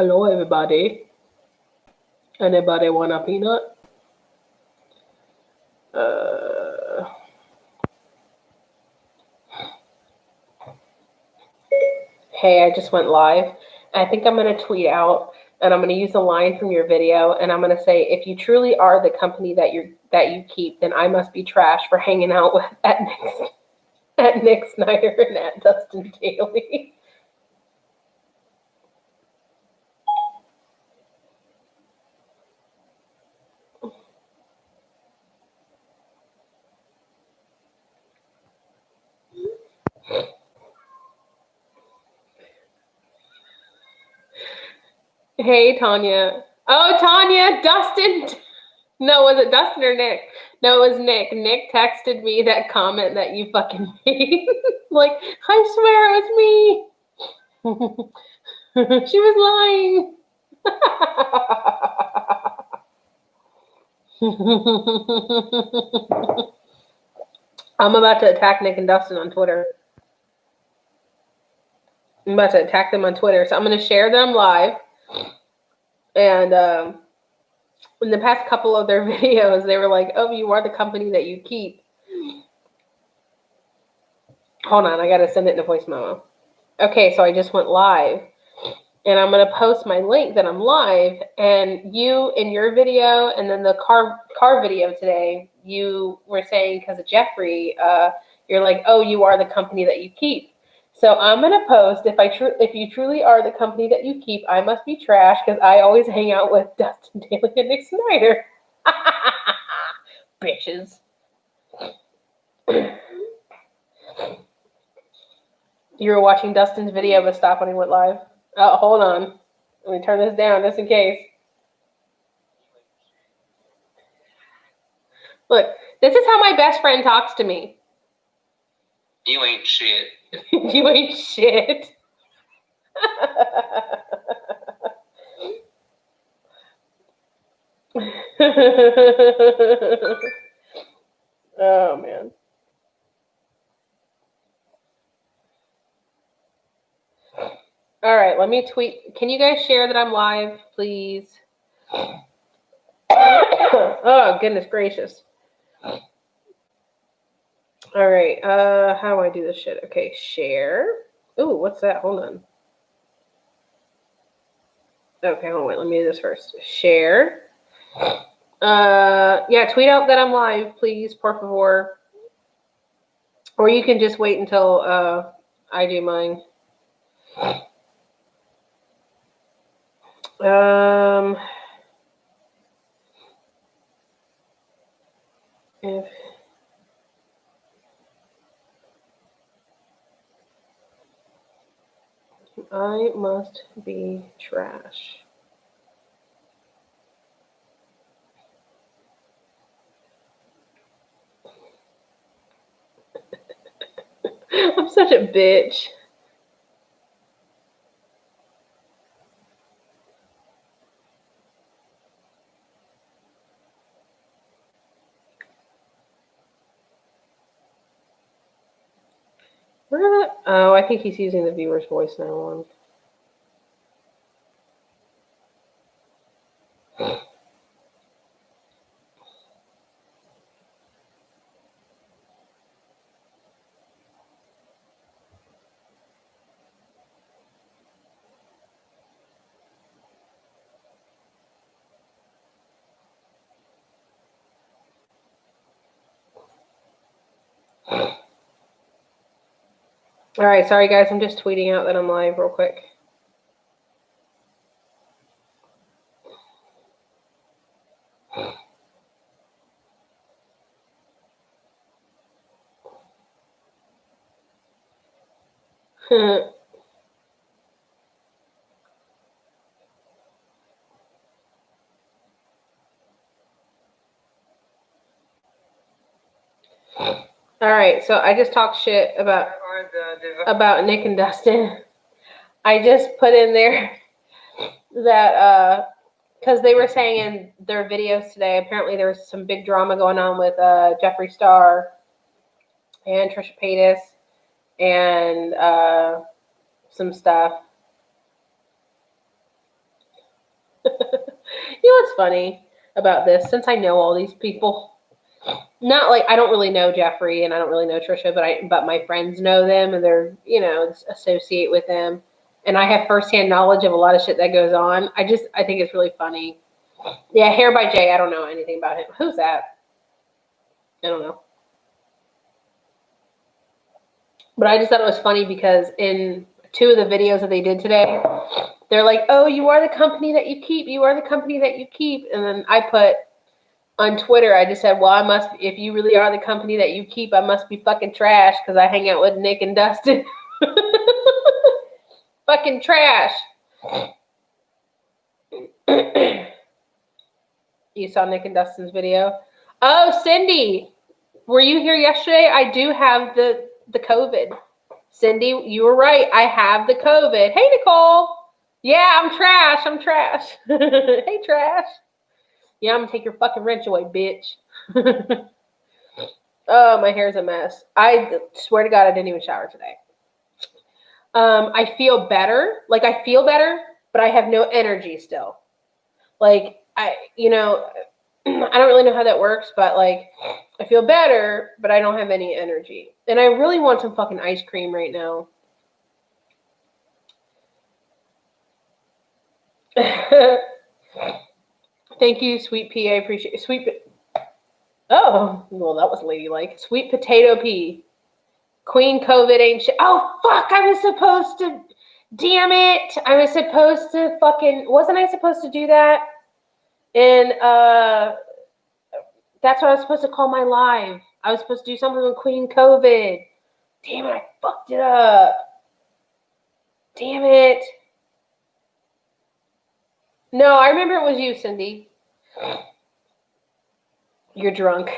Hello, everybody. Anybody want a peanut? Hey, I just went live. I think I'm going to tweet out, and I'm going to use a line from your video, and I'm going to say, if you truly are the company that you keep, then I must be trash for hanging out with at Nick Snyder and at Dustin Daly. Hey, Tanya. Oh, Tanya, Dustin. No, was it Dustin or Nick? No, it was Nick. Nick texted me that comment that you fucking made. Like, I swear it was me. She was lying. I'm about to attack Nick and Dustin on Twitter. I'm about to attack them on Twitter. So I'm going to share them live. And in the past couple of their videos, they were like, oh, you are the company that you keep. Hold on, I got to send it in a voice memo. Okay, so I just went live. And I'm going to post my link that I'm live. And you, in your video, and then the car video today, you were saying, because of Jeffrey, you're like, oh, you are the company that you keep. So I'm going to post, if you truly are the company that you keep, I must be trash, because I always hang out with Dustin Daly and Nick Snyder. Bitches. You were watching Dustin's video, but stop when he went live. Oh, hold on. Let me turn this down just in case. Look, this is how my best friend talks to me. You ain't shit. You ain't shit. Oh, man. All right, let me tweet. Can you guys share that I'm live, please? Oh, goodness gracious. All right, how do I do this shit? Okay, share. Ooh, what's that? Hold on. Okay, hold on, wait, let me do this first. Share. Yeah, tweet out that I'm live, please, por favor. Or you can just wait until I do mine. If I must be trash. I'm such a bitch. Oh, I think he's using the viewer's voice now on. All right, sorry guys, I'm just tweeting out that I'm live real quick. All right, so I just talked shit about Nick and Dustin. I just put in there that because they were saying in their videos today, apparently there was some big drama going on with Jeffree Star and Trisha Paytas and some stuff. You know what's funny about this? Since I know all these people, not like I don't really know Jeffrey and I don't really know Trisha, but my friends know them and they're associate with them, and I have firsthand knowledge of a lot of shit that goes on. I think it's really funny. Yeah, Hair by Jay. I don't know anything about him. Who's that? I don't know. But I just thought it was funny because in 2 of the videos that they did today, they're like, "Oh, you are the company that you keep. You are the company that you keep." And then I put on Twitter, I just said, "Well, if you really are the company that you keep, I must be fucking trash because I hang out with Nick and Dustin." Fucking trash. You saw Nick and Dustin's video? Oh, Cindy, were you here yesterday? I do have the COVID. Cindy, you were right. I have the COVID. Hey, Nicole. Yeah, I'm trash. Hey, trash. Yeah, I'm gonna take your fucking wrench away, bitch. Oh, my hair's a mess. I swear to God, I didn't even shower today. I feel better. Like, I feel better, but I have no energy still. Like, I don't really know how that works, but like, I feel better, but I don't have any energy. And I really want some fucking ice cream right now. Thank you, Sweet Pea. I appreciate it. Oh, well, that was ladylike. Sweet Potato Pea. Queen COVID ain't shit. Oh, fuck. I was supposed to. Damn it. I was supposed to Wasn't I supposed to do that? And, that's what I was supposed to call my live. I was supposed to do something with Queen COVID. Damn it, I fucked it up. Damn it. No, I remember it was you, Cindy. You're drunk.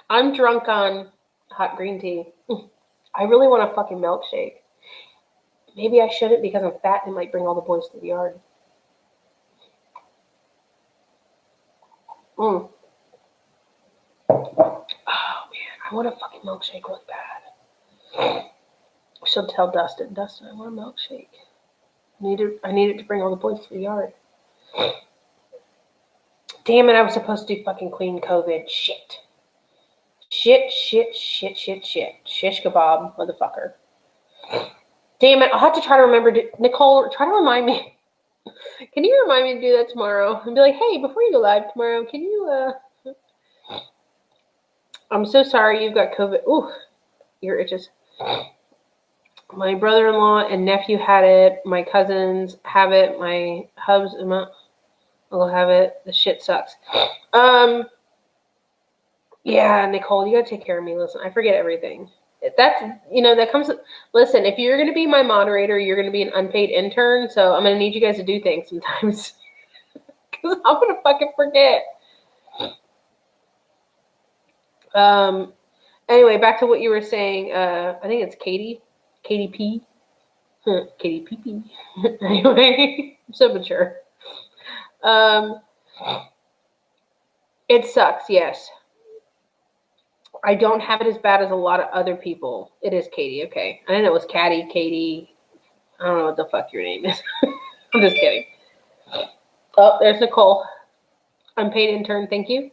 I'm drunk on hot green tea. I really want a fucking milkshake. Maybe I shouldn't because I'm fat and it might bring all the boys to the yard. Oh, man. I want a fucking milkshake really bad. I should tell Dustin, I want a milkshake. I need it to bring all the boys to the yard. Damn it, I was supposed to do fucking Queen COVID. Shit. Shit. Shish kebab, motherfucker. Damn it, I'll have to try to remember. Nicole, try to remind me. Can you remind me to do that tomorrow? And be like, hey, before you go live tomorrow, can you, I'm so sorry you've got COVID. Ooh, your itches. My brother-in-law and nephew had it. My cousins have it. My hubs will have it. The shit sucks. Yeah, Nicole, you gotta take care of me. Listen, I forget everything. That comes. Listen, if you're gonna be my moderator, you're gonna be an unpaid intern. So I'm gonna need you guys to do things sometimes, because I'm gonna fucking forget. Anyway, back to what you were saying. I think it's Katie P. Katie P. Anyway, I'm so mature. It sucks, yes. I don't have it as bad as a lot of other people. It is Katie, okay. I didn't know it was Katie. I don't know what the fuck your name is. I'm just kidding. Oh, there's Nicole. Unpaid intern, thank you.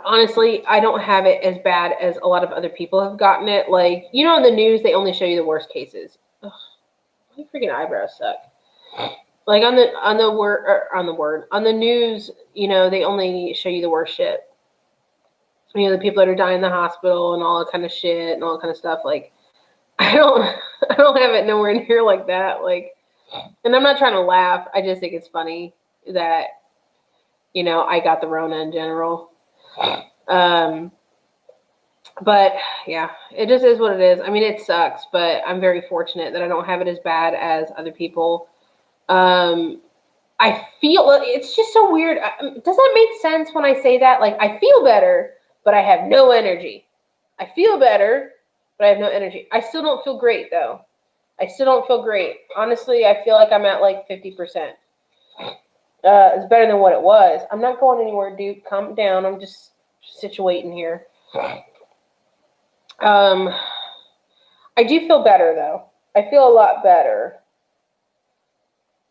Honestly, I don't have it as bad as a lot of other people have gotten it. Like, in the news, they only show you the worst cases. Ugh, my freaking eyebrows suck. Like on the news, they only show you the worst shit. The people that are dying in the hospital and all that kind of shit and all that kind of stuff. Like, I don't have it nowhere near like that. Like, and I'm not trying to laugh. I just think it's funny that, I got the Rona in general. But yeah, it just is what it is. I mean, it sucks, but I'm very fortunate that I don't have it as bad as other people. I feel it's just so weird. Does that make sense when I say that? Like, I feel better, but I have no energy. I feel better, but I have no energy. I still don't feel great, though. I still don't feel great. Honestly, I feel like I'm at like 50%. It's better than what it was. I'm not going anywhere, dude. Calm down. I'm just situating here. I do feel better, though. I feel a lot better.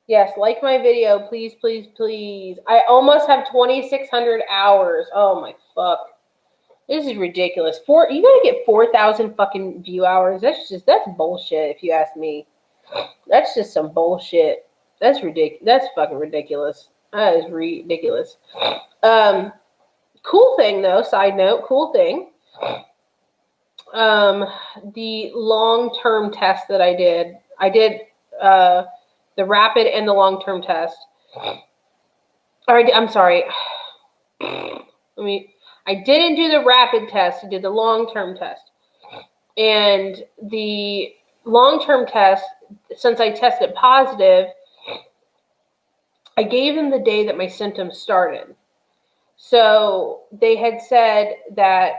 Yes, like my video, please, please, please. I almost have 2,600 hours. Oh my fuck. This is ridiculous. You gotta get 4,000 fucking view hours. That's bullshit if you ask me. That's just some bullshit. That's ridiculous. That's fucking ridiculous. That is ridiculous. Cool thing though, side note, cool thing. The long-term test that I did the rapid and the long-term test. I'm sorry. I didn't do the rapid test. I did the long-term test. And the long-term test, since I tested positive, I gave them the day that my symptoms started. So they had said that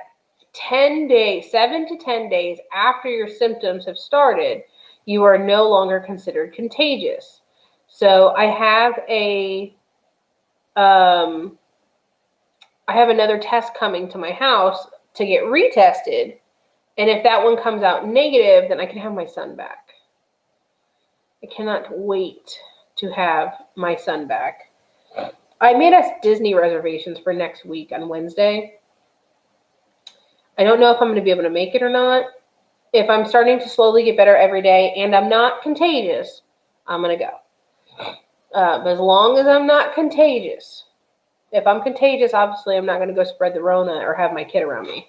7 to 10 days after your symptoms have started, you are no longer considered contagious. So I have another test coming to my house to get retested. And if that one comes out negative, then I can have my son back. I cannot wait to have my son back. I made us Disney reservations for next week on Wednesday. I don't know if I'm going to be able to make it or not. If I'm starting to slowly get better every day and I'm not contagious, I'm going to go. But as long as I'm not contagious, if I'm contagious, obviously I'm not going to go spread the Rona or have my kid around me.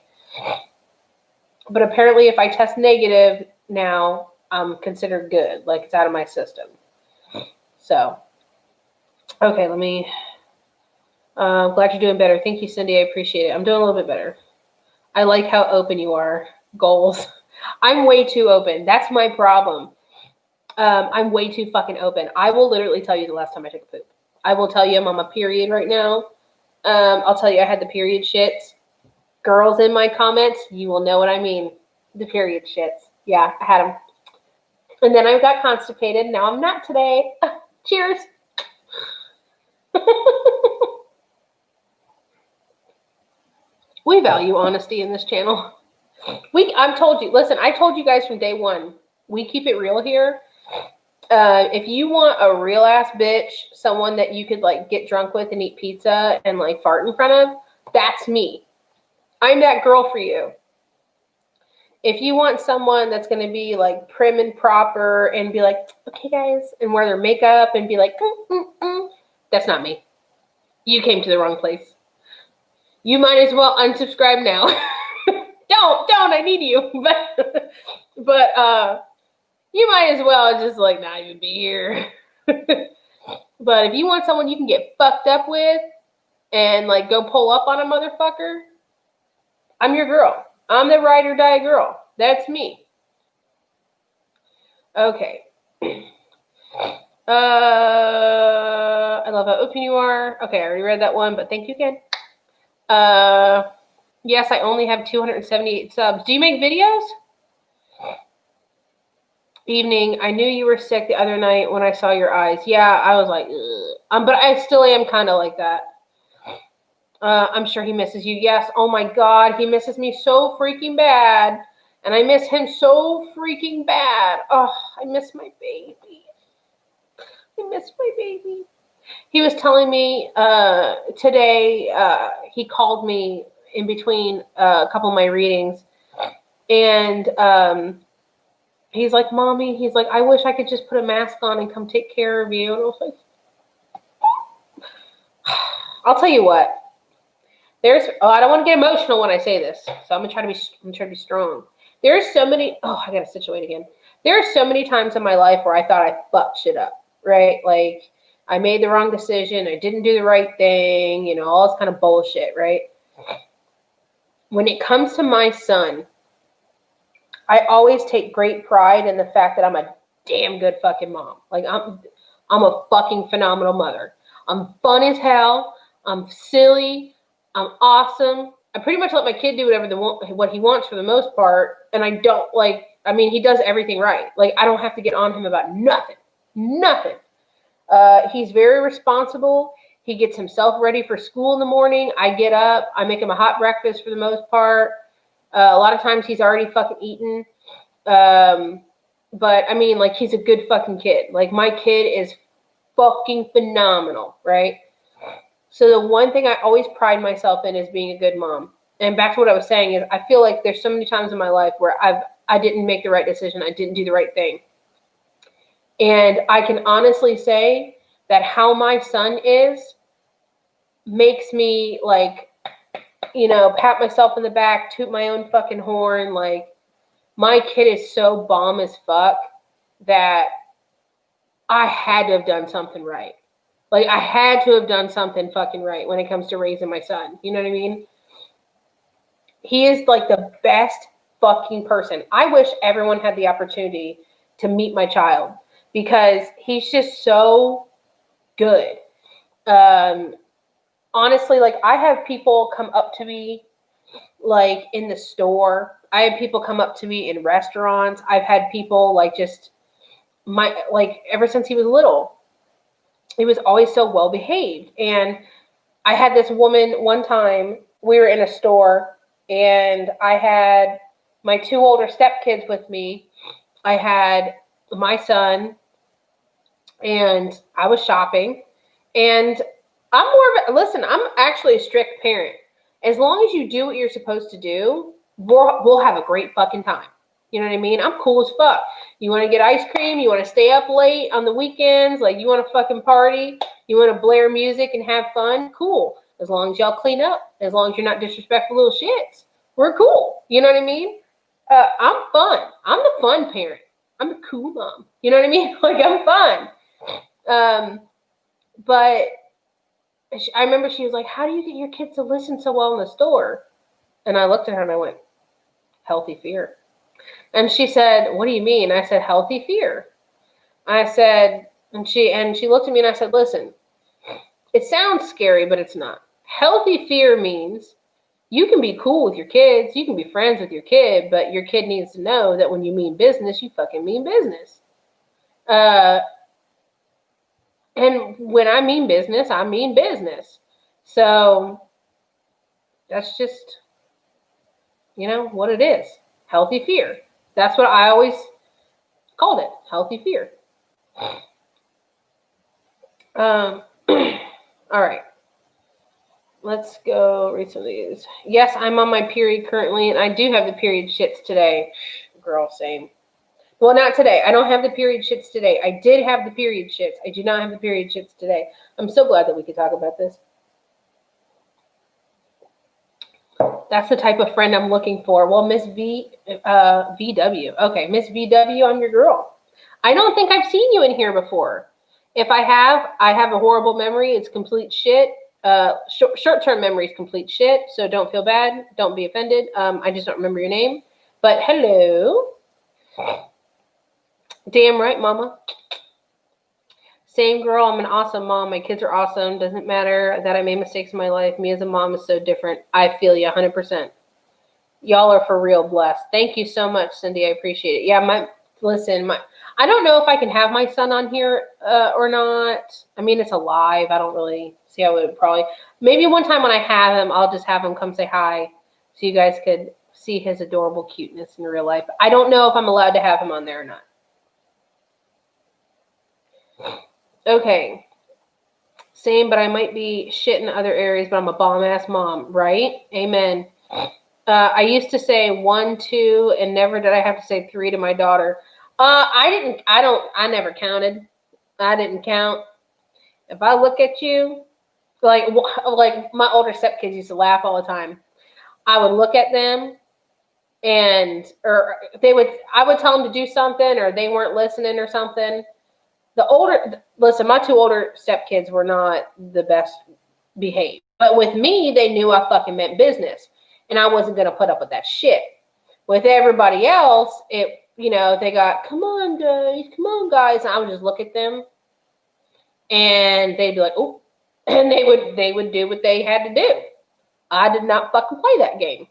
But apparently if I test negative now, I'm considered good. Like it's out of my system. So, okay, I'm glad you're doing better. Thank you, Cindy. I appreciate it. I'm doing a little bit better. I like how open you are. Goals. I'm way too open. That's my problem. I'm way too fucking open. I will literally tell you the last time I took a poop. I will tell you I'm on my period right now. I'll tell you I had the period shits. Girls in my comments, you will know what I mean. The period shits. Yeah, I had them. And then I got constipated. Now I'm not today. Cheers. We value honesty in this channel. I told you guys from day one, we keep it real here. If you want a real ass bitch, someone that you could like get drunk with and eat pizza and like fart in front of, that's me. I'm that girl for you. If you want someone that's going to be like prim and proper and be like, okay guys, and wear their makeup and be like, that's not me. You came to the wrong place. You might as well unsubscribe now. Don't, I need you. But you might as well just like not even be here. But if you want someone you can get fucked up with and like go pull up on a motherfucker, I'm your girl. I'm the ride or die girl. That's me. Okay. I love how open you are. Okay, I already read that one, but thank you again. Yes, I only have 278 subs. Do you make videos? Evening, I knew you were sick the other night when I saw your eyes. Yeah, I was like, ugh. But I still am kind of like that. I'm sure he misses you. Yes, oh my God, he misses me so freaking bad. And I miss him so freaking bad. Oh, I miss my baby. I miss my baby. He was telling me today, he called me in between a couple of my readings. And he's like, Mommy, he's like, I wish I could just put a mask on and come take care of you. And I was like, I'll tell you what. I don't want to get emotional when I say this, so I'm trying to be strong. There's so many, I gotta situate again. There are so many times in my life where I thought I fucked shit up, right? Like, I made the wrong decision, I didn't do the right thing, all this kind of bullshit, right? When it comes to my son, I always take great pride in the fact that I'm a damn good fucking mom. Like, I'm a fucking phenomenal mother. I'm fun as hell. I'm silly. I'm awesome. I pretty much let my kid do what he wants for the most part. And I don't he does everything right. Like, I don't have to get on him about nothing. Nothing. He's very responsible. He gets himself ready for school in the morning. I get up. I make him a hot breakfast for the most part. A lot of times he's already fucking eaten. But, he's a good fucking kid. Like, my kid is fucking phenomenal, right? So the one thing I always pride myself in is being a good mom. And back to what I was saying is I feel like there's so many times in my life where I didn't make the right decision. I didn't do the right thing. And I can honestly say that how my son is makes me like, you know, pat myself in the back, toot my own fucking horn. Like, my kid is so bomb as fuck that I had to have done something right. Like, I had to have done something fucking right when it comes to raising my son. You know what I mean? He is like the best fucking person. I wish everyone had the opportunity to meet my child because he's just so good. Honestly, like, I have people come up to me like in the store. I had people come up to me in restaurants. I've had people like just ever since he was little. He was always so well behaved. And I had this woman one time, we were in a store and I had my 2 older stepkids with me. I had my son and I was shopping, and I'm actually a strict parent. As long as you do what you're supposed to do, we'll have a great fucking time. You know what I mean? I'm cool as fuck. You want to get ice cream? You want to stay up late on the weekends? Like, you want to fucking party? You want to blare music and have fun? Cool. As long as y'all clean up. As long as you're not disrespectful little shits. We're cool. You know what I mean? I'm fun. I'm the fun parent. I'm a cool mom. You know what I mean? Like, I'm fun. But I remember she was like, how do you get your kids to listen so well in the store? And I looked at her and I went, healthy fear. And she said, what do you mean? I said, healthy fear. I said, and she looked at me and I said, listen, it sounds scary, but it's not. Healthy fear means you can be cool with your kids. You can be friends with your kid, but your kid needs to know that when you mean business, you fucking mean business. And when I mean business, I mean business. So that's just, you know, what it is. Healthy fear. That's what I always called it. Healthy fear. All right. Let's go read some of these. Yes, I'm on my period currently, and I do have the period shits today. Girl, same. Well, not today. I don't have the period shits today. I did have the period shits. I do not have the period shits today. I'm so glad that we could talk about this. That's the type of friend I'm looking for. Well, Miss VW. Okay, Miss VW, I'm your girl. I don't think I've seen you in here before. If I have a horrible memory. It's complete shit. Short-term memory is complete shit, so don't feel bad. Don't be offended. I just don't remember your name. But hello. Damn right, mama. Same girl. I'm an awesome mom. My kids are awesome. Doesn't matter that I made mistakes in my life. Me as a mom is so different. I feel you 100%. Y'all are for real blessed. Thank you so much, Cindy. I appreciate it. Yeah, I don't know if I can have my son on here or not. I mean, it's alive. I don't really see how it would probably. Maybe one time when I have him, I'll just have him come say hi so you guys could see his adorable cuteness in real life. I don't know if I'm allowed to have him on there or not. Okay. Same, but I might be shit in other areas, but I'm a bomb-ass mom, right? Amen. I used to say 1, 2, and never did I have to say 3 to my daughter. I never counted. I didn't count. If I look at you, like my older stepkids used to laugh all the time. I would look at them I would tell them to do something or they weren't listening or something. My 2 older stepkids were not the best behaved. But with me, they knew I fucking meant business. And I wasn't going to put up with that shit. With everybody else, they got, come on, guys. And I would just look at them. And they'd be like, oh. And they would do what they had to do. I did not fucking play that game.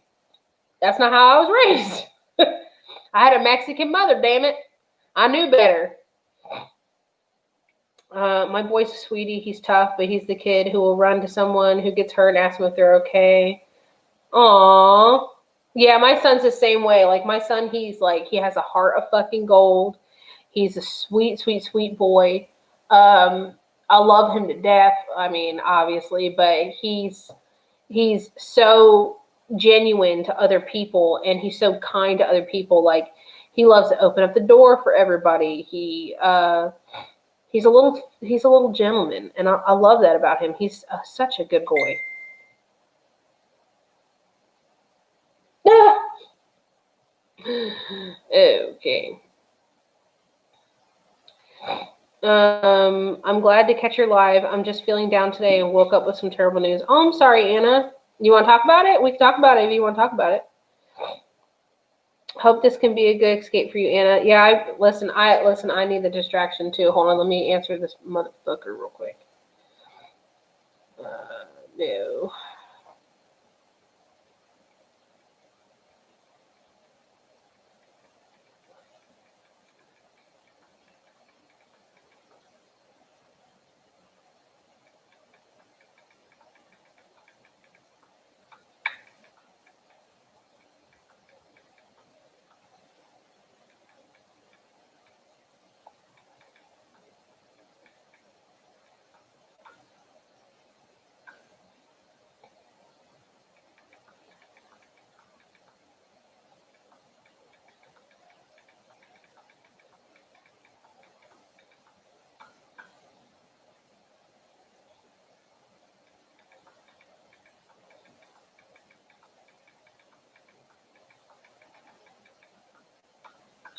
That's not how I was raised. I had a Mexican mother, damn it. I knew better. My boy's a sweetie. He's tough, but he's the kid who will run to someone who gets hurt and ask them if they're okay. Aww. Yeah, my son's the same way. Like, my son, he has a heart of fucking gold. He's a sweet, sweet, sweet boy. I love him to death. I mean, obviously, but he's so genuine to other people, and he's so kind to other people. Like, he loves to open up the door for everybody. He's a little gentleman, and I love that about him. He's such a good boy. Okay. I'm glad to catch your live. I'm just feeling down today and woke up with some terrible news. Oh, I'm sorry, Anna. You want to talk about it? We can talk about it if you want to talk about it. Hope this can be a good escape for you, Anna. Yeah, I need the distraction too. Hold on, let me answer this motherfucker real quick. No.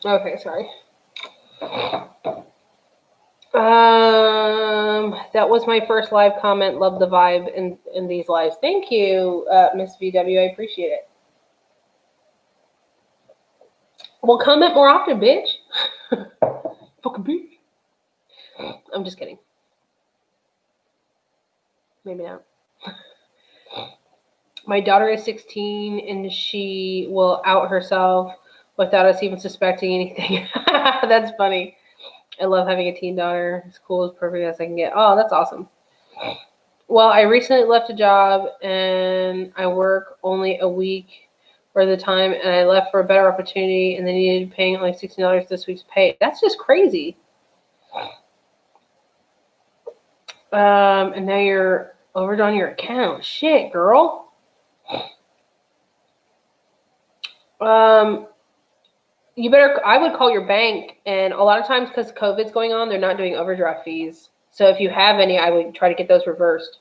Okay, sorry. That was my first live comment. Love the vibe in these lives. Thank you, Miss VW. I appreciate it. Well, comment more often, bitch. Fucking bitch. I'm just kidding. Maybe not. My daughter is 16, and she will out herself without us even suspecting anything. That's funny. I love having a teen daughter. As cool, as perfect as I can get. Oh, that's awesome. Well, I recently left a job, and I work only a week for the time, and I left for a better opportunity, and they needed paying like $16 this week's pay. That's just crazy. And now you're overdone your account. Shit, girl. You better, I would call your bank, and a lot of times because COVID's going on, they're not doing overdraft fees. So if you have any, I would try to get those reversed.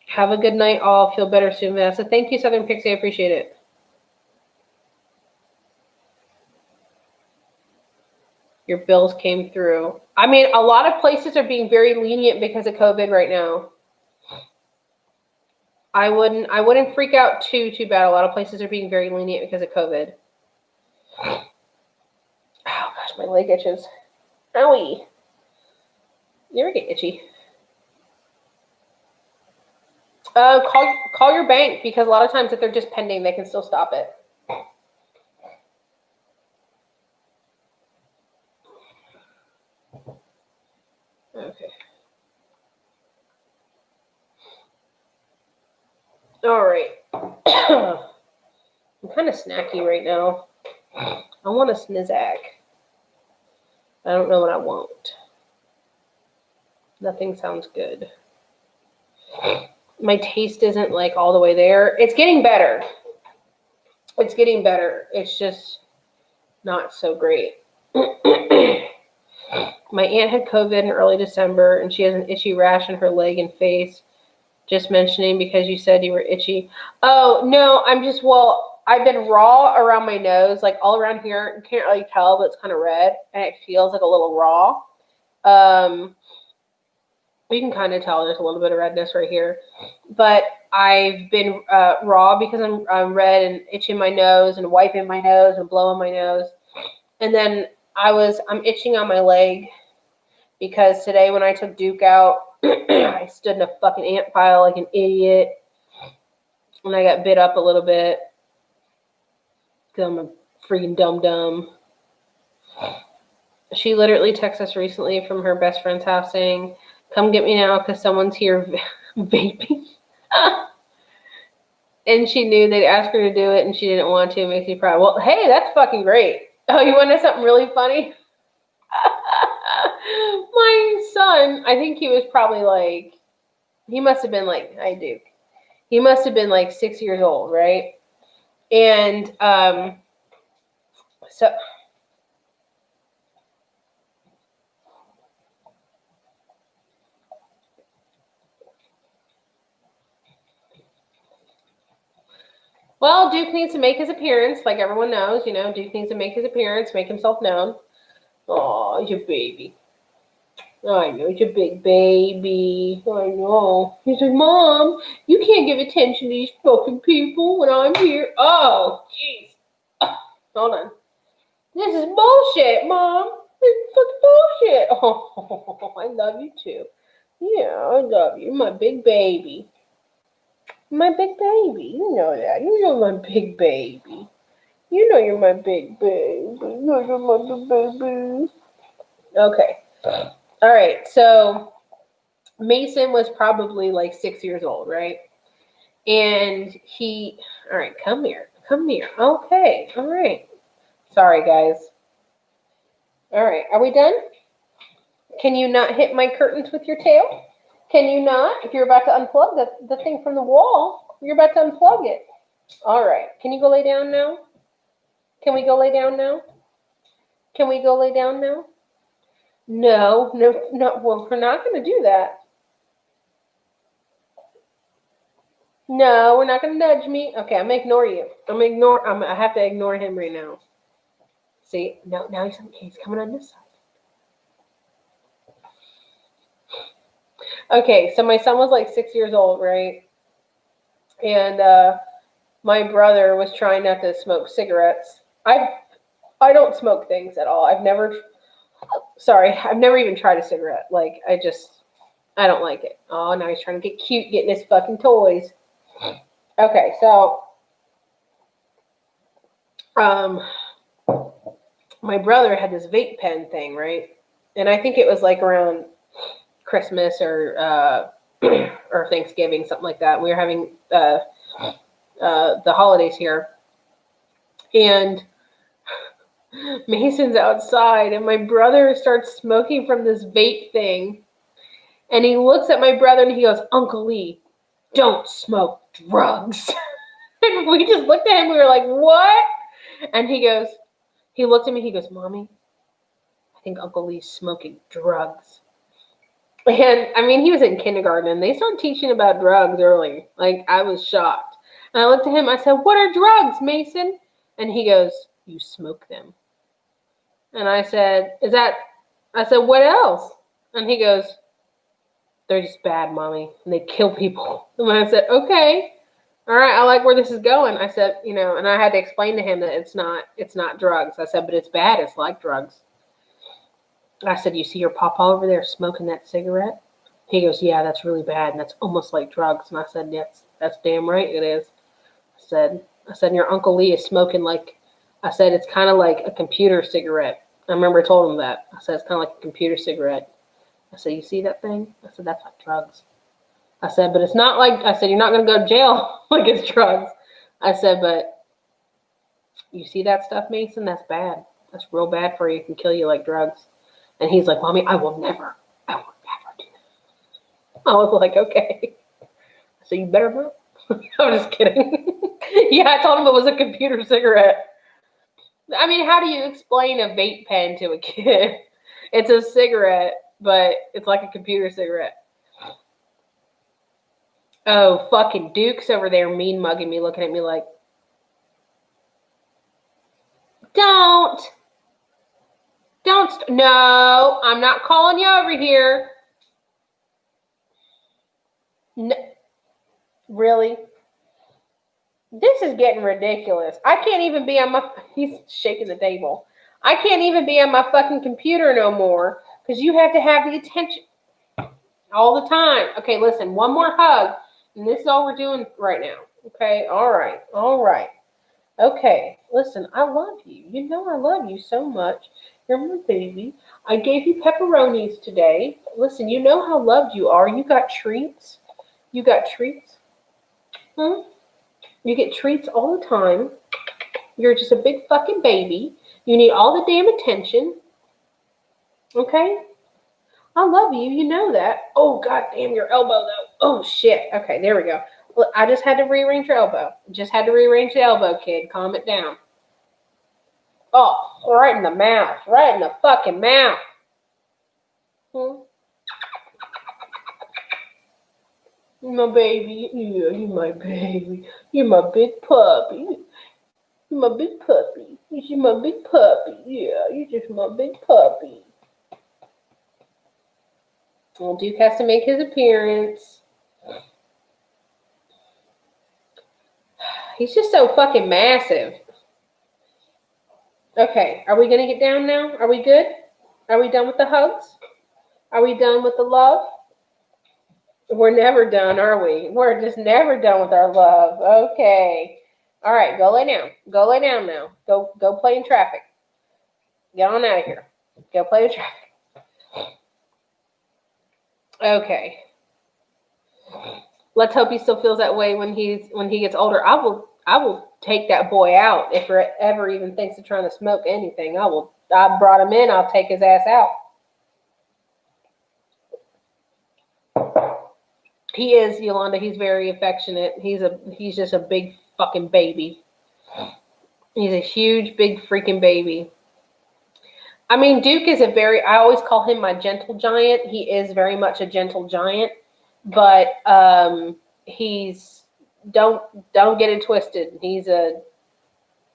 Have a good night, all. Feel better soon, Vanessa. Thank you, Southern Pixie. I appreciate it. Your bills came through. I mean, a lot of places are being very lenient because of COVID right now. I wouldn't freak out too bad. A lot of places are being very lenient because of COVID. Oh gosh, my leg itches. Owie. You ever get itchy? Call your bank, because a lot of times if they're just pending, they can still stop it. Okay. All right. I'm kind of snacky right now. I want a Snizak. I don't know what I want. Nothing sounds good. My taste isn't like all the way there. It's getting better. It's getting better. It's just not so great. My aunt had COVID in early December, and she has an itchy rash in her leg and face. Just mentioning because you said you were itchy. Oh, no, I've been raw around my nose, like all around here. You can't really tell, but it's kind of red, and it feels like a little raw. You can kind of tell there's a little bit of redness right here. But I've been raw because I'm red and itching my nose and wiping my nose and blowing my nose. And then I'm itching on my leg because today when I took Duke out, I stood in a fucking ant pile like an idiot. And I got bit up a little bit because I'm a freaking dum-dum. She literally texted us recently from her best friend's house saying, "Come get me now because someone's here vaping." And she knew they'd ask her to do it, and she didn't want to. It makes me proud. Well, hey, that's fucking great. Oh, you want to know something really funny? My son, I think he was probably like, he must have been like, hi Duke. He must have been like 6 years old, right? And so well, Duke needs to make his appearance, like everyone knows, you know, Duke needs to make his appearance, make himself known. Oh, he's your baby. I know, he's a big baby. I know. He's like, Mom, you can't give attention to these fucking people when I'm here. Oh, jeez. Hold on. This is bullshit, Mom. This is fucking bullshit. Oh, I love you too. Yeah, I love you. My big baby. My big baby. You know that. You know my big baby. You know you're my big baby. You know you're my big baby. Okay. All right. So Mason was probably like 6 years old, right? And he, all right, come here. Come here. Okay. All right. Sorry, guys. All right. Are we done? Can you not hit my curtains with your tail? Can you not? If you're about to unplug the thing from the wall, you're about to unplug it. All right. Can you go lay down now? Can we go lay down now? Can we go lay down now? No. Well, we're not going to do that. No, we're not going to nudge me. Okay, I'm going to ignore you. I have to ignore him right now. See? No, now he's coming on this side. Okay, so my son was like 6 years old, right? And my brother was trying not to smoke cigarettes. I don't smoke things at all. I've never even tried a cigarette. Like, I don't like it. Oh, now he's trying to get cute getting his fucking toys. Okay, so my brother had this vape pen thing, right? And I think it was like around Christmas or or Thanksgiving, something like that. We were having the holidays here, and Mason's outside, and my brother starts smoking from this vape thing, and he looks at my brother and he goes, Uncle Lee, don't smoke drugs. And we just looked at him, we were like, what? And he looked at me, he goes, Mommy, I think Uncle Lee's smoking drugs. And I mean, he was in kindergarten and they started teaching about drugs early. Like, I was shocked. And I looked at him, I said, what are drugs, Mason? And he goes, you smoke them. And I said, what else? And he goes, they're just bad, Mommy. And they kill people. And I said, okay. All right, I like where this is going. I said, you know, and I had to explain to him that it's not drugs. I said, but it's bad. It's like drugs. I said, you see your papa over there smoking that cigarette? He goes, yeah, that's really bad, and that's almost like drugs. And I said, yes, that's damn right it is. I said, your Uncle Lee is smoking it's kind of like a computer cigarette. I remember I told him that. I said, it's kind of like a computer cigarette. I said, you see that thing? I said, that's like drugs. I said, but it's not like, I said, you're not going to go to jail like it's drugs. I said, but you see that stuff, Mason? That's bad. That's real bad for you. It can kill you like drugs. And he's like, Mommy, I will never do that. I was like, okay. So you better not. I'm just kidding. Yeah, I told him it was a computer cigarette. I mean, how do you explain a vape pen to a kid? It's a cigarette, but it's like a computer cigarette. Oh, fucking Duke's over there mean mugging me, looking at me like, no, I'm not calling you over here. No, really? This is getting ridiculous. I can't even be on he's shaking the table. I can't even be on my fucking computer no more because you have to have the attention all the time. Okay, listen, one more hug, and this is all we're doing right now. Okay, all right. Okay, listen, I love you. You know I love you so much. You're my baby. I gave you pepperonis today. Listen, you know how loved you are. You got treats. You got treats. You get treats all the time. You're just a big fucking baby. You need all the damn attention. Okay? I love you. You know that. Oh, god damn your elbow, though. Oh, shit. Okay, there we go. Look, I just had to rearrange your elbow. Just had to rearrange the elbow, kid. Calm it down. Oh, right in the mouth. Right in the fucking mouth. Hmm? My baby. Yeah, you my baby. You're my big puppy. You're my big puppy. You're my big puppy. Yeah, you're just my big puppy. Well, Duke has to make his appearance. He's just so fucking massive. Okay, are we gonna get down now? Are we good? Are we done with the hugs? Are we done with the love? We're never done, are we? We're just never done with our love. Okay. All right, go lay down. Go lay down now. Go play in traffic. Get on out of here. Go play in traffic. Okay. Let's hope he still feels that way when he gets older. I will take that boy out if he ever even thinks of trying to smoke anything. I brought him in. I'll take his ass out. He is, Yolanda. He's very affectionate. He's just a big fucking baby. He's a huge, big freaking baby. I mean, Duke is I always call him my gentle giant. He is very much a gentle giant, but he's don't get it twisted.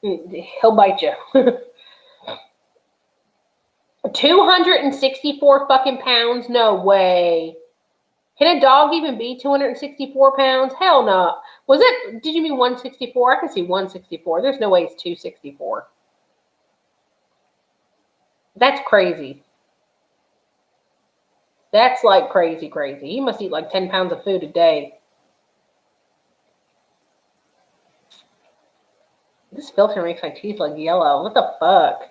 He'll bite you. 264 fucking pounds? No way. Can a dog even be 264 pounds? Hell no. Did you mean 164? I can see 164. There's no way it's 264. That's crazy. That's like crazy. He must eat like 10 pounds of food a day. This filter makes my teeth look yellow. What the fuck?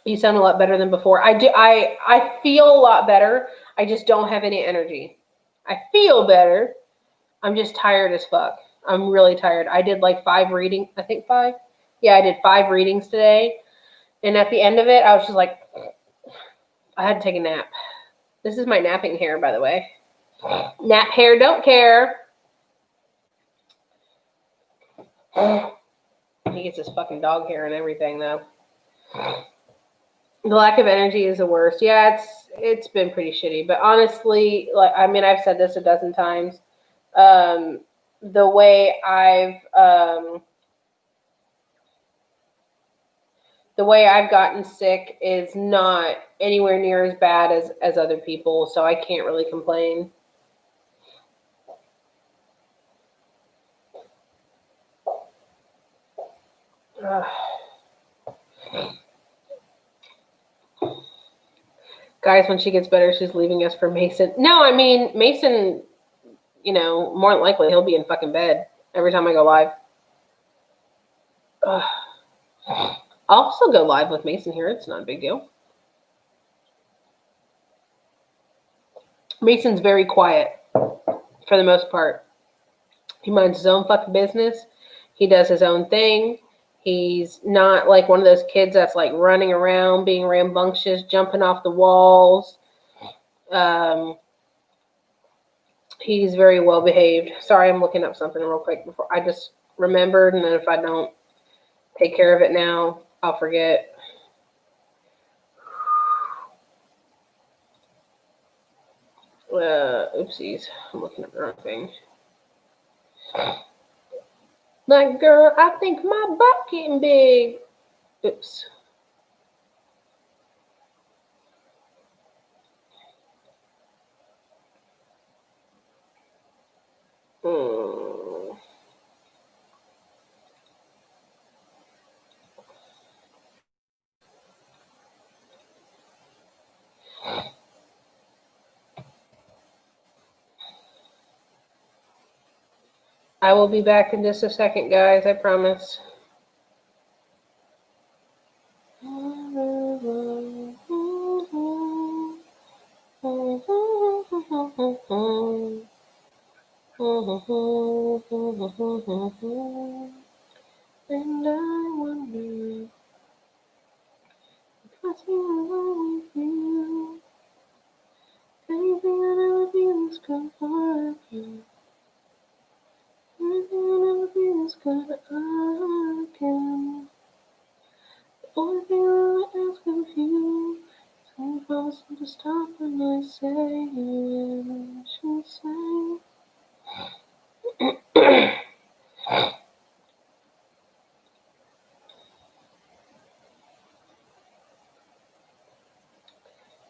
You sound a lot better than before. I feel a lot better. I just don't have any energy. I feel better. I'm just tired as fuck. I'm really tired. I did like 5 readings. I think 5. Yeah, I did 5 readings today. And at the end of it, I was just like, I had to take a nap. This is my napping hair, by the way. Nap hair, don't care. He gets his fucking dog hair and everything, though. The lack of energy is the worst. Yeah, it's been pretty shitty. But honestly, I've said this a dozen times. The way I've gotten sick is not anywhere near as bad as other people, so I can't really complain. Guys, when she gets better, she's leaving us for Mason. No, I mean, Mason, more than likely he'll be in fucking bed every time I go live. I'll also go live with Mason here. It's not a big deal. Mason's very quiet for the most part. He minds his own fucking business. He does his own thing. He's not like one of those kids that's like running around, being rambunctious, jumping off the walls. He's very well behaved. Sorry, I'm looking up something real quick before I just remembered, and then if I don't take care of it now, I'll forget. Oopsies. I'm looking at the wrong thing. Like, girl, I think my butt getting big. Oops. I will be back in just a second, guys. I promise. And I wonder if I feel alone with you. listen to stop when I say you should say.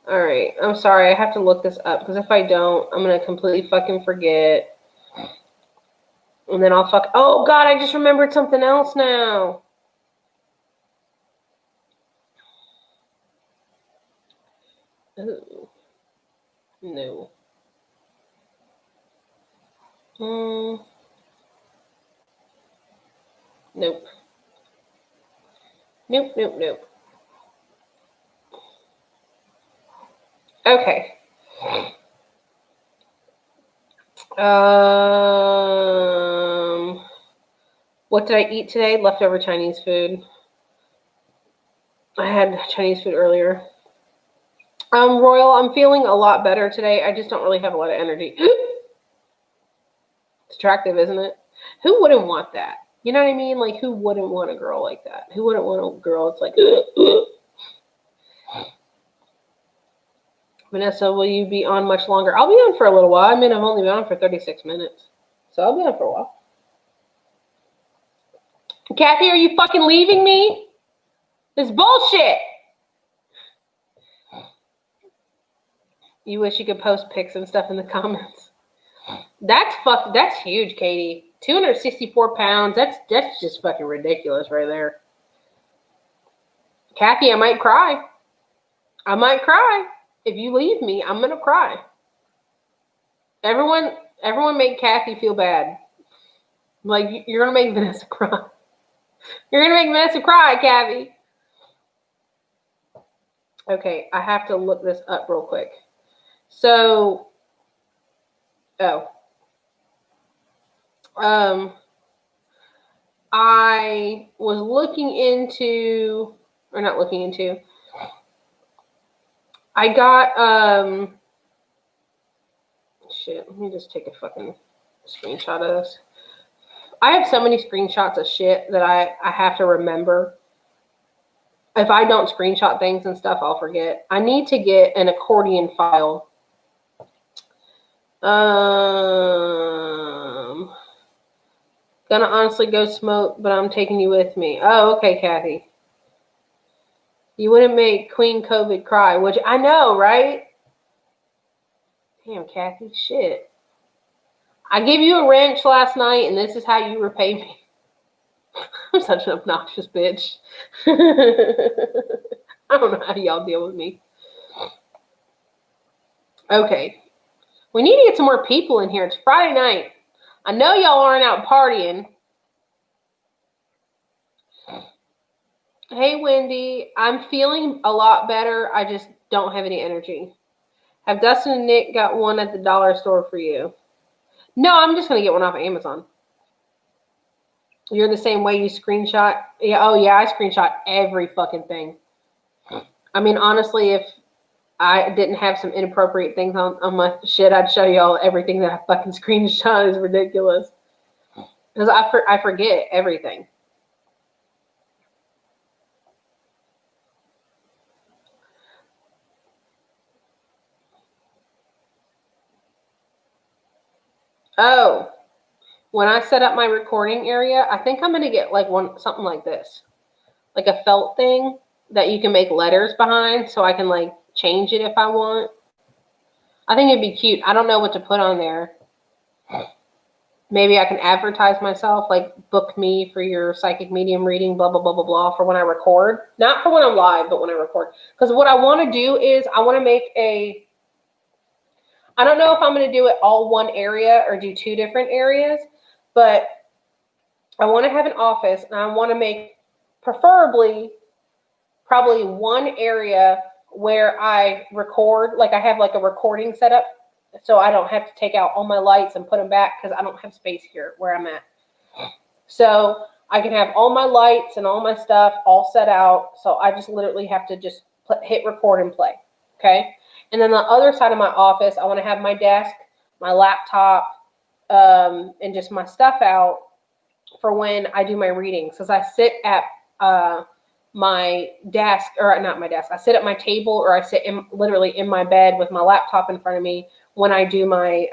All right, I'm sorry. I have to look this up because if I don't, I'm gonna completely fucking forget, and then I'll fuck. Oh God, I just remembered something else now. Ooh, no. Nope. Nope. Nope. Nope. Okay. What did I eat today? Leftover Chinese food. I had Chinese food earlier. Royal, I'm feeling a lot better today. I just don't really have a lot of energy. It's attractive, isn't it? Who wouldn't want that? You know what I mean? Like, who wouldn't want a girl like that? Who wouldn't want a girl that's like, Vanessa, will you be on much longer? I'll be on for a little while. I mean, I've only been on for 36 minutes. So I'll be on for a while. Kathy, are you fucking leaving me? This bullshit. You wish you could post pics and stuff in the comments. That's huge, Katie. 264 pounds. That's just fucking ridiculous right there. Kathy, I might cry. I might cry. If you leave me, I'm gonna cry. Everyone make Kathy feel bad. Like, you're gonna make Vanessa cry. You're gonna make Vanessa cry, Kathy. Okay, I have to look this up real quick. So, I was looking into, or not looking into, I got, shit, let me just take a fucking screenshot of this. I have so many screenshots of shit that I have to remember. If I don't screenshot things and stuff, I'll forget. I need to get an accordion file. Gonna honestly go smoke, but I'm taking you with me. Oh, okay, Kathy. You wouldn't make Queen COVID cry, would you? I know, right? Damn, Kathy, shit. I gave you a wrench last night, and this is how you repay me. I'm such an obnoxious bitch. I don't know how y'all deal with me. Okay. We need to get some more people in here. It's Friday night. I know y'all aren't out partying. Hey, Wendy. I'm feeling a lot better. I just don't have any energy. Have Dustin and Nick got one at the dollar store for you? No, I'm just going to get one off of Amazon. You're the same way you screenshot? Yeah. Oh, yeah, I screenshot every fucking thing. I mean, honestly, if I didn't have some inappropriate things on my shit, I'd show y'all everything that I fucking screenshot. Is ridiculous. Because I forget everything. Oh, when I set up my recording area, I think I'm going to get like something like this. Like a felt thing that you can make letters behind so I can like change it if I want. I think it'd be cute. I don't know what to put on there. Maybe I can advertise myself, like book me for your psychic medium reading, blah, blah, blah, blah, blah, for when I record. Not for when I'm live, but when I record. Because what I want to do is I want to make I don't know if I'm going to do it all one area or do two different areas, but I want to have an office and I want to make probably one area where I record, like I have like a recording setup so I don't have to take out all my lights and put them back because I don't have space here where I'm at. So I can have all my lights and all my stuff all set out. So I just literally have to just hit record and play. Okay. And then the other side of my office, I want to have my desk, my laptop, and just my stuff out for when I do my readings. Because I sit at my desk, or not my desk. I sit at my table, or I sit literally in my bed with my laptop in front of me when I do my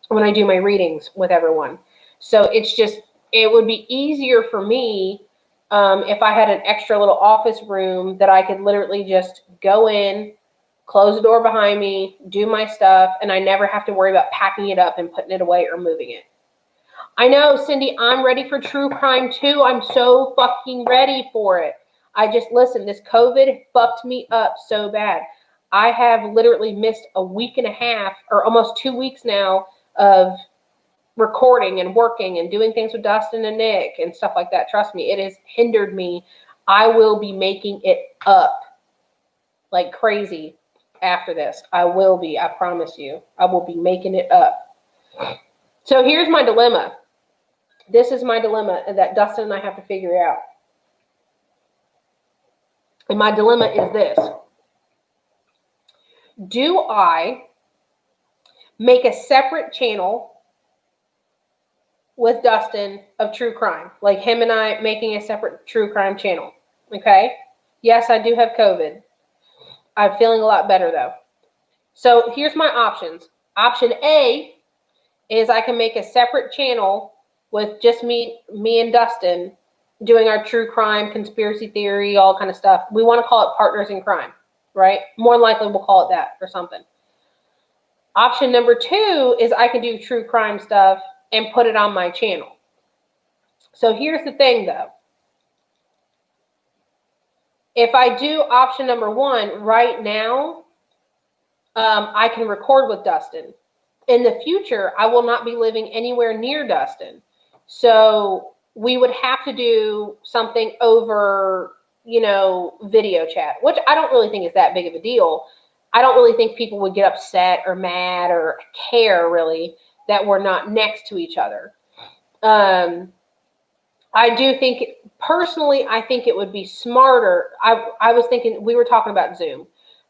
readings with everyone. So it would be easier for me if I had an extra little office room that I could literally just go in, close the door behind me, do my stuff, and I never have to worry about packing it up and putting it away or moving it. I know, Cindy, I'm ready for true crime too. I'm so fucking ready for it. Listen, this COVID fucked me up so bad. I have literally missed a week and a half, or almost 2 weeks now, of recording and working and doing things with Dustin and Nick and stuff like that. Trust me, it has hindered me. I will be making it up like crazy after this. I will be, I promise you. I will be making it up. So here's my dilemma. This is my dilemma that Dustin and I have to figure out. And my dilemma is this. Do I make a separate channel with Dustin of true crime? Like him and I making a separate true crime channel. Okay? Yes, I do have COVID. I'm feeling a lot better though. So here's my options. Option A is I can make a separate channel with just me and Dustin doing our true crime, conspiracy theory, all kind of stuff. We want to call it Partners in Crime, right? More likely we'll call it that or something. Option number 2 is I can do true crime stuff and put it on my channel. So here's the thing though. If I do option number 1 right now, I can record with Dustin. In the future, I will not be living anywhere near Dustin. So we would have to do something over, video chat, which I don't really think is that big of a deal. I don't really think people would get upset or mad or care really that we're not next to each other. I do think, personally, I think it would be smarter. I was thinking, we were talking about Zoom.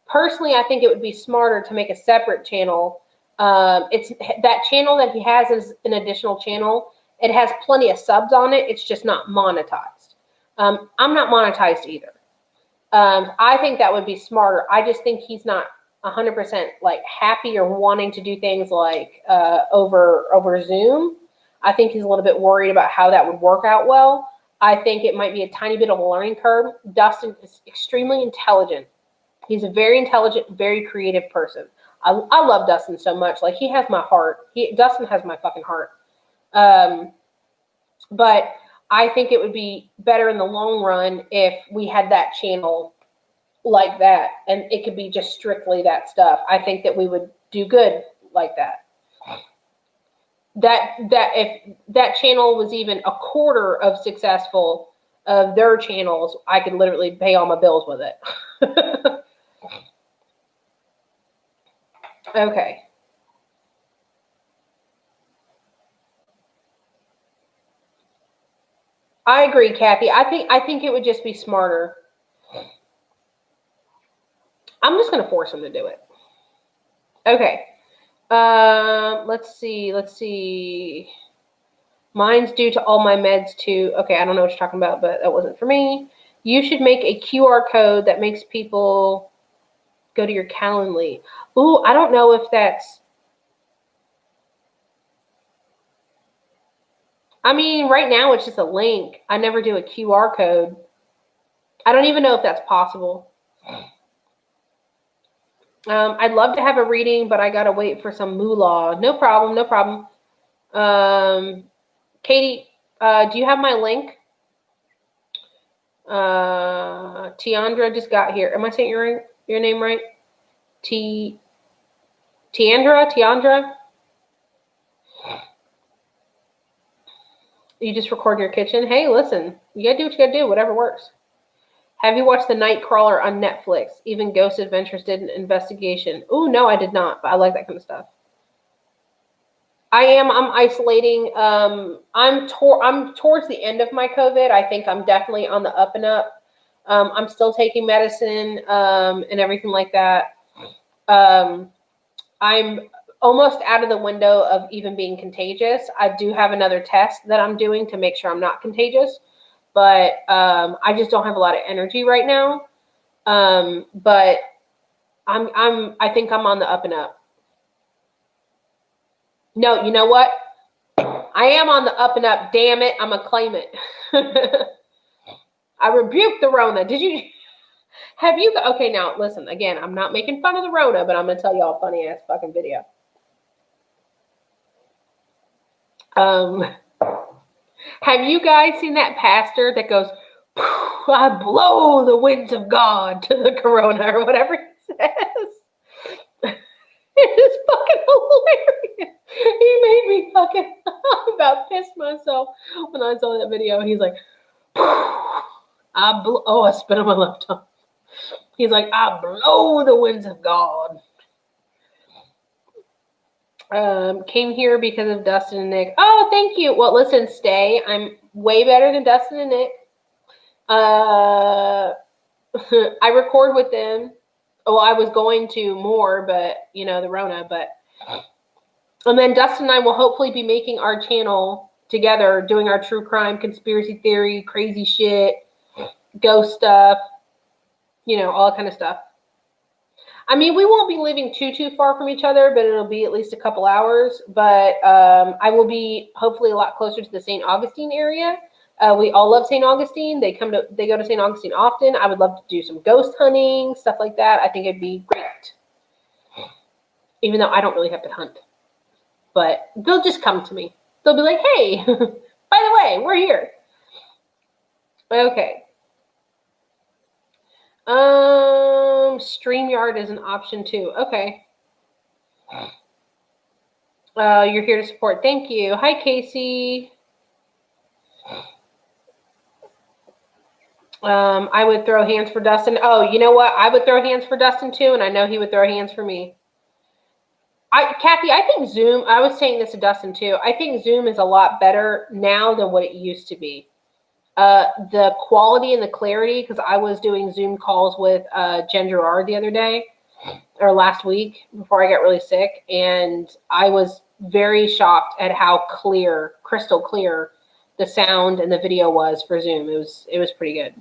Personally, I think it would be smarter to make a separate channel. It's that channel that he has is an additional channel. It has plenty of subs on it. It's just not monetized. I'm not monetized either. I think that would be smarter. I just think he's not 100% like happy or wanting to do things like over Zoom. I think he's a little bit worried about how that would work out well. I think it might be a tiny bit of a learning curve. Dustin is extremely intelligent. He's a very intelligent, very creative person. I love Dustin so much. Like, he has my heart. Dustin has my fucking heart. But I think it would be better in the long run if we had that channel like that, and it could be just strictly that stuff. I think that we would do good like that. That if that channel was even a quarter of successful of their channels, I could literally pay all my bills with it. Okay. I agree, Kathy. I think it would just be smarter. I'm just going to force him to do it. Okay. Let's see. Mine's due to all my meds too. Okay, I don't know what you're talking about, but that wasn't for me. You should make a QR code that makes people go to your Calendly. Ooh, I don't know if that's... I mean, right now it's just a link. I never do a QR code. I don't even know if that's possible. I'd love to have a reading, but I got to wait for some moolah. No problem. Katie, do you have my link? Tiandra just got here. Am I saying your name right? Tiandra? You just record your kitchen. Hey, listen, you gotta do what you gotta do, whatever works. Have you watched The Nightcrawler on Netflix? Even Ghost Adventures did an investigation. Ooh, no, I did not, but I like that kind of stuff. I'm isolating. I'm towards the end of my COVID. I think I'm definitely on the up and up. I'm still taking medicine and everything like that. I'm almost out of the window of even being contagious. I do have another test that I'm doing to make sure I'm not contagious. but I just don't have a lot of energy right now. But I think I'm on the up and up. No, you know what? I am on the up and up. Damn it, I'm gonna claim it. I rebuke the Rona. Have you? Okay, now listen. Again, I'm not making fun of the Rona, but I'm gonna tell y'all a funny ass fucking video. Have you guys seen that pastor that goes, "I blow the winds of God to the corona," or whatever he says? It is fucking hilarious. He made me fucking about piss myself when I saw that video. He's like, I spit on my laptop. He's like, I blow the winds of God. Came here because of Dustin and Nick. Oh, thank you. Well, listen, stay. I'm way better than Dustin and Nick. I record with them. Well, I was going to more, but you know, the Rona, and then Dustin and I will hopefully be making our channel together, doing our true crime, conspiracy theory, crazy shit, ghost stuff, you know, all that kind of stuff. I mean, we won't be living too far from each other, but it'll be at least a couple hours. But I will be hopefully a lot closer to the St. Augustine area. We all love St. Augustine. They go to St. Augustine often. I would love to do some ghost hunting, stuff like that. I think it'd be great. Even though I don't really have to hunt. But they'll just come to me. They'll be like, hey, by the way, we're here. Okay. StreamYard is an option too. Okay. You're here to support. Thank you. Hi, Casey. I would throw hands for Dustin. Oh, you know what? I would throw hands for Dustin too, and I know he would throw hands for me. Kathy, I think Zoom, I was saying this to Dustin too, I think Zoom is a lot better now than what it used to be. The quality and the clarity, because I was doing Zoom calls with Jen Gerard the other day, or last week, before I got really sick, and I was very shocked at how clear, crystal clear, the sound and the video was for Zoom. It was pretty good.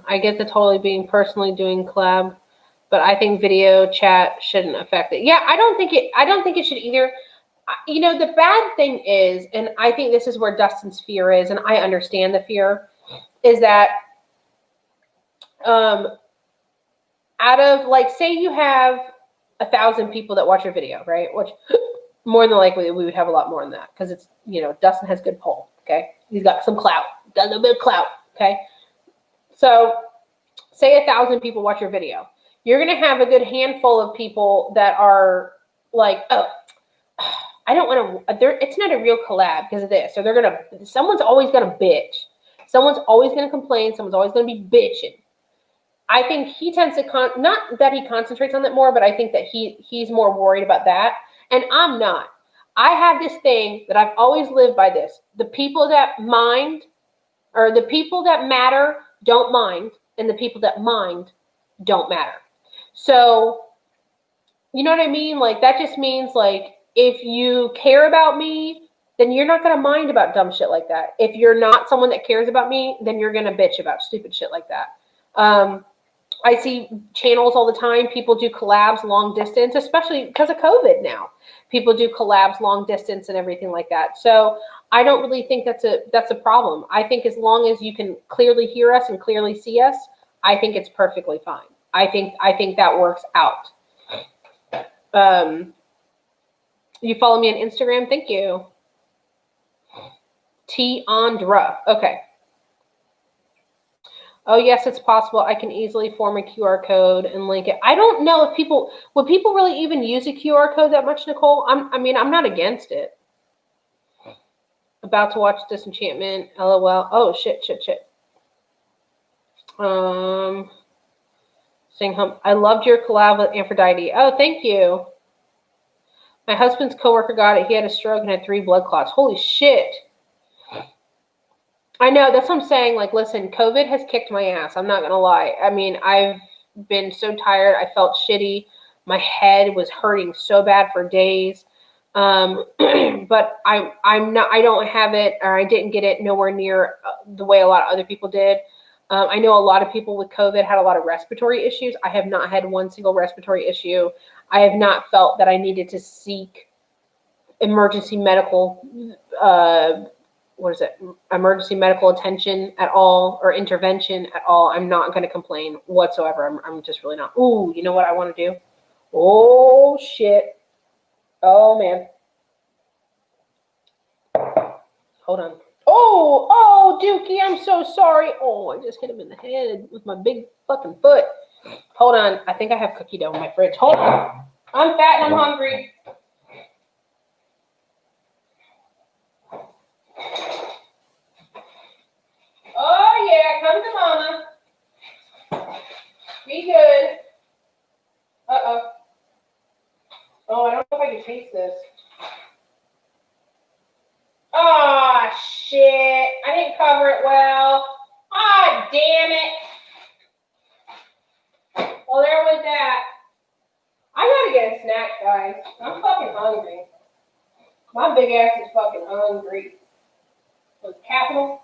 I get the totally being personally doing collab, but I think video chat shouldn't affect it. Yeah, I don't think it should either. You know, the bad thing is, and I think this is where Dustin's fear is, and I understand the fear, is that out of, like, say you have 1,000 people that watch your video, right? Which more than likely we would have a lot more than that, because it's, you know, Dustin has good pull, okay? He's got some clout, got a little bit of clout, okay? So say 1,000 people watch your video. You're going to have a good handful of people that are like, oh, I don't want to, it's not a real collab because of this. Or someone's always going to bitch. Someone's always going to complain. Someone's always going to be bitching. I think he tends to, not that he concentrates on that more, but I think that he's more worried about that. And I'm not. I have this thing that I've always lived by this. The people that mind, or the people that matter don't mind, and the people that mind don't matter. So, you know what I mean? Like, that just means, like, if you care about me, then you're not going to mind about dumb shit like that. If you're not someone that cares about me, then you're going to bitch about stupid shit like that. I see channels all the time. People do collabs long distance, especially because of COVID now. People do collabs long distance and everything like that. So I don't really think that's a problem. I think as long as you can clearly hear us and clearly see us, I think it's perfectly fine. I think that works out. You follow me on Instagram? Thank you. T. Andra. Okay. Oh, yes, it's possible. I can easily form a QR code and link it. I don't know if would people really even use a QR code that much, Nicole? I mean, I'm not against it. About to watch Disenchantment. LOL. Oh, shit. Saying hump. I loved your collab with Aphrodite. Oh, thank you. My husband's coworker got it. He had a stroke and had 3 blood clots. Holy shit. I know, that's what I'm saying. Like, listen, COVID has kicked my ass. I'm not going to lie. I mean, I've been so tired. I felt shitty. My head was hurting so bad for days. But I'm not. I don't have it, or I didn't get it nowhere near the way a lot of other people did. I know a lot of people with COVID had a lot of respiratory issues. I have not had one single respiratory issue. I have not felt that I needed to seek emergency medical, emergency medical attention at all, or intervention at all. I'm not going to complain whatsoever. I'm just really not. Ooh, you know what I want to do? Oh, shit. Oh, man. Hold on. Oh, Dookie, I'm so sorry. Oh, I just hit him in the head with my big fucking foot. Hold on. I think I have cookie dough in my fridge. Hold on. I'm fat and I'm hungry. Oh, yeah. Come to mama. Be good. Uh-oh. Oh, I don't know if I can taste this. Oh, shit. I didn't cover it well. Ah, damn it. Well, there went that. I gotta get a snack, guys. I'm fucking hungry. My big ass is fucking hungry. With capital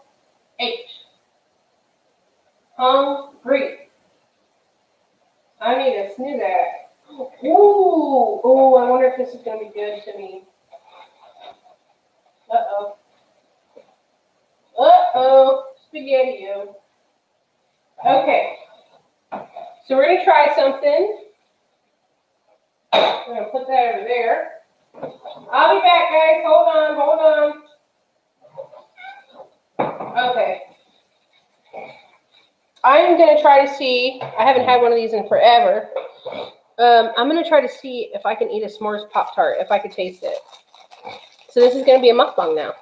H. Hungry. I need a snooze. Ooh, I wonder if this is gonna be good to me. Uh-oh. Spaghetti-o. Okay. So we're gonna try something. We're gonna put that over there. I'll be back, guys. Hold on. Okay. I'm gonna try to see. I haven't had one of these in forever. I'm gonna try to see if I can eat a s'mores Pop-Tart, if I can taste it. So this is gonna be a mukbang now.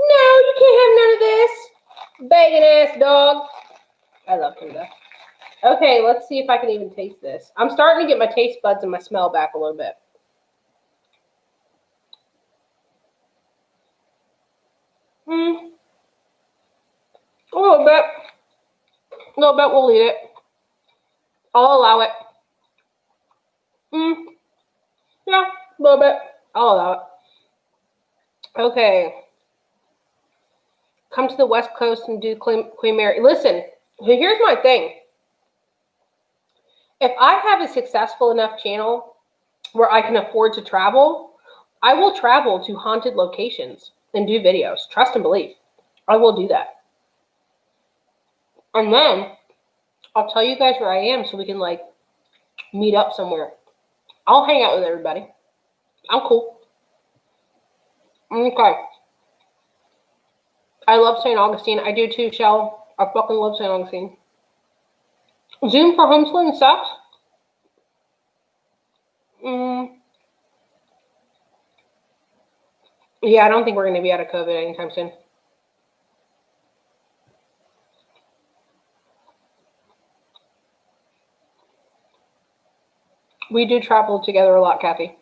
No, you can't have none of this. Begging ass dog. I love him though. Okay, let's see if I can even taste this. I'm starting to get my taste buds and my smell back a little bit. A little bit. We'll eat it. I'll allow it. Yeah, a little bit. I'll allow it. Okay. Come to the West Coast and do Queen Mary. Listen, here's my thing. If I have a successful enough channel where I can afford to travel, I will travel to haunted locations and do videos. Trust and believe. I will do that. And then I'll tell you guys where I am so we can like meet up somewhere. I'll hang out with everybody. I'm cool. Okay. I love St. Augustine. I do too, Shell. I fucking love St. Augustine. Zoom for homeschooling sucks. Yeah, I don't think we're going to be out of COVID anytime soon. We do travel together a lot, Kathy.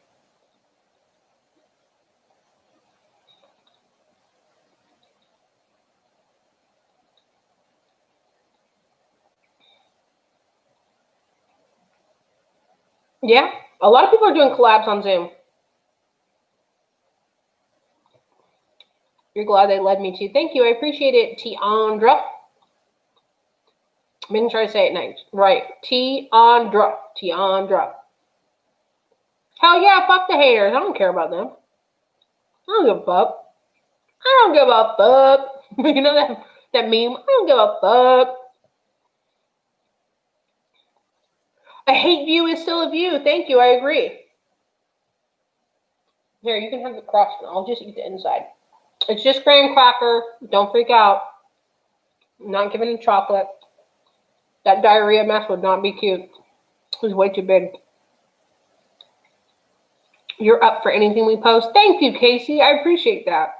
Yeah, a lot of people are doing collabs on Zoom. You're glad they led me to. Thank you. I appreciate it, Tiandra. I'm going to try to say it nice. Right. Tiandra. Hell yeah, fuck the haters. I don't care about them. I don't give a fuck. I don't give a fuck. You know that meme? I don't give a fuck. A hate view is still a view. Thank you. I agree. Here, you can have the crust. I'll just eat the inside. It's just graham cracker. Don't freak out. I'm not giving him chocolate. That diarrhea mess would not be cute. It was way too big. You're up for anything we post. Thank you, Casey. I appreciate that.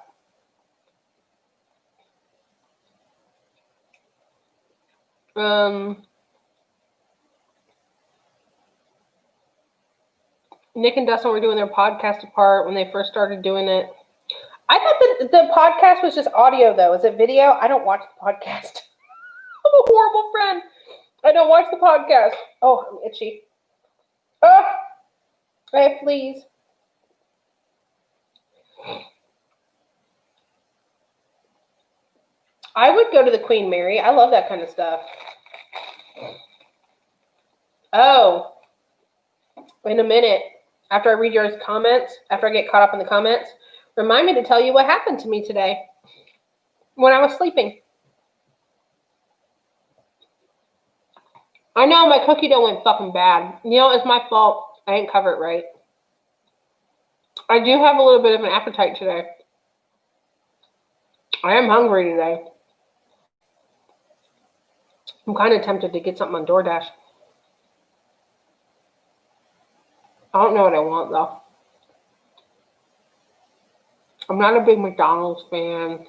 Nick and Dustin were doing their podcast apart when they first started doing it. I thought that the podcast was just audio, though. Is it video? I don't watch the podcast. I'm a horrible friend. I don't watch the podcast. Oh, I'm itchy. I have fleas. I would go to the Queen Mary. I love that kind of stuff. Oh, in a minute, after I read your comments, after I get caught up in the comments, remind me to tell you what happened to me today when I was sleeping. I know my cookie dough went fucking bad. You know, it's my fault. I didn't cover it right. I do have a little bit of an appetite today. I am hungry today. I'm kind of tempted to get something on DoorDash. I don't know what I want, though. I'm not a big McDonald's fan.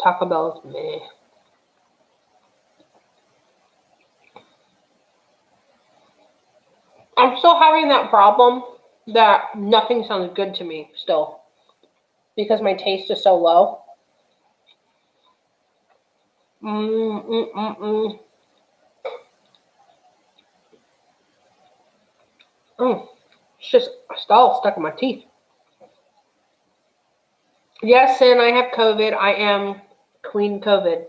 Taco Bell is meh. I'm still having that problem that nothing sounds good to me still because my taste is so low. It's just all stuck in my teeth. Yes, and I have COVID. I am Queen COVID.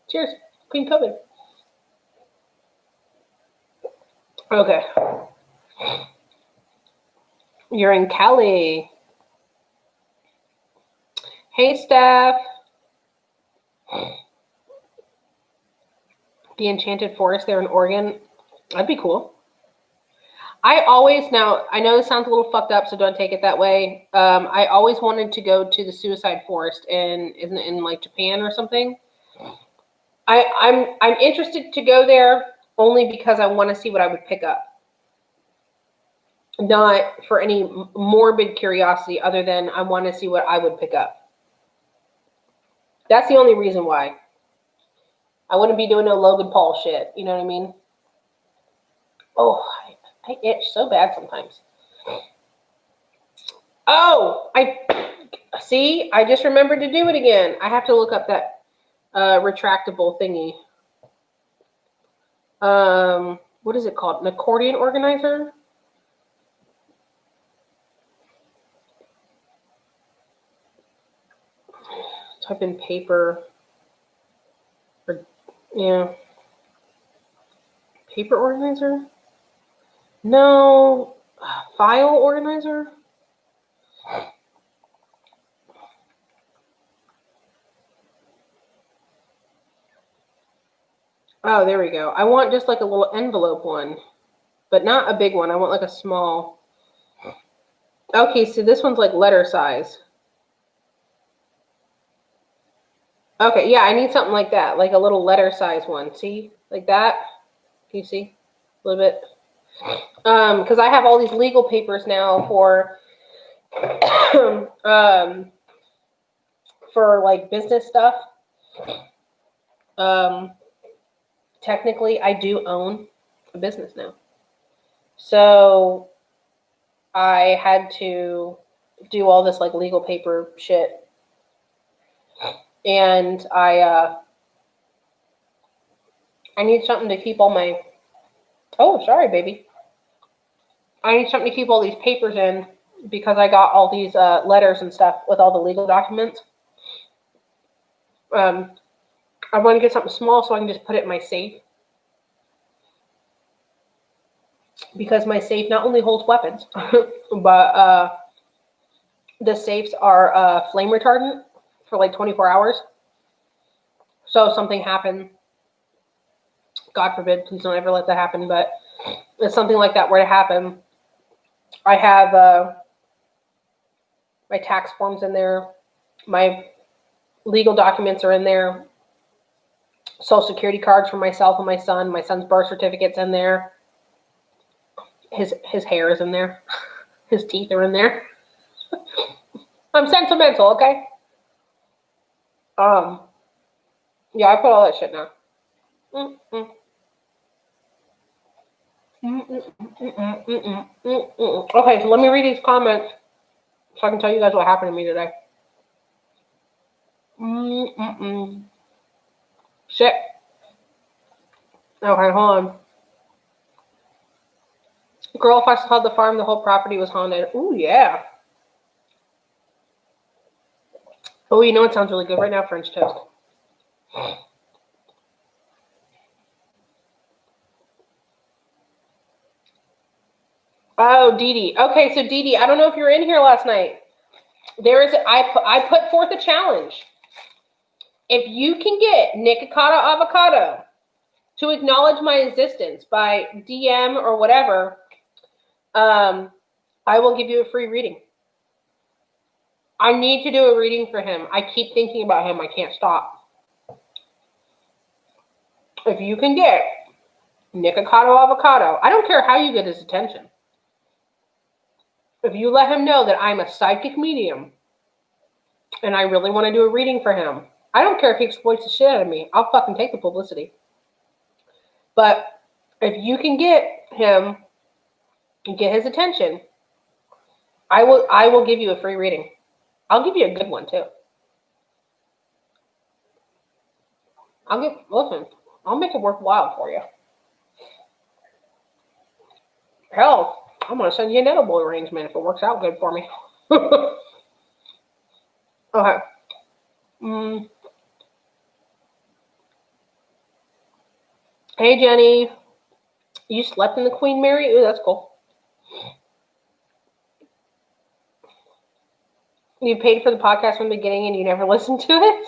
Cheers, Queen COVID. Okay. You're in Cali. Hey, Steph. The Enchanted Forest there in Oregon. That'd be cool. Now, I know this sounds a little fucked up, so don't take it that way. I always wanted to go to the Suicide Forest in like Japan or something. I'm interested to go there only because I want to see what I would pick up. Not for any morbid curiosity other than I want to see what I would pick up. That's the only reason why. I wouldn't be doing no Logan Paul shit. You know what I mean? Oh, I itch so bad sometimes. Oh, I just remembered to do it again. I have to look up that retractable thingy. What is it called? An accordion organizer? Type in paper. Paper organizer? No. File organizer? Oh, there we go. I want just like a little envelope one, but not a big one. I want like a small. Okay, so this one's like letter size. Okay, yeah, I need something like that, like a little letter size one. See, like that. Can you see a little bit? Because I have all these legal papers now for like business stuff. Technically, I do own a business now, so I had to do all this like legal paper shit, and I need something to keep all my. Oh, sorry, baby. I need something to keep all these papers in because I got all these letters and stuff with all the legal documents. I want to get something small so I can just put it in my safe. Because my safe not only holds weapons, but the safes are flame retardant for like 24 hours. So if something happened, God forbid, please don't ever let that happen, but if something like that were to happen, I have my tax forms in there, my legal documents are in there, Social Security cards for myself and my son's birth certificate's in there, his hair is in there, his teeth are in there. I'm sentimental, okay? Yeah, I put all that shit now. Okay, so let me read these comments so I can tell you guys what happened to me today. Shit. Okay, hold on. Girl, if I saw the farm, the whole property was haunted. Ooh, yeah. Oh, you know what sounds really good right now? French toast. Oh, Dee Dee. Okay, so Dee Dee, I don't know if you were in here last night. I put forth a challenge. If you can get Nikocado Avocado to acknowledge my existence by DM or whatever, I will give you a free reading. I need to do a reading for him. I keep thinking about him. I can't stop. If you can get Nikocado Avocado, I don't care how you get his attention. If you let him know that I'm a psychic medium and I really want to do a reading for him, I don't care if he exploits the shit out of me. I'll fucking take the publicity. But if you can get him and get his attention, I will give you a free reading. I'll give you a good one too. Listen, I'll make it worthwhile for you. Hell, I'm gonna send you an edible arrangement if it works out good for me. Okay. Hey Jenny, you slept in the Queen Mary? Ooh, that's cool. You paid for the podcast from the beginning and you never listened to it?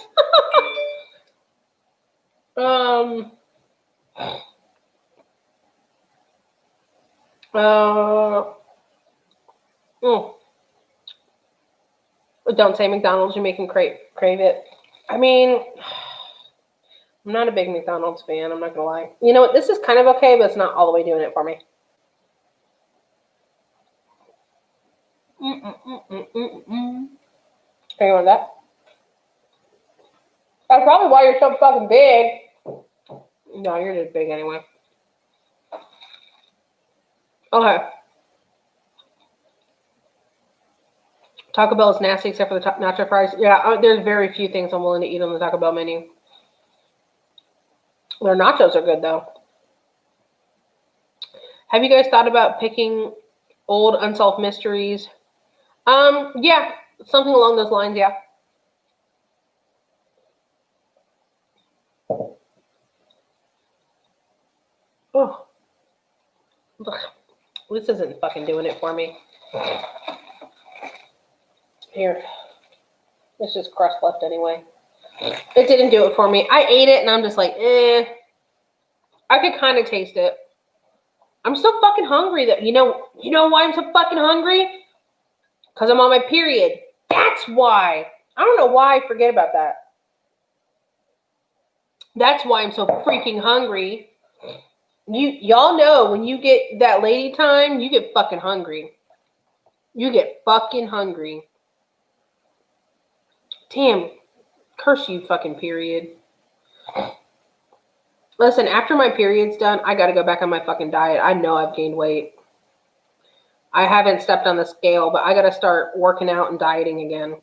Don't say McDonald's, you make him crave it. I mean, I'm not a big McDonald's fan, I'm not gonna lie. You know what, this is kind of okay, but it's not all the way doing it for me. Are you on that? That's probably why you're so fucking big. No, you're just big anyway. Okay. Taco Bell is nasty except for the nacho fries. Yeah, there's very few things I'm willing to eat on the Taco Bell menu. Their nachos are good, though. Have you guys thought about picking old unsolved mysteries? Yeah, something along those lines, yeah. Oh. This isn't fucking doing it for me. Here. It's just crust left anyway. It didn't do it for me. I ate it and I'm just like, I could kind of taste it. I'm so fucking hungry that you know why I'm so fucking hungry? Because I'm on my period. That's why. I don't know why I forget about that. That's why I'm so freaking hungry. Y'all know when you get that lady time, you get fucking hungry. You get fucking hungry. Damn. Curse you, fucking period. Listen, after my period's done, I gotta go back on my fucking diet. I know I've gained weight. I haven't stepped on the scale, but I gotta start working out and dieting again.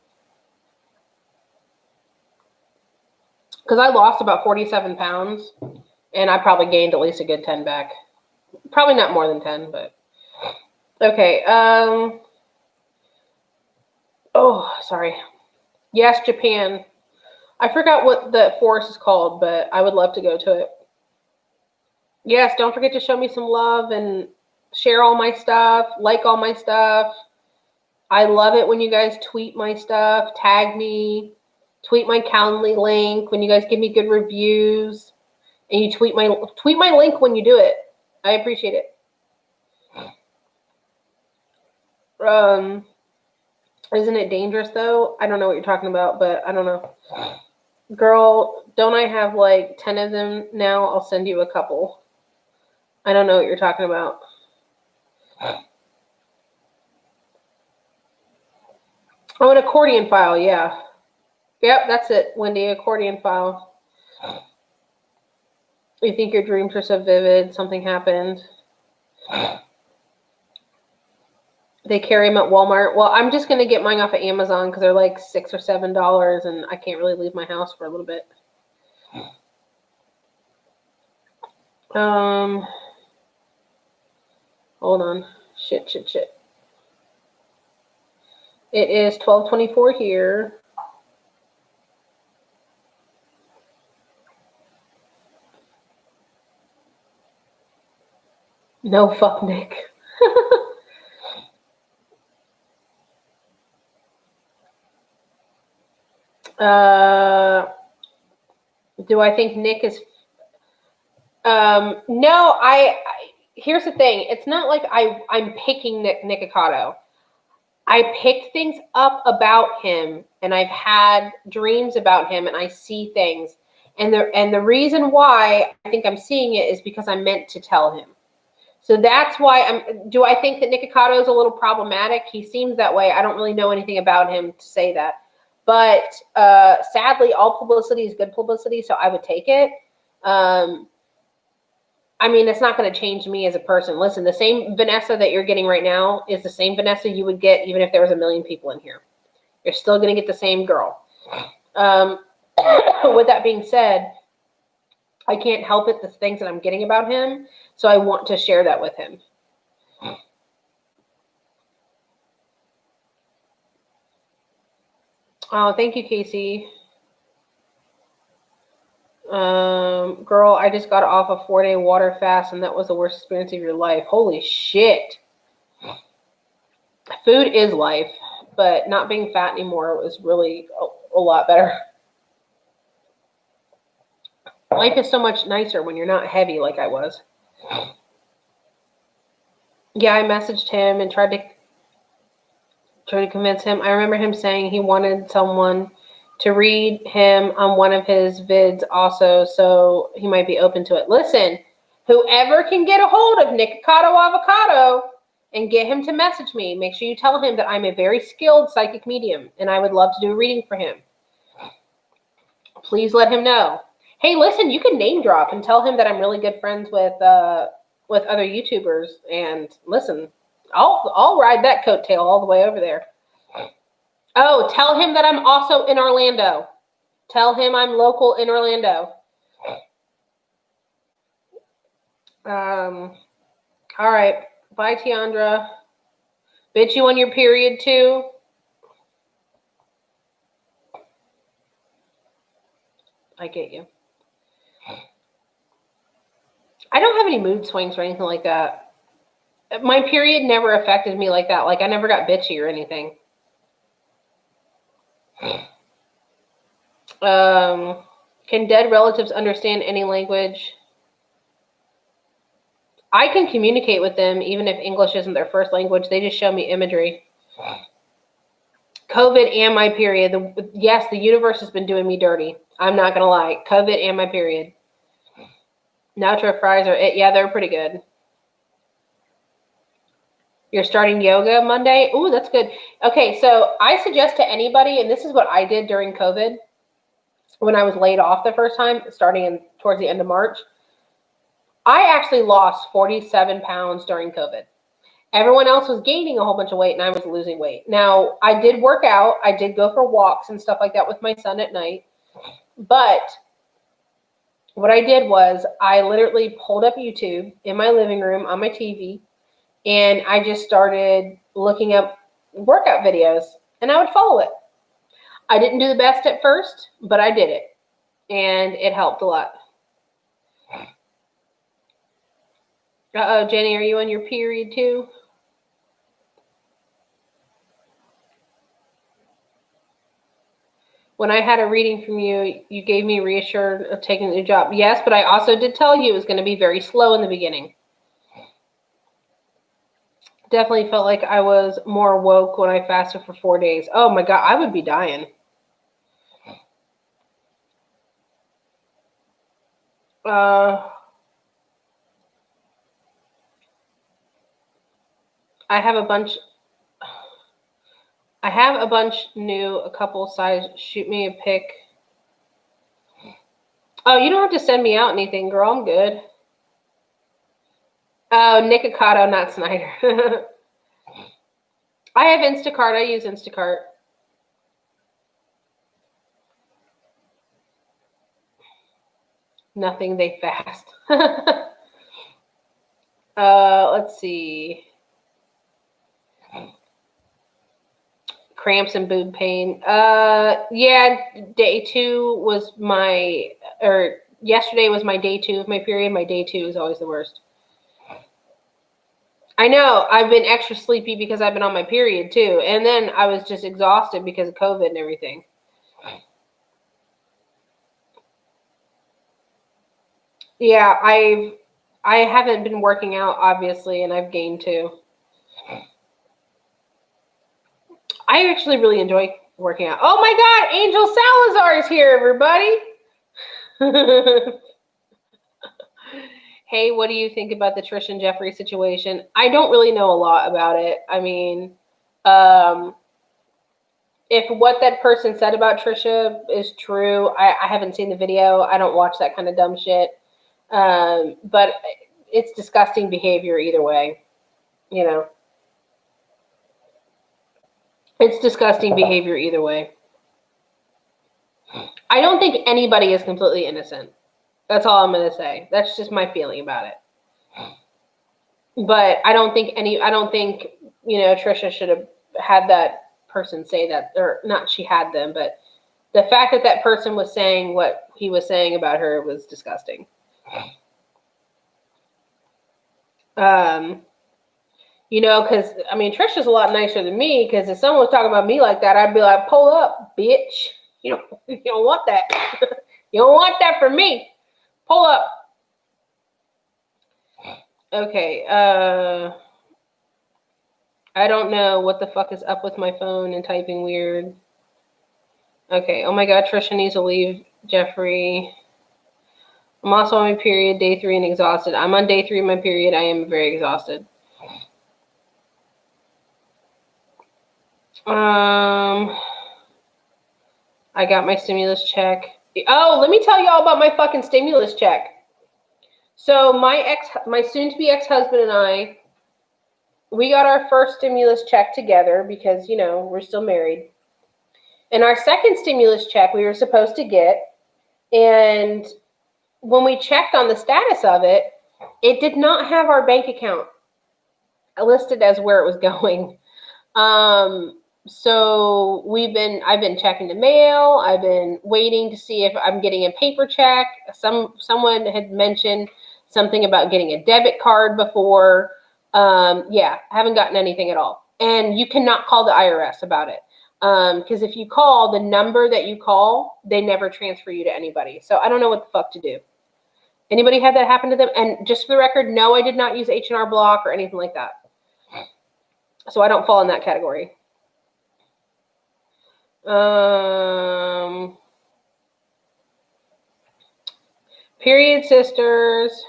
Because I lost about 47 pounds, and I probably gained at least a good 10 back. Probably not more than 10, but... Okay, oh, sorry. Yes, Japan. I forgot what the forest is called, but I would love to go to it. Yes, don't forget to show me some love and share all my stuff, like all my stuff. I love it when you guys tweet my stuff, tag me, tweet my Calendly link when you guys give me good reviews, and you tweet my link when you do it. I appreciate it. Isn't it dangerous though? I don't know what you're talking about, but I don't know. Girl, don't I have like 10 of them now? I'll send you a couple. I don't know what you're talking about. Oh, an accordion file, yeah. Yep, that's it, Wendy, accordion file. You think your dreams are so vivid, something happened. They carry them at Walmart. Well, I'm just going to get mine off of Amazon because they're like $6 or $7, and I can't really leave my house for a little bit. Hold on. Shit. It is 12:24 here. No, fuck Nick. Do I think Nick is? No. Here's the thing. It's not like I'm picking Nick Nicocado. I picked things up about him, and I've had dreams about him, and I see things, and the reason why I think I'm seeing it is because I'm meant to tell him. So that's why do I think that Nicocado is a little problematic? He seems that way. I don't really know anything about him to say that. But sadly, all publicity is good publicity, so I would take it. I mean, it's not going to change me as a person. Listen, the same Vanessa that you're getting right now is the same Vanessa you would get even if there was 1 million people in here. You're still going to get the same girl. With that being said, I can't help it, the things that I'm getting about him, so I want to share that with him. Oh, thank you, Casey. Girl, I just got off a 4-day water fast, and that was the worst experience of your life. Holy shit. Food is life, but not being fat anymore was really a lot better. Life is so much nicer when you're not heavy like I was. Yeah, I messaged him and tried to convince him. I remember him saying he wanted someone to read him on one of his vids also, so he might be open to it. Listen, whoever can get a hold of Nicocado Avocado and get him to message me, make sure you tell him that I'm a very skilled psychic medium, and I would love to do a reading for him. Please let him know. Hey, listen, you can name drop and tell him that I'm really good friends with other YouTubers, and listen, I'll ride that coattail all the way over there. Oh, tell him that I'm also in Orlando. Tell him I'm local in Orlando. All right. Bye, Tiandra. Bitch, you on your period too? I get you. I don't have any mood swings or anything like that. My period never affected me like that. Like, I never got bitchy or anything. Can dead relatives understand any language? I can communicate with them even if English isn't their first language. They just show me imagery. COVID and my period. Yes, the universe has been doing me dirty. I'm not going to lie. COVID and my period. Nacho fries are it. Yeah, they're pretty good. You're starting yoga Monday? Ooh, that's good. Okay, so I suggest to anybody, and this is what I did during COVID when I was laid off the first time, starting towards the end of March. I actually lost 47 pounds during COVID. Everyone else was gaining a whole bunch of weight, and I was losing weight. Now, I did work out. I did go for walks and stuff like that with my son at night. But what I did was I literally pulled up YouTube in my living room on my TV, and I just started looking up workout videos, and I would follow it. I didn't do the best at first, but I did it, and it helped a lot. Uh-oh, Jenny, are you on your period too? When I had a reading from you, you gave me reassurance of taking the job. Yes, but I also did tell you it was going to be very slow in the beginning. Definitely felt like I was more woke when I fasted for 4 days. Oh my God, I would be dying. I have a bunch new, a couple size. Shoot me a pic. Oh, you don't have to send me out anything, girl. I'm good. Oh, Nicocado, not Snyder. I have Instacart. I use Instacart. Nothing, they fast. Let's see. Cramps and boob pain. Yeah, day 2 was yesterday was my day 2 of my period. My day 2 is always the worst. I know. I've been extra sleepy because I've been on my period too. And then I was just exhausted because of COVID and everything. Yeah, I haven't been working out, obviously, and I've gained too. I actually really enjoy working out. Oh my God, Angel Salazar is here, everybody. Hey, what do you think about the Trish and Jeffree situation? I don't really know a lot about it. I mean, if what that person said about Trisha is true, I haven't seen the video. I don't watch that kind of dumb shit. But it's disgusting behavior either way, you know. It's disgusting behavior either way. I don't think anybody is completely innocent. That's all I'm going to say. That's just my feeling about it. But I don't think Trisha should have had that person say that, or not she had them, but the fact that that person was saying what he was saying about her was disgusting. Because, I mean, Trisha's a lot nicer than me, because if someone was talking about me like that, I'd be like, pull up, bitch. You don't want that. You don't want that from me. Pull up. Okay, I don't know what the fuck is up with my phone and typing weird. Okay, oh my God, Trisha needs to leave Jeffree. I'm also on my period, day 3, and exhausted. I'm on day 3 of my period. I am very exhausted. I got my stimulus check. Oh, let me tell you all about my fucking stimulus check. So my soon-to-be ex-husband and I, we got our first stimulus check together because, we're still married. And our second stimulus check we were supposed to get, and when we checked on the status of it, it did not have our bank account listed as where it was going. So I've been checking the mail. I've been waiting to see if I'm getting a paper check. Someone had mentioned something about getting a debit card before. I haven't gotten anything at all. And you cannot call the IRS about it. Because if you call the number that you call, they never transfer you to anybody. So I don't know what the fuck to do. Anybody had that happen to them? And just for the record, no, I did not use H&R Block or anything like that. So I don't fall in that category. Period sisters.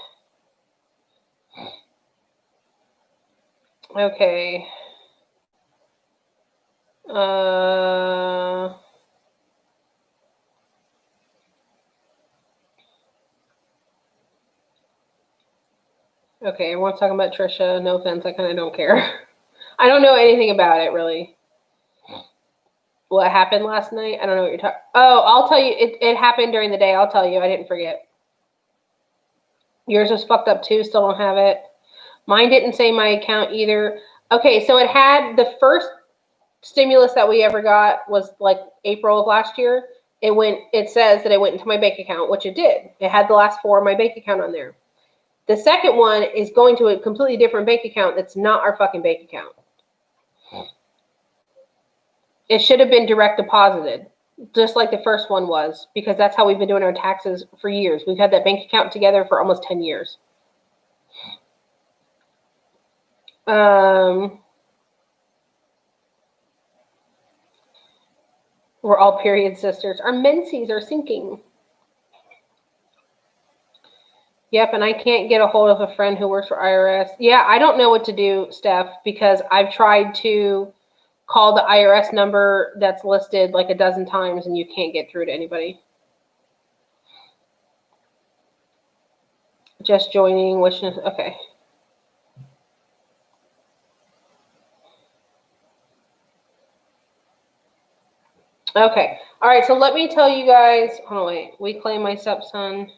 Okay. Okay, everyone's talking about Trisha. No offense, I kind of don't care. I don't know anything about it, really. What happened last night? I don't know what you're talking. Oh, I'll tell you. It happened during the day. I'll tell you. I didn't forget. Yours was fucked up too. Still don't have it. Mine didn't say my account either. Okay, so it had the first stimulus that we ever got was like April of last year. It says that it went into my bank account, which it did. It had the last 4 of my bank account on there. The second one is going to a completely different bank account that's not our fucking bank account. It should have been direct deposited, just like the first one was, because that's how we've been doing our taxes for years. We've had that bank account together for almost 10 years. We're all period sisters. Our menses are sinking. Yep, and I can't get a hold of a friend who works for IRS. Yeah, I don't know what to do, Steph, because I've tried to call the IRS number that's listed like a dozen times, and you can't get through to anybody. Just joining, okay. Okay, all right, so let me tell you guys, hold on, wait, we claim my stepson.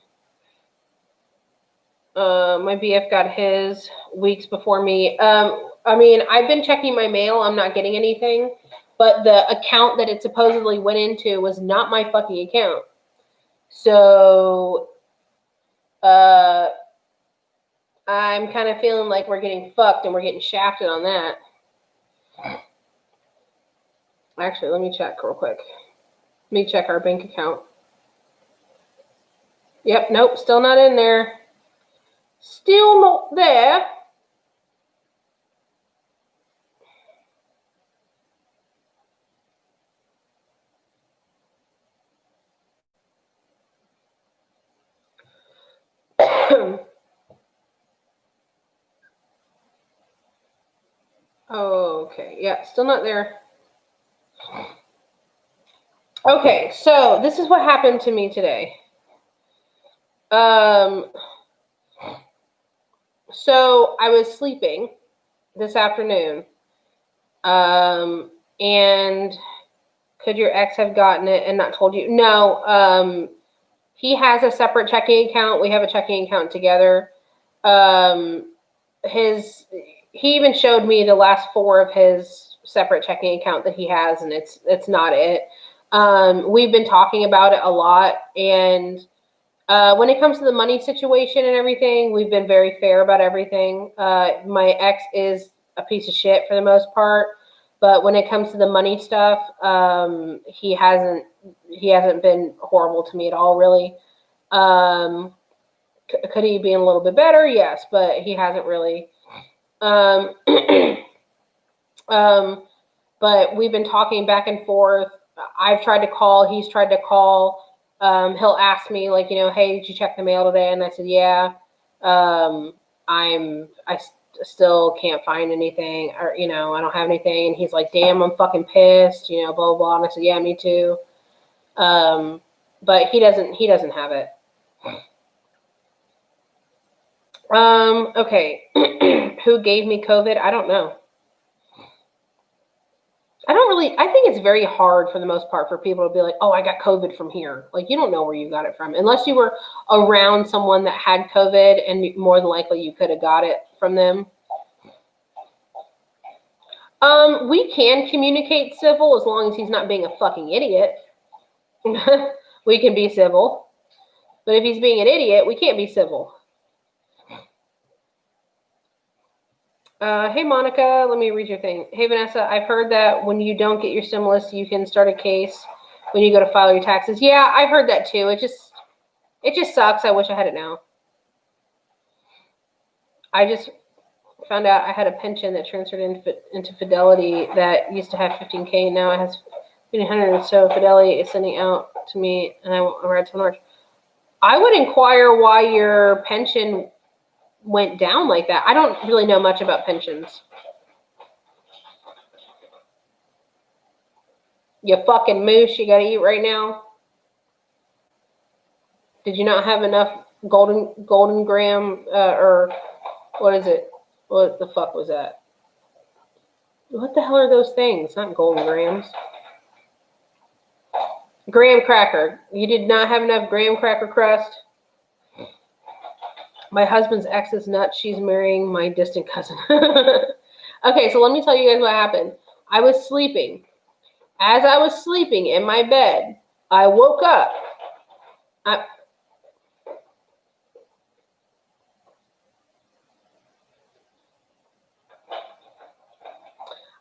My BF got his weeks before me. I mean, I've been checking my mail. I'm not getting anything. But the account that it supposedly went into was not my fucking account. So, I'm kind of feeling like we're getting fucked and we're getting shafted on that. Actually, let me check real quick. Let me check our bank account. Yep, nope, still not in there. Still not there. Okay, yeah, still not there. Okay, so this is what happened to me today. So I was sleeping this afternoon. And could your ex have gotten it and not told you? No. He has a separate checking account. We have a checking account together. He even showed me the last 4 of his separate checking account that he has, and it's not it. We've been talking about it a lot, and when it comes to the money situation and everything, we've been very fair about everything. My ex is a piece of shit for the most part, but when it comes to the money stuff, he hasn't been horrible to me at all, really. Could he be a little bit better? Yes, but he hasn't really. But we've been talking back and forth. I've tried to call. He's tried to call. He'll ask me like, hey, did you check the mail today? And I said, yeah. I still can't find anything, or I don't have anything. And he's like, damn, I'm fucking pissed, blah blah blah. And I said, yeah, me too. But he doesn't have it. Okay. Who gave me COVID? I don't know. I think it's very hard for the most part for people to be like, oh, I got COVID from here. Like, you don't know where you got it from. Unless you were around someone that had COVID, and more than likely you could have got it from them. We can communicate civil as long as he's not being a fucking idiot. We can be civil. But if he's being an idiot, we can't be civil. Hey, Monica, let me read your thing. Hey, Vanessa, I've heard that when you don't get your stimulus, you can start a case when you go to file your taxes. Yeah, I've heard that too. It just sucks. I wish I had it now. I just found out I had a pension that transferred into Fidelity that used to have $15K. Now it has $1,500. So Fidelity is sending out to me, and I read to March. I would inquire why your pension went down like that. I don't really know much about pensions. You fucking moose, you gotta eat right now. Did you not have enough golden graham or what is it? What the fuck was that? What the hell are those things? Not golden grahams. Graham cracker. You did not have enough graham cracker crust? My husband's ex is nuts. She's marrying my distant cousin. Okay, so let me tell you guys what happened. I was sleeping. As I was sleeping in my bed, I woke up.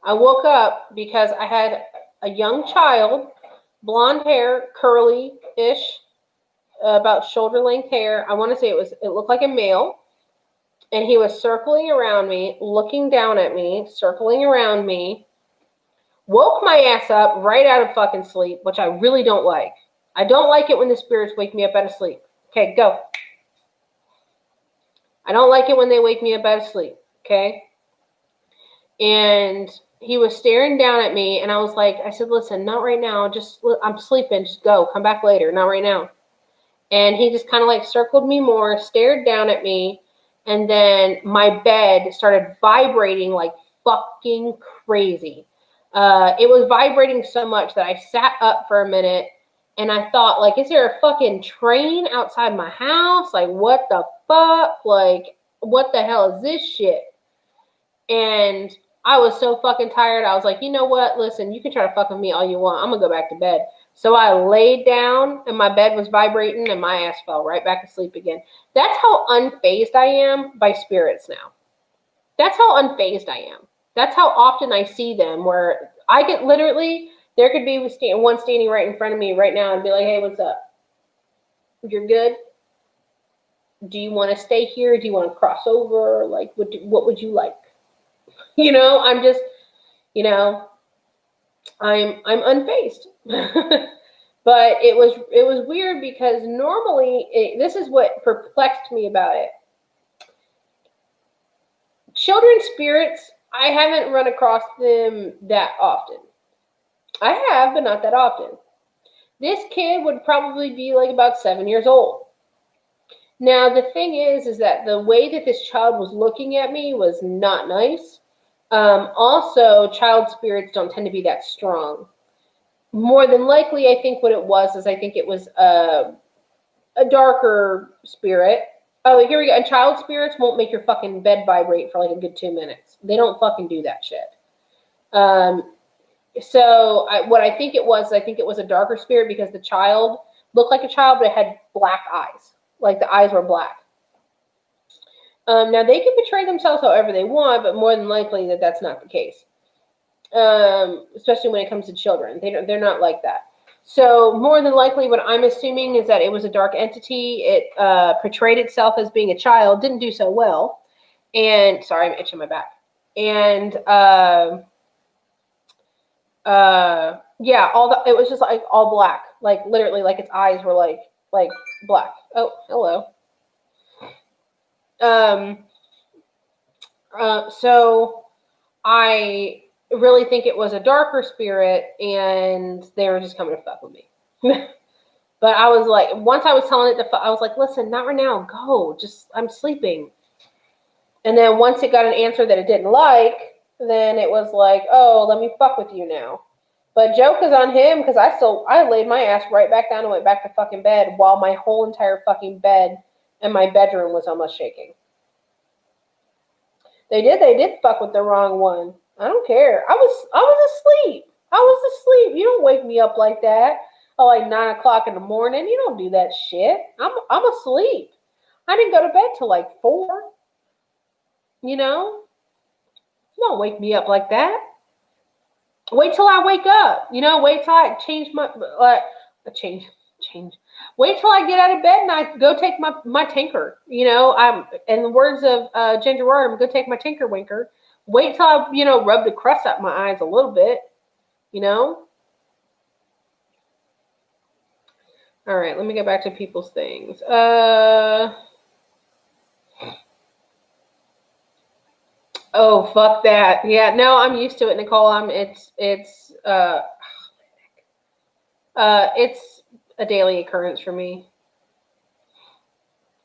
I woke up because I had a young child, blonde hair, curly-ish, about shoulder-length hair. I want to say it looked like a male. And he was circling around me, looking down at me, circling around me. Woke my ass up right out of fucking sleep, which I really don't like. I don't like it when the spirits wake me up out of sleep. Okay, go. I don't like it when they wake me up out of sleep, okay? And he was staring down at me, and I said, listen, not right now. I'm sleeping. Just go. Come back later. Not right now. And he just kind of like circled me more, stared down at me, and then my bed started vibrating like fucking crazy. It was vibrating so much that I sat up for a minute, And I thought, like, is there a fucking train outside my house? Like, what the fuck? Like, what the hell is this shit? And I was so fucking tired. I was like, you know what? Listen, you can try to fuck with me all you want. I'm going to go back to bed. So I laid down and my bed was vibrating and my ass fell right back asleep again. That's how unfazed I am by spirits now. That's how unfazed I am. That's how often I see them, where I get literally, there could be one standing right in front of me right now and be like, hey, what's up? You're good? Do you want to stay here? Do you want to cross over? Like, what would you like? You know, I'm just, you know, I'm unfazed. But it was weird because normally, this is what perplexed me about it. Children's spirits, I haven't run across them that often. I have, but not that often. This kid would probably be like about 7 years old. Now, the thing is that the way that this child was looking at me was not nice. Also, child spirits don't tend to be that strong. More than likely, I think what it was is I think it was a darker spirit. Oh, here we go. And child spirits won't make your fucking bed vibrate for like a good 2 minutes. They don't fucking do that shit. What I think it was a darker spirit because the child looked like a child, but it had black eyes. Like the eyes were black. Now, they can portray themselves however they want, but more than likely that's not the case. Especially when it comes to children. They're not like that. So more than likely what I'm assuming is that it was a dark entity. It portrayed itself as being a child, didn't do so well. And, sorry, I'm itching my back. And, yeah, it was just like all black. Like literally like its eyes were like black. Oh, hello. So I really think it was a darker spirit and they were just coming to fuck with me. But I was like, once I was telling it I was like, listen, not right now, go, just, I'm sleeping. And then once it got an answer that it didn't like, then it was like, oh, let me fuck with you now. But joke is on him because I laid my ass right back down and went back to fucking bed while my whole entire fucking bed and my bedroom was almost shaking. They did fuck with the wrong one. I don't care. I was asleep. You don't wake me up like that. Oh, like 9 o'clock in the morning. You don't do that shit. I'm asleep. I didn't go to bed till like 4. You know? You don't wake me up like that. Wait till I wake up. You know, wait till I change my change. Wait till I get out of bed and I go take my tinker. You know, I'm in the words of Ginger Ward, I'm gonna go take my tinker winker. Wait till I, rub the crust out my eyes a little bit. You know? All right, let me get back to people's things. Oh, fuck that. Yeah, no, I'm used to it, Nicole. It's a daily occurrence for me.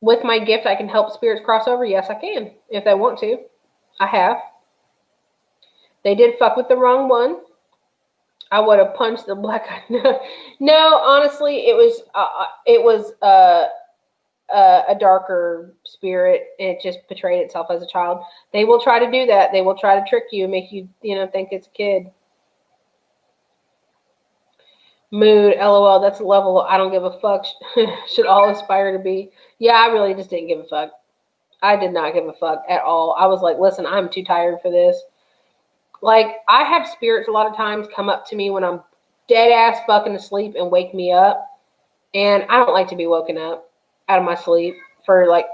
With my gift, I can help spirits cross over. Yes, I can, if they want to. I have. They did fuck with the wrong one. I would have punched the black guy. No, honestly, it was a darker spirit. It just portrayed itself as a child. They will try to do that. They will try to trick you and make you, think it's a kid. Mood, LOL, that's a level I don't give a fuck. Should all aspire to be. Yeah, I really just didn't give a fuck. I did not give a fuck at all. I was like, listen, I'm too tired for this. Like, I have spirits a lot of times come up to me when I'm dead ass fucking asleep and wake me up. And I don't like to be woken up out of my sleep for like,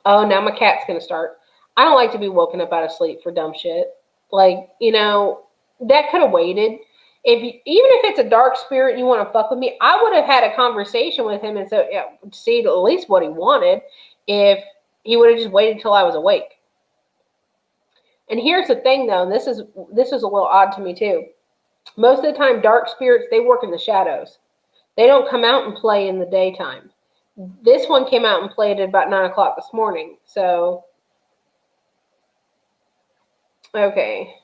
oh, now my cat's going to start. I don't like to be woken up out of sleep for dumb shit. Like, that could have waited. Even if it's a dark spirit and you want to fuck with me, I would have had a conversation with him and so see at least what he wanted if he would have just waited till I was awake. And here's the thing, though, and this is a little odd to me too. Most of the time, dark spirits, they work in the shadows. They don't come out and play in the daytime. This one came out and played at about 9 o'clock this morning. So, okay.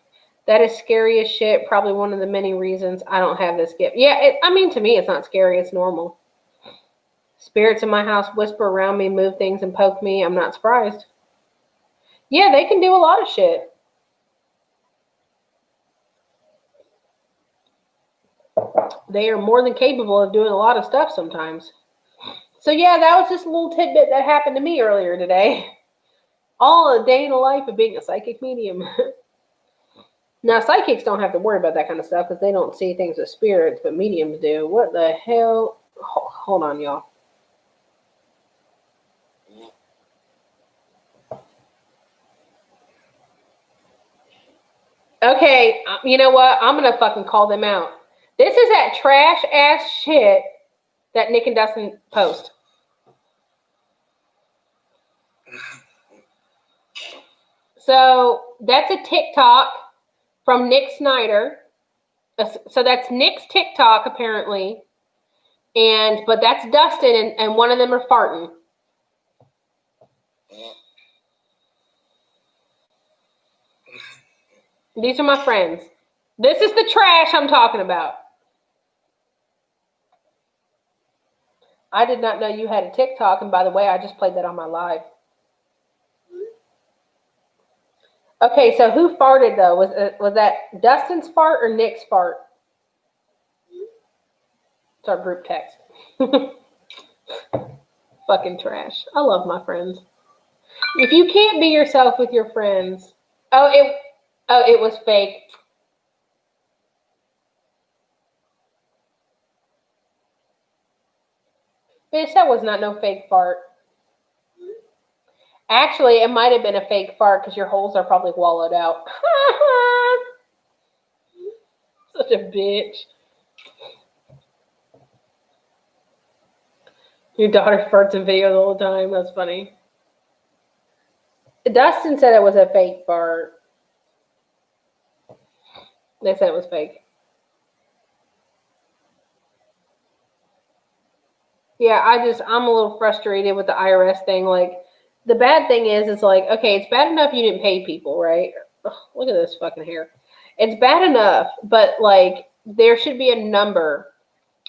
That is scary as shit. Probably one of the many reasons I don't have this gift. Yeah, to me, it's not scary. It's normal. Spirits in my house whisper around me, move things, and poke me. I'm not surprised. Yeah, they can do a lot of shit. They are more than capable of doing a lot of stuff sometimes. So yeah, that was just a little tidbit that happened to me earlier today. All a day in the life of being a psychic medium. Now, psychics don't have to worry about that kind of stuff because they don't see things as spirits, but mediums do. What the hell? Hold on, y'all. Okay, you know what? I'm going to fucking call them out. This is that trash-ass shit that Nick and Dustin post. So, that's a TikTok from Nick Snyder. So, that's Nick's TikTok, apparently. But that's Dustin, and one of them are farting. These are my friends. This is the trash I'm talking about. I did not know you had a TikTok, and by the way, I just played that on my live. Okay, so who farted though? Was that Dustin's fart or Nick's fart? It's our group text. Fucking trash. I love my friends. If you can't be yourself with your friends, it was fake. Bitch, that was not no fake fart. Actually, it might have been a fake fart because your holes are probably wallowed out. Such a bitch. Your daughter farts in video the whole time. That's funny. Dustin said it was a fake fart. They said it was fake. Yeah, I'm a little frustrated with the IRS thing. Like, the bad thing is like, okay, it's bad enough you didn't pay people, right? Ugh, look at this fucking hair. It's bad enough, but like, there should be a number.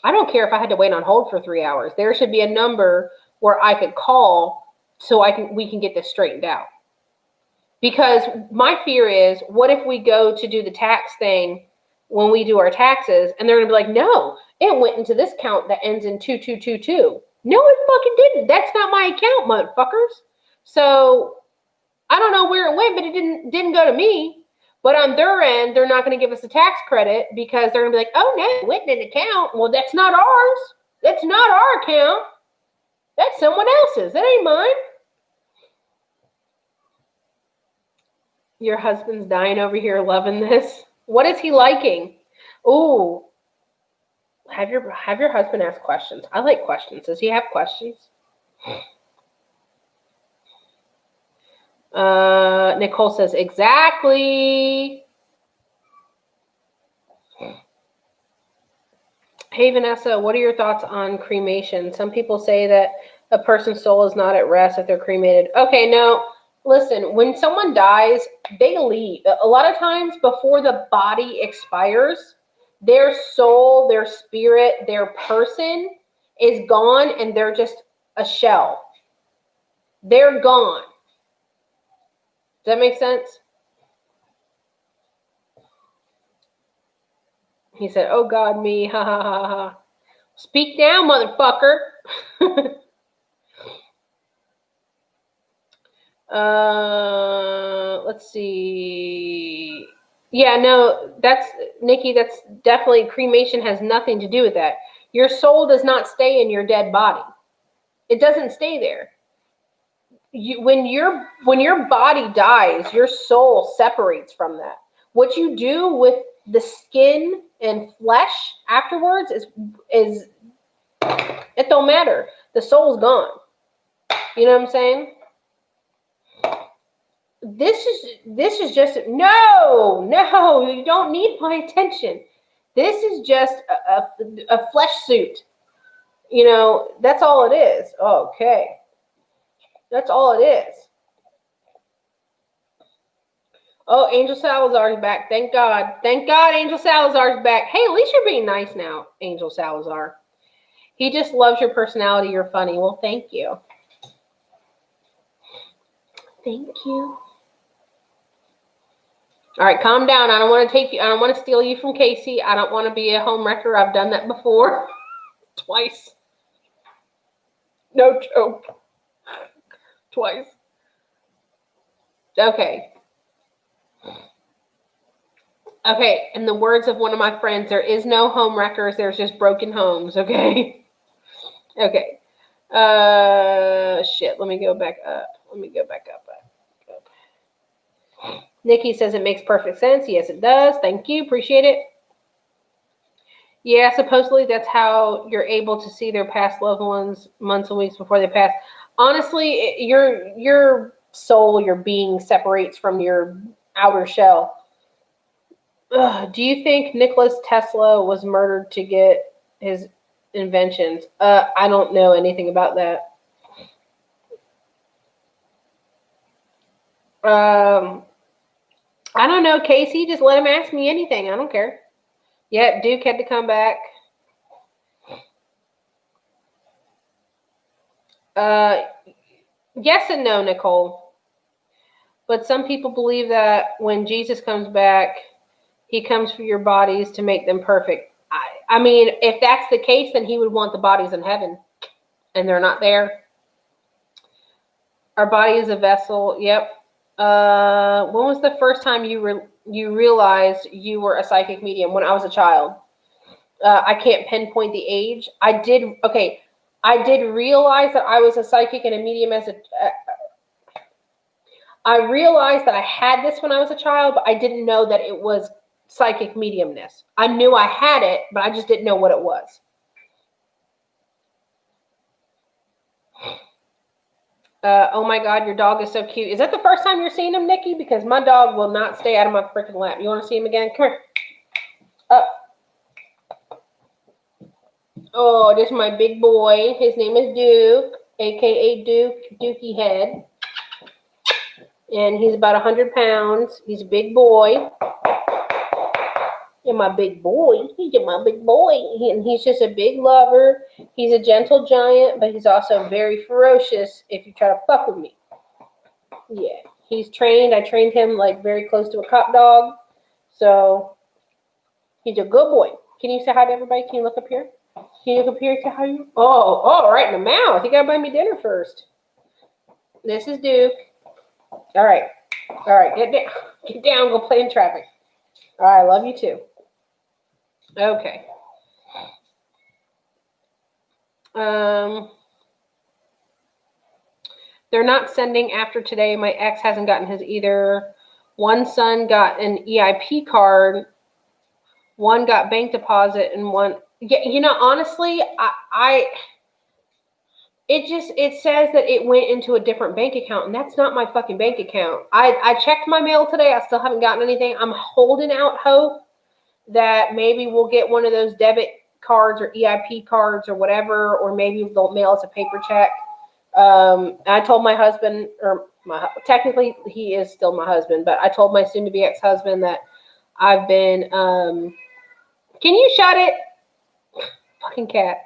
I don't care if I had to wait on hold for 3 hours. There should be a number where I could call so we can get this straightened out. Because my fear is, what if we go to do the tax thing when we do our taxes, and they're going to be like, no, it went into this account that ends in 2222. No, it fucking didn't. That's not my account, motherfuckers. So I don't know where it went, but it didn't go to me. But on their end, they're not going to give us a tax credit because they're going to be like, oh, no, it went in an account. Well, that's not ours. That's not our account. That's someone else's. That ain't mine. Your husband's dying over here loving this. What is he liking? Ooh. Have your husband ask questions. I like questions. Does he have questions? Nicole says, exactly. Hey, Vanessa, what are your thoughts on cremation? Some people say that a person's soul is not at rest if they're cremated. Okay, no. Listen, when someone dies, they leave. A lot of times before the body expires, their soul, their spirit, their person is gone and they're just a shell. They're gone. Does that make sense? He said, oh God, me, ha ha ha ha. Speak now, motherfucker. Let's see. Yeah, no, that's Nikki. That's definitely cremation has nothing to do with that. Your soul does not stay in your dead body. It doesn't stay there. When your body dies, your soul separates from that. What you do with the skin and flesh afterwards is it don't matter. The soul's gone. You know what I'm saying? This is just no, you don't need my attention. This is just a flesh suit. You know, that's all it is. Okay. That's all it is. Oh, Angel Salazar's back. Thank God. Thank God Angel Salazar's back. Hey, at least you're being nice now, Angel Salazar. He just loves your personality. You're funny. Well, thank you. Thank you. All right, calm down. I don't want to take you. I don't want to steal you from Casey. I don't want to be a home wrecker. I've done that before. Twice. No joke. Twice. Okay. Okay, in the words of one of my friends, there is no home wreckers. There's just broken homes, okay? Okay. Shit, let me go back up. Nikki says it makes perfect sense. Yes, it does. Thank you. Appreciate it. Yeah, supposedly that's how you're able to see their past loved ones months and weeks before they pass. Honestly, your soul, your being separates from your outer shell. Do you think Nicholas Tesla was murdered to get his inventions? I don't know anything about that. I don't know, Casey. Just let him ask me anything. I don't care. Yeah, Duke had to come back. Yes and no, Nicole. But some people believe that when Jesus comes back, he comes for your bodies to make them perfect. I mean, if that's the case, then he would want the bodies in heaven. And they're not there. Our body is a vessel. Yep. When was the first time you realized you were a psychic medium? When I was a child. I can't pinpoint the age. I did realize that I was a psychic and a medium I realized that I had this when I was a child, but I didn't know that it was psychic mediumness. I knew I had it, but I just didn't know what it was. Oh my God, your dog is so cute. Is that the first time you're seeing him, Nikki? Because my dog will not stay out of my freaking lap. You want to see him again? Come here. Up. Oh, this is my big boy. His name is Duke, a.k.a. Dookie Head. And he's about 100 pounds. He's a big boy. And my big boy. He's my big boy. And he's just a big lover. He's a gentle giant, but he's also very ferocious if you try to fuck with me. Yeah. He's trained. I trained him like very close to a cop dog. So he's a good boy. Can you say hi to everybody? Can you look up here? Can you look up here and say hi? Oh, right in the mouth. You gotta buy me dinner first. This is Duke. All right, get down, go play in traffic. All right, love you too. Okay. They're not sending after today. My ex hasn't gotten his either. One son got an EIP card. One got bank deposit, and one. Yeah, honestly, it says that it went into a different bank account, and that's not my fucking bank account. I checked my mail today. I still haven't gotten anything. I'm holding out hope that maybe we'll get one of those debit cards or EIP cards or whatever, or maybe they'll mail us a paper check. I told my husband, technically he is still my husband, but I told my soon-to-be ex-husband that I've been, can you shut it? Fucking cat.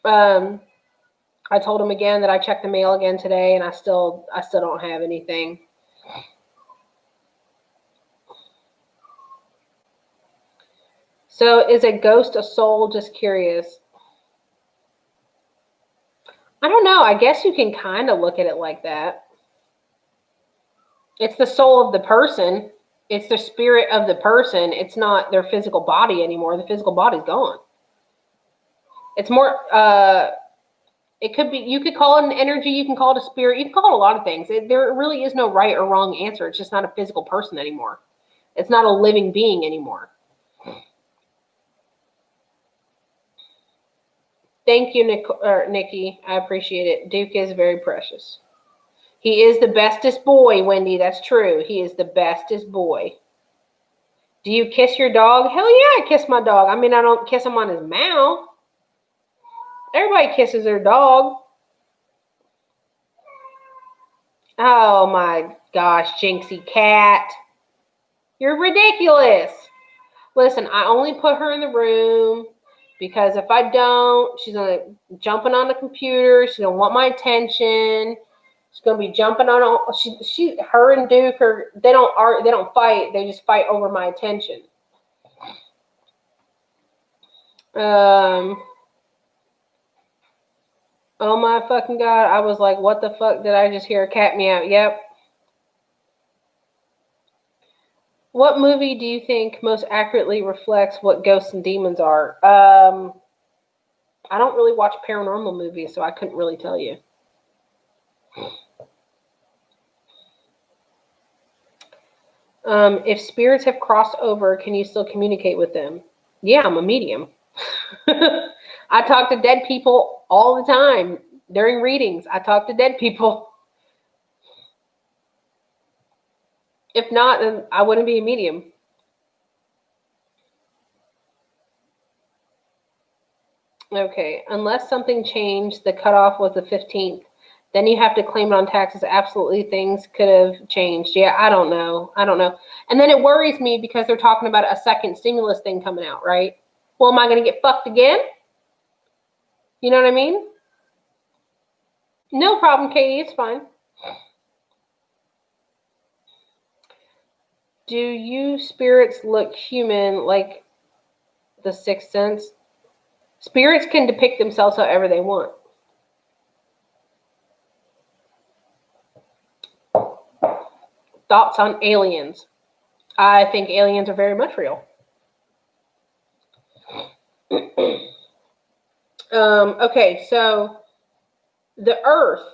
I told him again that I checked the mail again today, and I still don't have anything. So is a ghost a soul? Just curious. I don't know. I guess you can kind of look at it like that. It's the soul of the person. It's the spirit of the person. It's not their physical body anymore. The physical body's gone. It's more, it could be, you could call it an energy, you can call it a spirit, you can call it a lot of things. There really is no right or wrong answer. It's just not a physical person anymore. It's not a living being anymore. Thank you, Nikki. I appreciate it. Duke is very precious. He is the bestest boy, Wendy. That's true. He is the bestest boy. Do you kiss your dog? Hell yeah, I kiss my dog. I mean, I don't kiss him on his mouth. Everybody kisses their dog. Oh my gosh, Jinxie cat. You're ridiculous. Listen, I only put her in the room because if I don't, she's gonna jumping on the computer. She's gonna want my attention. She's gonna be jumping on all. Her and Duke are. They don't fight. They just fight over my attention. Oh my fucking God. I was like, what the fuck did I just hear a cat meow? Yep. What movie do you think most accurately reflects what ghosts and demons are? I don't really watch paranormal movies, so I couldn't really tell you. If spirits have crossed over, can you still communicate with them? Yeah, I'm a medium. I talk to dead people all the time. During readings, I talk to dead people. If not, then I wouldn't be a medium. Okay, unless something changed, the cutoff was the 15th. Then you have to claim it on taxes. Absolutely, things could have changed. Yeah, I don't know. And then it worries me because they're talking about a second stimulus thing coming out, right? Well, am I going to get fucked again? You know what I mean? No problem, Katie. It's fine. Do you spirits look human like the Sixth Sense? Spirits can depict themselves however they want. Thoughts on aliens? I think aliens are very much real. Okay, so the Earth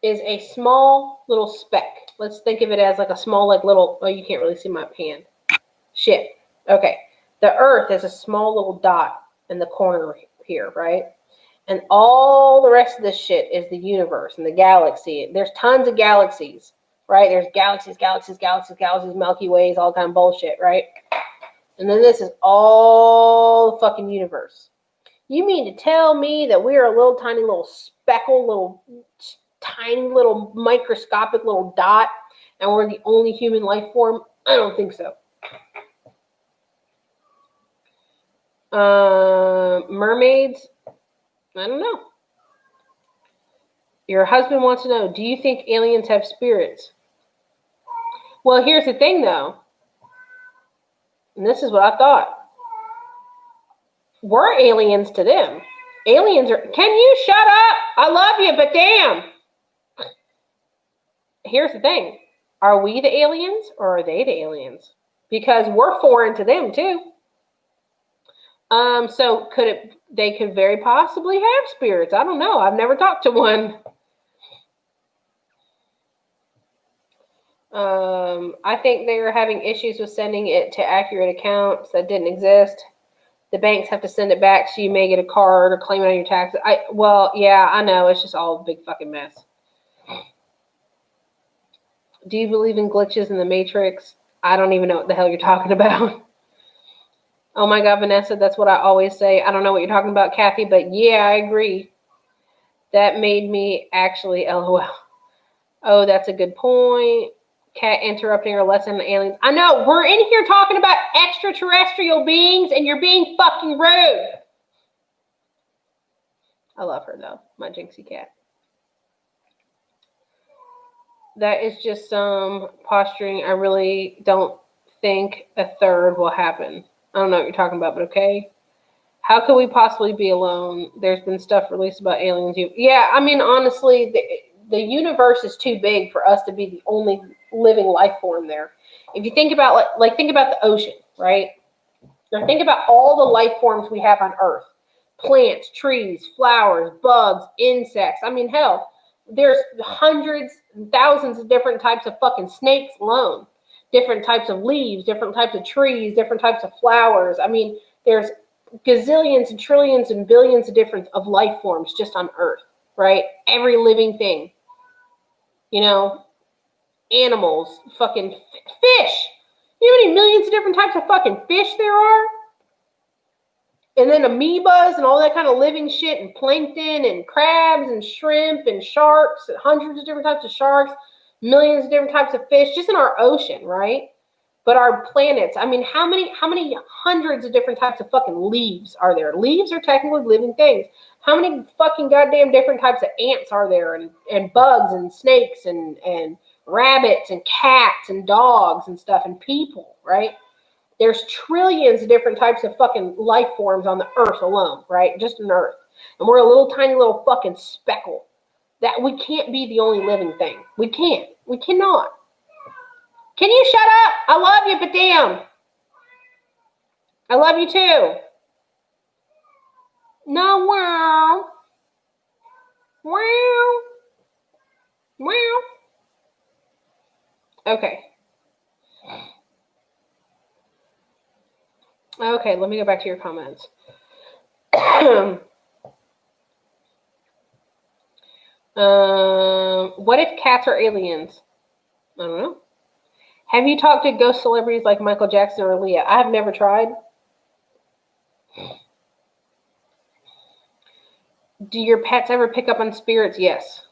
is a small little speck. Let's think of it as like a small, like little, oh, you can't really see my hand. Shit. Okay. The Earth is a small little dot in the corner here, right? And all the rest of this shit is the universe and the galaxy. There's tons of galaxies, right? There's galaxies, Milky Ways, all kind of bullshit, right? And then this is all the fucking universe. You mean to tell me that we're a little tiny little speckle, little tiny little microscopic little dot, and we're the only human life form? I don't think so. Mermaids? I don't know. Your husband wants to know, do you think aliens have spirits? Well, here's the thing, though. And this is what I thought. We're aliens to them. Aliens are... Can you shut up? I love you, but damn. Here's the thing. Are we the aliens or are they the aliens? Because we're foreign to them, too. So they could very possibly have spirits. I don't know. I've never talked to one. I think they are having issues with sending it to accurate accounts that didn't exist. The banks have to send it back so you may get a card or claim it on your taxes. Yeah, I know. It's just all a big fucking mess. Do you believe in glitches in the Matrix? I don't even know what the hell you're talking about. Oh my God, Vanessa, that's what I always say. I don't know what you're talking about, Kathy, but yeah, I agree. That made me actually LOL. Oh, that's a good point. Cat interrupting her lesson on aliens. I know, we're in here talking about extraterrestrial beings and you're being fucking rude. I love her though, my Jinxie cat. That is just some posturing. I really don't think a third will happen. I don't know what you're talking about, but okay. How could we possibly be alone? There's been stuff released about aliens. Yeah, I mean, honestly, the universe is too big for us to be the only living life form there. If you think about think about the ocean, right? Or think about all the life forms we have on Earth. Plants, trees, flowers, bugs, insects. I mean, hell, there's hundreds, thousands of different types of fucking snakes alone. Different types of leaves, different types of trees, different types of flowers. I mean, there's gazillions and trillions and billions of different of life forms just on Earth, right? Every living thing. You know, animals, fucking fish. You know how many millions of different types of fucking fish there are? And then amoebas and all that kind of living shit and plankton and crabs and shrimp and sharks, and hundreds of different types of sharks, millions of different types of fish just in our ocean, right? But our planets, I mean, how many hundreds of different types of fucking leaves are there? Leaves are technically living things. How many fucking goddamn different types of ants are there, and bugs and snakes and rabbits and cats and dogs and stuff and people, right? There's trillions of different types of fucking life forms on the earth alone, right? Just on Earth. And we're a little tiny little fucking speckle. That we can't be the only living thing. We can't. We cannot. Can you shut up? I love you, but damn. I love you too. No, wow. Wow. Wow. Okay. Okay, let me go back to your comments. What if cats are aliens? I don't know. Have you talked to ghost celebrities like Michael Jackson or Aaliyah? I have never tried. Do your pets ever pick up on spirits? Yes.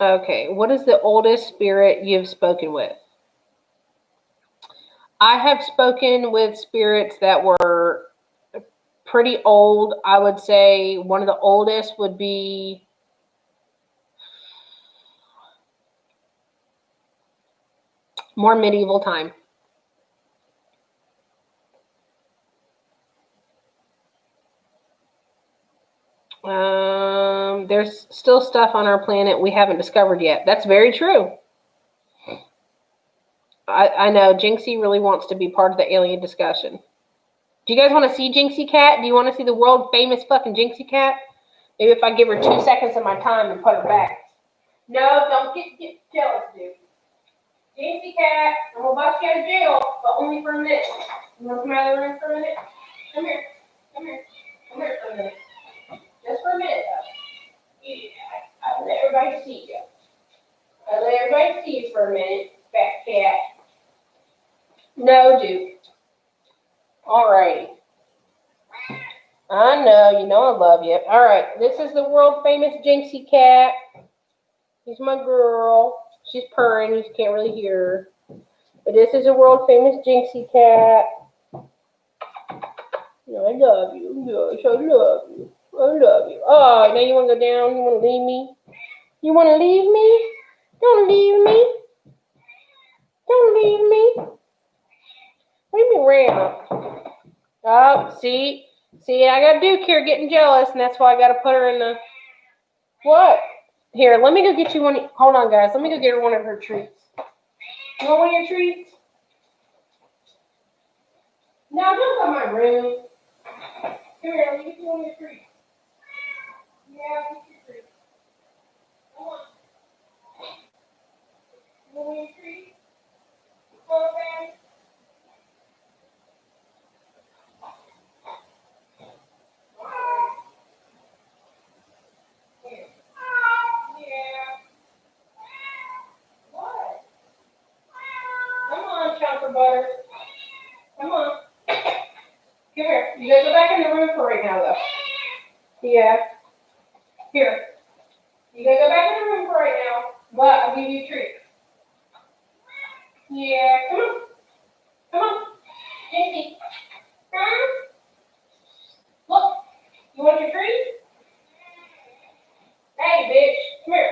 Okay, what is the oldest spirit you've spoken with? I have spoken with spirits that were pretty old. I would say one of the oldest would be more medieval time. There's still stuff on our planet we haven't discovered yet. That's very true. I know Jinxie really wants to be part of the alien discussion. Do you guys want to see Jinxie Cat? Do you want to see the world famous fucking Jinxie Cat? Maybe if I give her 2 seconds of my time and put her back. No, don't get jealous, dude. Jinxie Cat, I'm gonna bust you out of jail, but only for a minute. You want to come out of the room for a minute? Come here. Come here. Come here for a minute. Just for a minute, though. Yeah, I let everybody see you. I let everybody see you for a minute, fat cat. No, dude. Alrighty. I know, you know I love you. Alright, this is the world famous Jinxie Cat. She's my girl. She's purring, you can't really hear her. But this is a world famous Jinxie Cat. I love you. Yes, I love you. I love you. Oh, now you want to go down? You want to leave me? You want to leave me? Don't leave me. Don't leave me. Leave me around. Oh, see, I got Duke here getting jealous, and that's why I got to put her in the. What? Here, let me go get you one. Hold on, guys. Let me go get her one of her treats. You want one of your treats? No, don't go in my room. Come here, let me get you one of your treats. Yeah, I'll get you a treat. Come on. You want one of your treats? Okay. Here. Yeah. What? Come on, chunker butter. Come on. Come here. You gotta go back in the room for right now, though. Yeah. Here. You gotta go back in the room for right now, but I'll give you a treat. Yeah, come on. Come on. Jinxie. Huh? Look. You want your treat? Hey, bitch. Come here.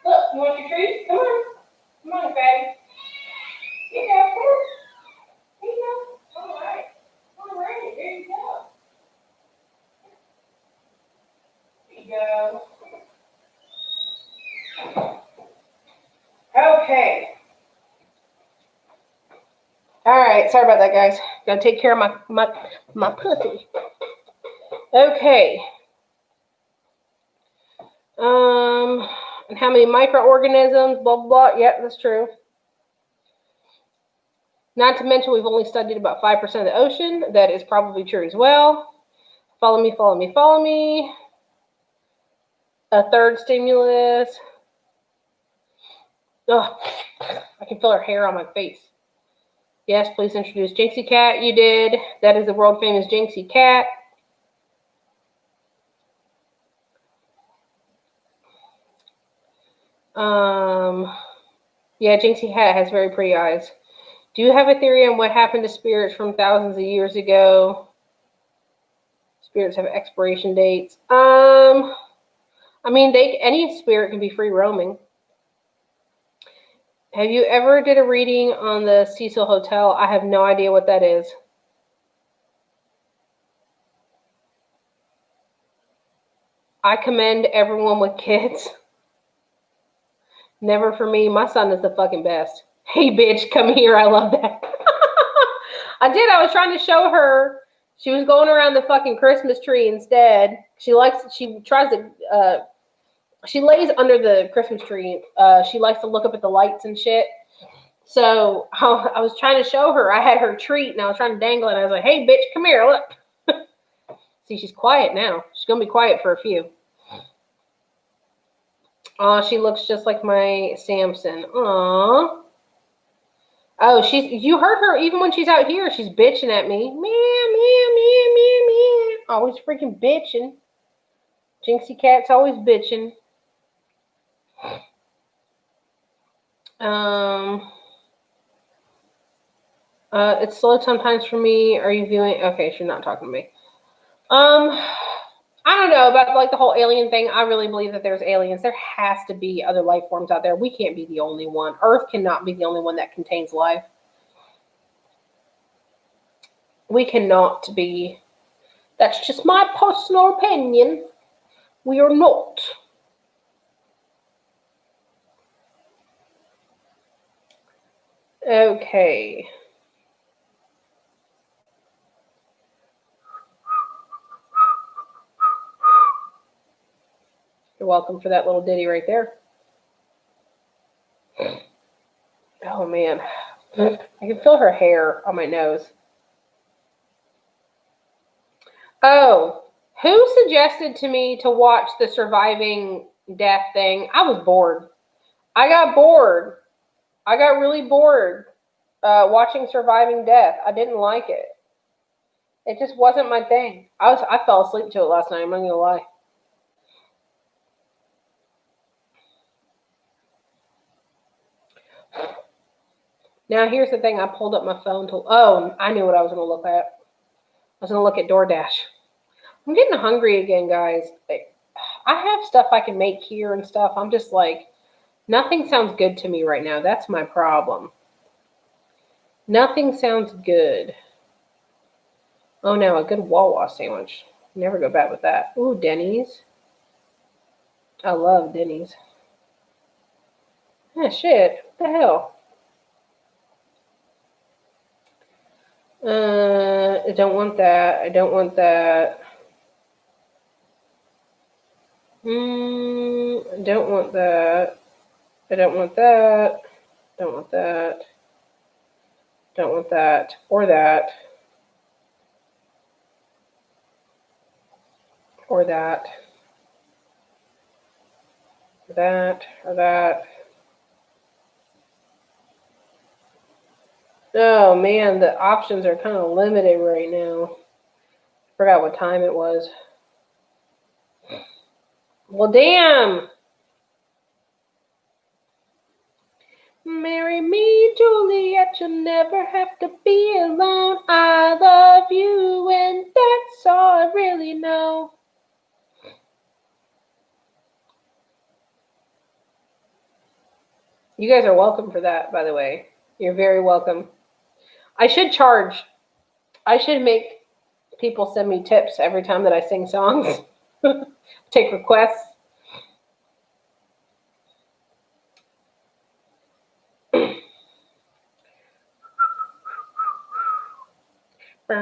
Look, you want your treat? Come on. Come on, fatty. Here you go. Come on. Here you go. All right. All right. There you go. There you go. Okay. All right. Sorry about that, guys. Gotta take care of my pussy. Okay. And how many microorganisms? Blah blah blah. Yeah, that's true. Not to mention, we've only studied about 5% of the ocean. That is probably true as well. Follow me, follow me, follow me. A third stimulus. Ugh, I can feel her hair on my face. Yes, please introduce Jinxie Cat. You did. That is the world famous Jinxie Cat. Yeah, Jinxie Hat has very pretty eyes. Do you have a theory on what happened to spirits from thousands of years ago? Spirits have expiration dates. I mean, any spirit can be free roaming. Have you ever did a reading on the Cecil Hotel? I have no idea what that is. I commend everyone with kids. Never for me. My son is the fucking best. Hey, bitch, come here. I love that. I did. I was trying to show her. She was going around the fucking Christmas tree instead. She tries to, she lays under the Christmas tree. She likes to look up at the lights and shit. So I was trying to show her. I had her treat and I was trying to dangle it. And I was like, hey, bitch, come here. Look. See, she's quiet now. She's going to be quiet for a few. Aw, she looks just like my Samson. Aw. Oh, you heard her even when she's out here. She's bitching at me. Meow. Always freaking bitching. Jinxie Cat's always bitching. It's slow sometimes for me. Are you viewing? Okay, she's not talking to me. I don't know about like the whole alien thing. I really believe that there's aliens. There has to be other life forms out there. We can't be the only one. Earth cannot be the only one that contains life. We cannot be. That's just my personal opinion. We are not. Okay. You're welcome for that little ditty right there. Oh, man. I can feel her hair on my nose. Oh, who suggested to me to watch the surviving death thing? I was bored. I got bored. I got really bored watching surviving death. I didn't like it. It just wasn't my thing. I fell asleep to it last night. I'm not gonna lie. Now here's the thing. I pulled up my phone to. Oh, I knew what I was gonna look at. I was gonna look at DoorDash. I'm getting hungry again, guys. I have stuff I can make here and stuff. I'm just like, nothing sounds good to me right now. That's my problem. Nothing sounds good. Oh no, a good Wawa sandwich. Never go bad with that. Ooh, Denny's. I love Denny's. Yeah, shit. What the hell? I don't want that. I don't want that. I don't want that. I don't want that. Don't want that. Don't want that. Or that. Or that. Or that. Or that. Oh man, the options are kind of limited right now. Forgot what time it was. Well, damn. Marry me, Juliet, you'll never have to be alone. I love you, and that's all I really know. You guys are welcome for that, by the way. You're very welcome. I should charge. I should make people send me tips every time that I sing songs. Take requests. Is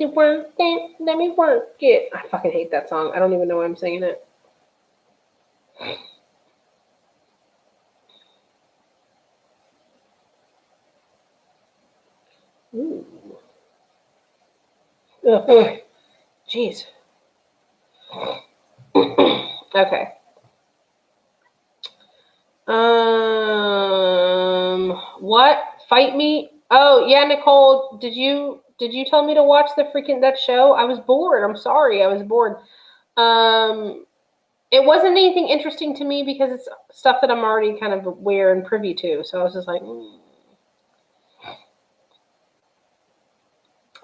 it worth it? Let me work it. I fucking hate that song. I don't even know why I'm singing it. Ooh. Ugh. Jeez. Okay. What? Fight me? Oh, yeah, Nicole, did you Did you tell me to watch that show? I was bored. I'm sorry. I was bored. It wasn't anything interesting to me because it's stuff that I'm already kind of aware and privy to. So I was just like,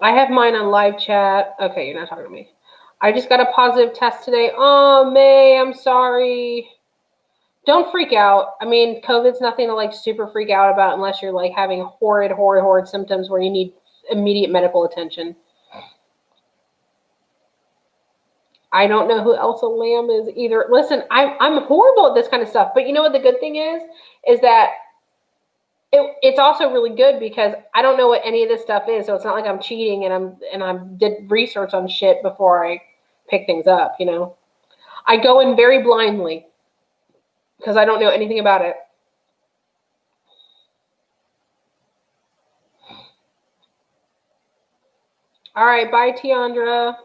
I have mine on live chat. Okay, you're not talking to me. I just got a positive test today. Oh, May, I'm sorry. Don't freak out. I mean, COVID's nothing to like super freak out about unless you're like having horrid symptoms where you need immediate medical attention. I don't know who Elsa Lamb is either. Listen, I'm horrible at this kind of stuff, but you know what the good thing is that it's also really good because I don't know what any of this stuff is, so it's not like I'm cheating and I did research on shit before I pick things up. You know, I go in very blindly because I don't know anything about it. All right, bye, Tiandra.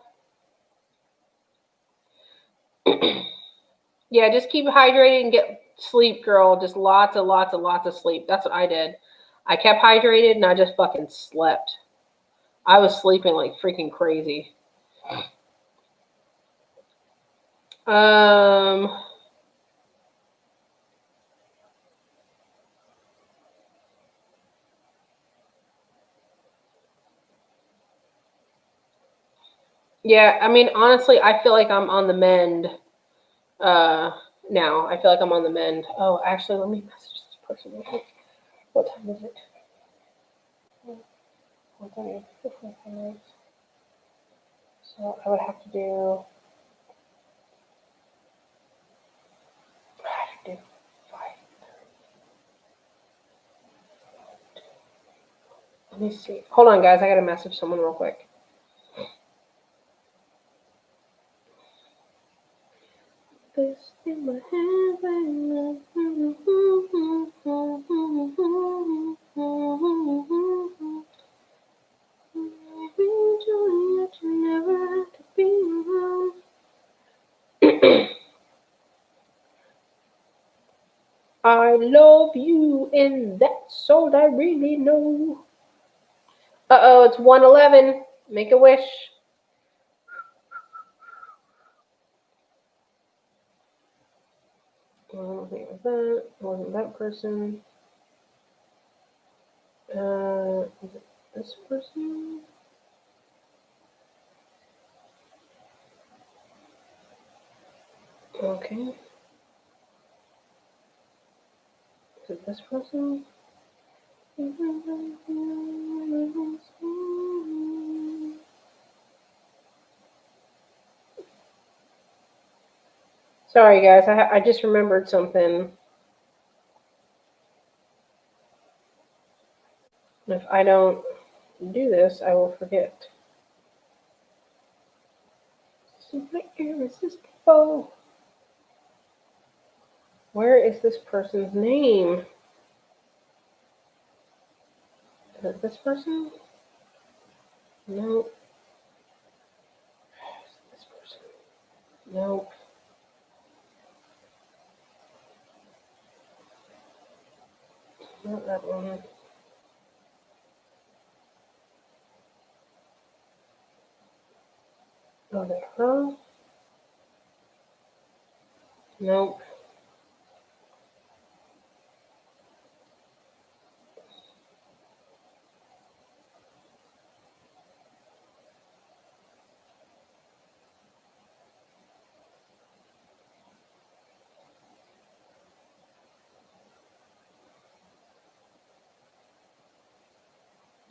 Yeah, just keep hydrated and get sleep, girl. Just lots of sleep. That's what I did. I kept hydrated and I just fucking slept. I was sleeping like freaking crazy. Yeah, I mean, honestly, I feel like I'm on the mend now. I feel like I'm on the mend. Oh, actually, let me message this person real quick. What time is it? 1:30. So I would have to do 5:30. Let me see. Hold on, guys. I gotta message someone real quick. This in my heaven. I love you, and that's all I really know. Uh-oh, it's 1:11. Make a wish. I don't think it was that. It wasn't that person. Is it this person? Okay. Is it this person? Sorry, guys. I just remembered something. If I don't do this, I will forget. Super irresistible. Where is this person's name? Is it this person? No. Is it this person? No. Not that one. Oh, that her? Nope.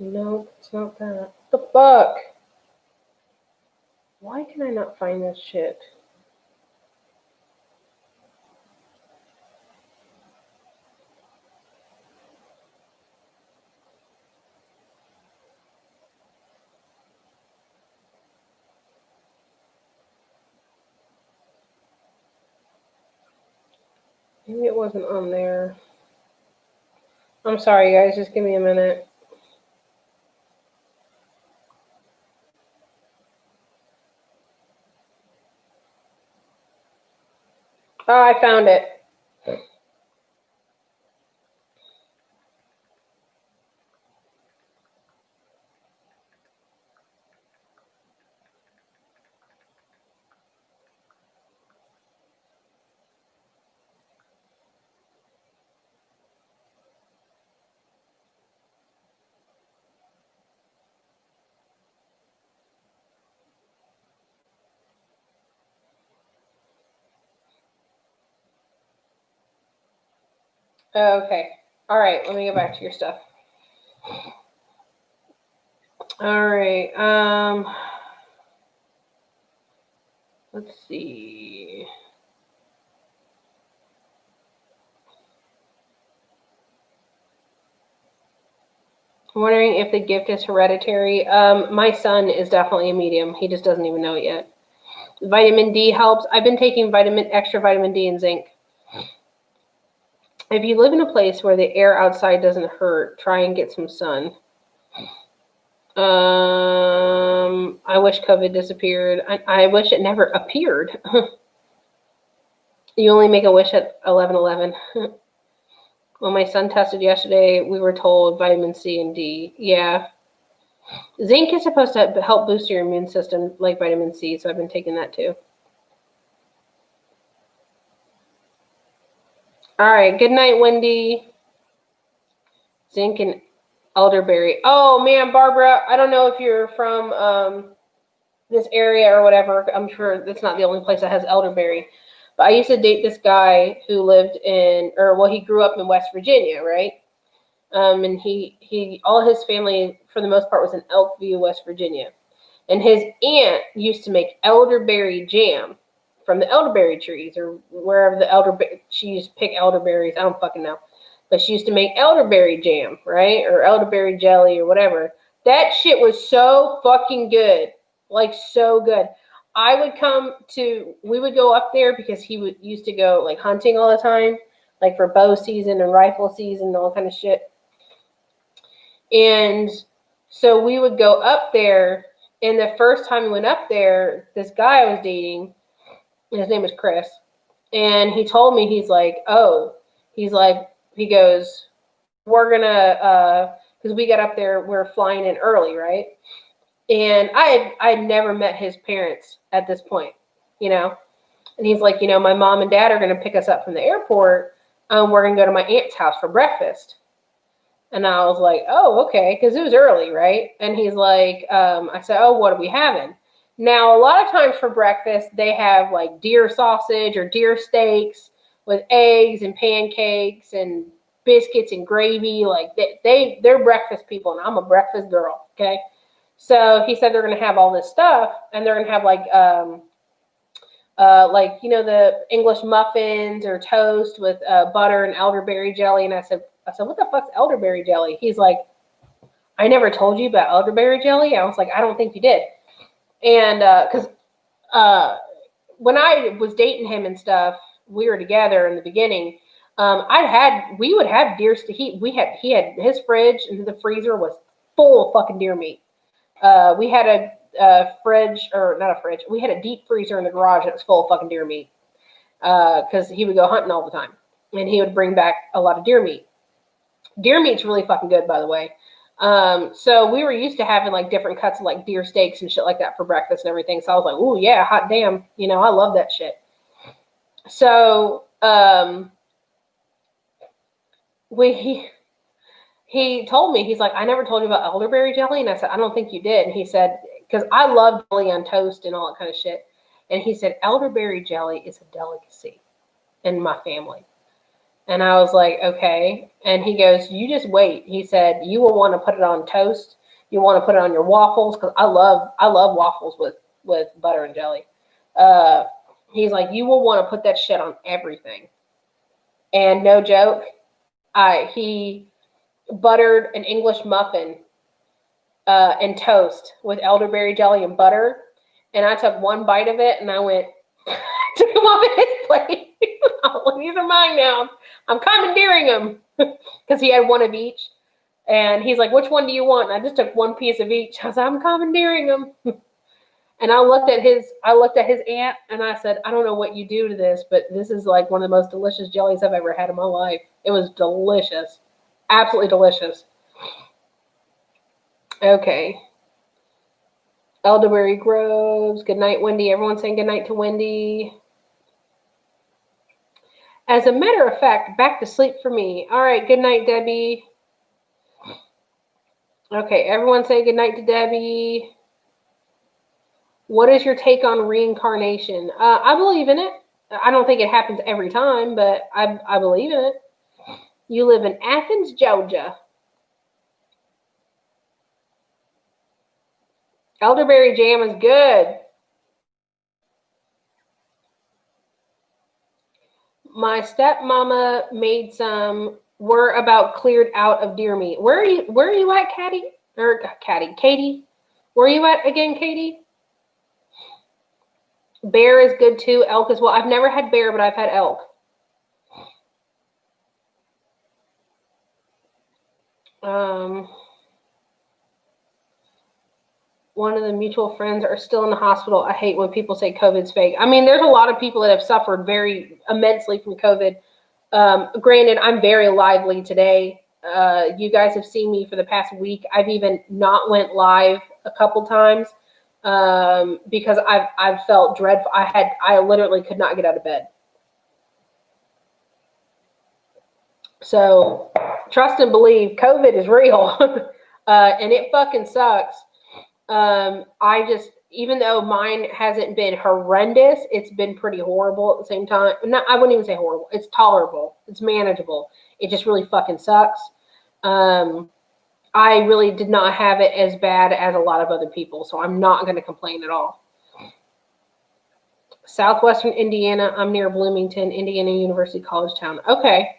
Nope, it's not that. What the fuck? Why can I not find this shit? Maybe it wasn't on there. I'm sorry, guys. Just give me a minute. Oh, I found it. Okay. All right. Let me go back to your stuff. All right. Let's see. I'm wondering if the gift is hereditary. My son is definitely a medium. He just doesn't even know it yet. Vitamin D helps. I've been taking extra vitamin D and zinc. If you live in a place where the air outside doesn't hurt, try and get some sun. I wish COVID disappeared. I wish it never appeared. You only make a wish at 11:11. When my son tested yesterday, we were told vitamin C and D. Yeah. Zinc is supposed to help boost your immune system like vitamin C, so I've been taking that too. All right. Good night, Wendy. Zinc and elderberry. Oh, man, Barbara, I don't know if you're from this area or whatever. I'm sure that's not the only place that has elderberry. But I used to date this guy who lived he grew up in West Virginia, right? And he all his family, for the most part, was in Elkview, West Virginia. And his aunt used to make elderberry jam from the elderberry trees or wherever she used to pick elderberries. I don't fucking know. But she used to make elderberry jam, right? Or elderberry jelly or whatever. That shit was so fucking good. Like, so good. We would go up there because he used to go like hunting all the time, like for bow season and rifle season and all kind of shit. And so we would go up there. And the first time we went up there, this guy I was dating, his name was Chris, and he told me, he goes, we're gonna, because we got up there, we're flying in early, right? And I had never met his parents at this point, And he's like, my mom and dad are gonna pick us up from the airport. We're gonna go to my aunt's house for breakfast. And I was like, oh, okay, because it was early, right? And he's like, I said, oh, what are we having? Now, a lot of times for breakfast, they have like deer sausage or deer steaks with eggs and pancakes and biscuits and gravy. Like they're breakfast people, and I'm a breakfast girl, okay? So he said they're going to have all this stuff, and they're going to have the English muffins or toast with butter and elderberry jelly. And I said, what the fuck's elderberry jelly? He's like, I never told you about elderberry jelly. I was like, I don't think you did. And because when I was dating him and stuff, we were together in the beginning. We would have deer. He had his fridge, and the freezer was full of fucking deer meat. We had a fridge, or not a fridge. We had a deep freezer in the garage that was full of fucking deer meat. Because he would go hunting all the time, and he would bring back a lot of deer meat. Deer meat's really fucking good, by the way. So we were used to having like different cuts of like deer steaks and shit like that for breakfast and everything. So I was like, ooh, yeah, hot damn. I love that shit. So he told me, he's like, I never told you about elderberry jelly. And I said, I don't think you did. And he said, because I love jelly on toast and all that kind of shit. And he said, elderberry jelly is a delicacy in my family. And I was like, okay. And he goes, you just wait. He said, you will want to put it on toast. You want to put it on your waffles, because I love waffles with butter and jelly. He's like, you will want to put that shit on everything. And no joke, he buttered an English muffin and toast with elderberry jelly and butter. And I took one bite of it, and I went, took him off his plate. These are mine now. I'm commandeering them, because he had one of each. And he's like, which one do you want? And I just took one piece of each. I was like, I'm commandeering them. And I looked at his aunt, and I said, I don't know what you do to this, but this is like one of the most delicious jellies I've ever had in my life. It was delicious. Absolutely delicious. Okay. Elderberry Groves. Good night, Wendy. Everyone's saying good night to Wendy. As a matter of fact, back to sleep for me. All right, good night, Debbie. Okay, everyone say good night to Debbie. What is your take on reincarnation? I believe in it. I don't think it happens every time, but I believe in it. You live in Athens, Georgia. Elderberry jam is good. My stepmama made some. We're about cleared out of deer meat. Where are you at, Katie? Katie. Where are you at again, Katie? Bear is good too. Elk as well. I've never had bear, but I've had elk. One of the mutual friends are still in the hospital. I hate when people say COVID's fake. I mean, there's a lot of people that have suffered very immensely from COVID. Granted, I'm very lively today. You guys have seen me for the past week. I've even not went live a couple times because I've felt dreadful. I literally could not get out of bed. So trust and believe, COVID is real, and it fucking sucks. Even though mine hasn't been horrendous, it's been pretty horrible at the same time. No, I wouldn't even say horrible. It's tolerable. It's manageable. It just really fucking sucks. I really did not have it as bad as a lot of other people, so I'm not going to complain at all. Southwestern Indiana. I'm near Bloomington, Indiana University College Town. Okay.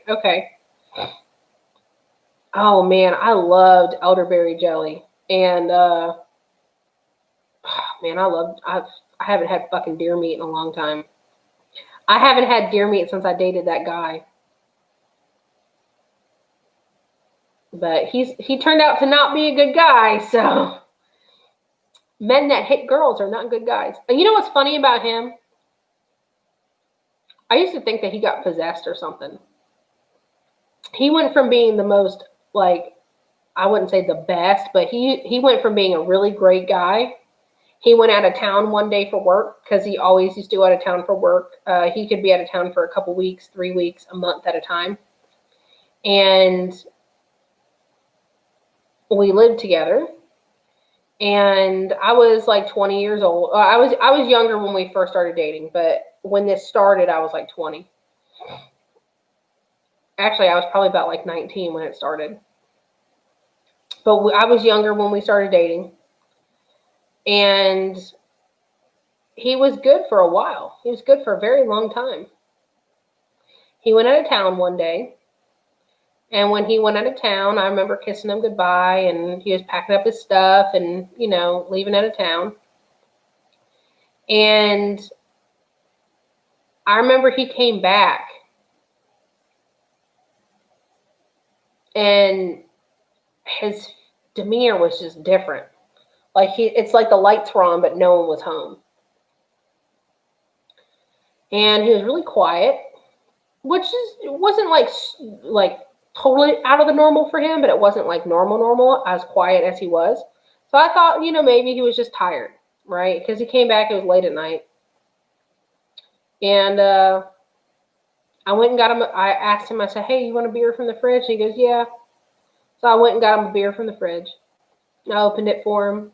Oh, man, I loved elderberry jelly. And, man, I haven't had fucking deer meat in a long time. I haven't had deer meat since I dated that guy. But he turned out to not be a good guy, so men that hit girls are not good guys. And you know what's funny about him? I used to think that he got possessed or something. He went from being the most, like, I wouldn't say the best, but he went from being a really great guy. He went out of town one day for work because he always used to go out of town for work. He could be out of town for a couple weeks, 3 weeks, a month at a time. And we lived together. And I was like 20 years old. I was younger when we first started dating, but when this started, I was like 20. Actually, I was probably about like 19 when it started. But I was younger when we started dating. And he was good for a while. He was good for a very long time. He went out of town one day. And when he went out of town, I remember kissing him goodbye. And he was packing up his stuff and, leaving out of town. And I remember he came back. And his demeanor was just different. Like it's like the lights were on, but no one was home. And he was really quiet, which it wasn't like totally out of the normal for him, but it wasn't like normal, as quiet as he was. So I thought, maybe he was just tired, right? Because he came back, it was late at night. And I went and got him, I asked him, I said, hey, you want a beer from the fridge? And he goes, yeah. So I went and got him a beer from the fridge. I opened it for him.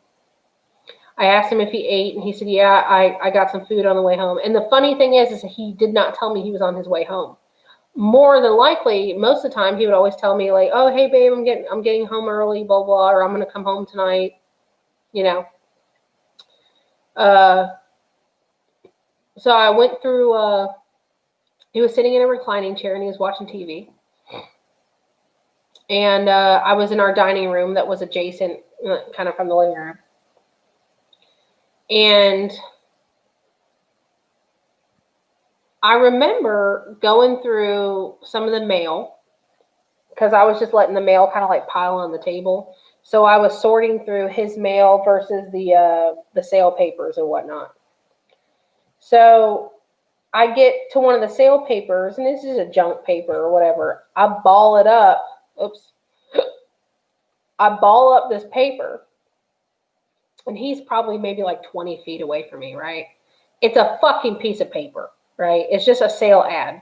I asked him if he ate, and he said, yeah, I got some food on the way home. And the funny thing is that he did not tell me he was on his way home. More than likely, most of the time, he would always tell me, like, oh, hey, babe, I'm getting home early, blah, blah, or I'm going to come home tonight, So I went through, he was sitting in a reclining chair, and he was watching TV. And I was in our dining room that was adjacent, kind of from the living room. And I remember going through some of the mail because I was just letting the mail kind of like pile on the table. So I was sorting through his mail versus the sale papers and whatnot. So I get to one of the sale papers, and this is a junk paper or whatever. I ball it up. Oops. I ball up this paper. And he's probably maybe like 20 feet away from me, right? It's a fucking piece of paper, right? It's just a sale ad.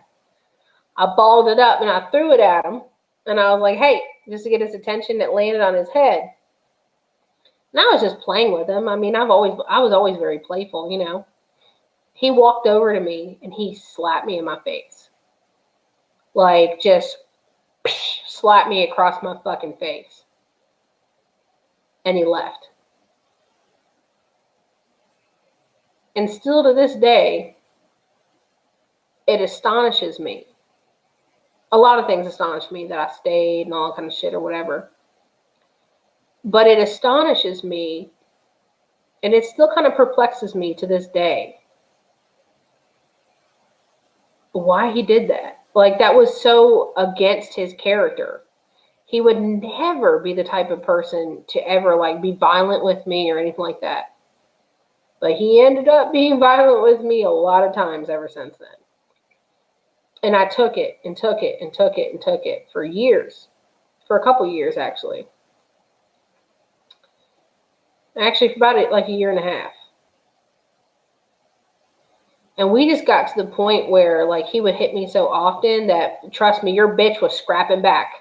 I balled it up and I threw it at him. And I was like, hey, just to get his attention, it landed on his head. And I was just playing with him. I mean, I was always very playful, He walked over to me and he slapped me in my face. Like, just slapped me across my fucking face. And he left. And still to this day, it astonishes me. A lot of things astonish me, that I stayed and all that kind of shit or whatever. But it astonishes me, and it still kind of perplexes me to this day, why he did that. Like, that was so against his character. He would never be the type of person to ever, like, be violent with me or anything like that. But he ended up being violent with me a lot of times ever since then. And I took it and took it and took it and took it for years. For a couple years, actually. Actually, for about like a year and a half. And we just got to the point where, like, he would hit me so often that, trust me, your bitch was scrapping back.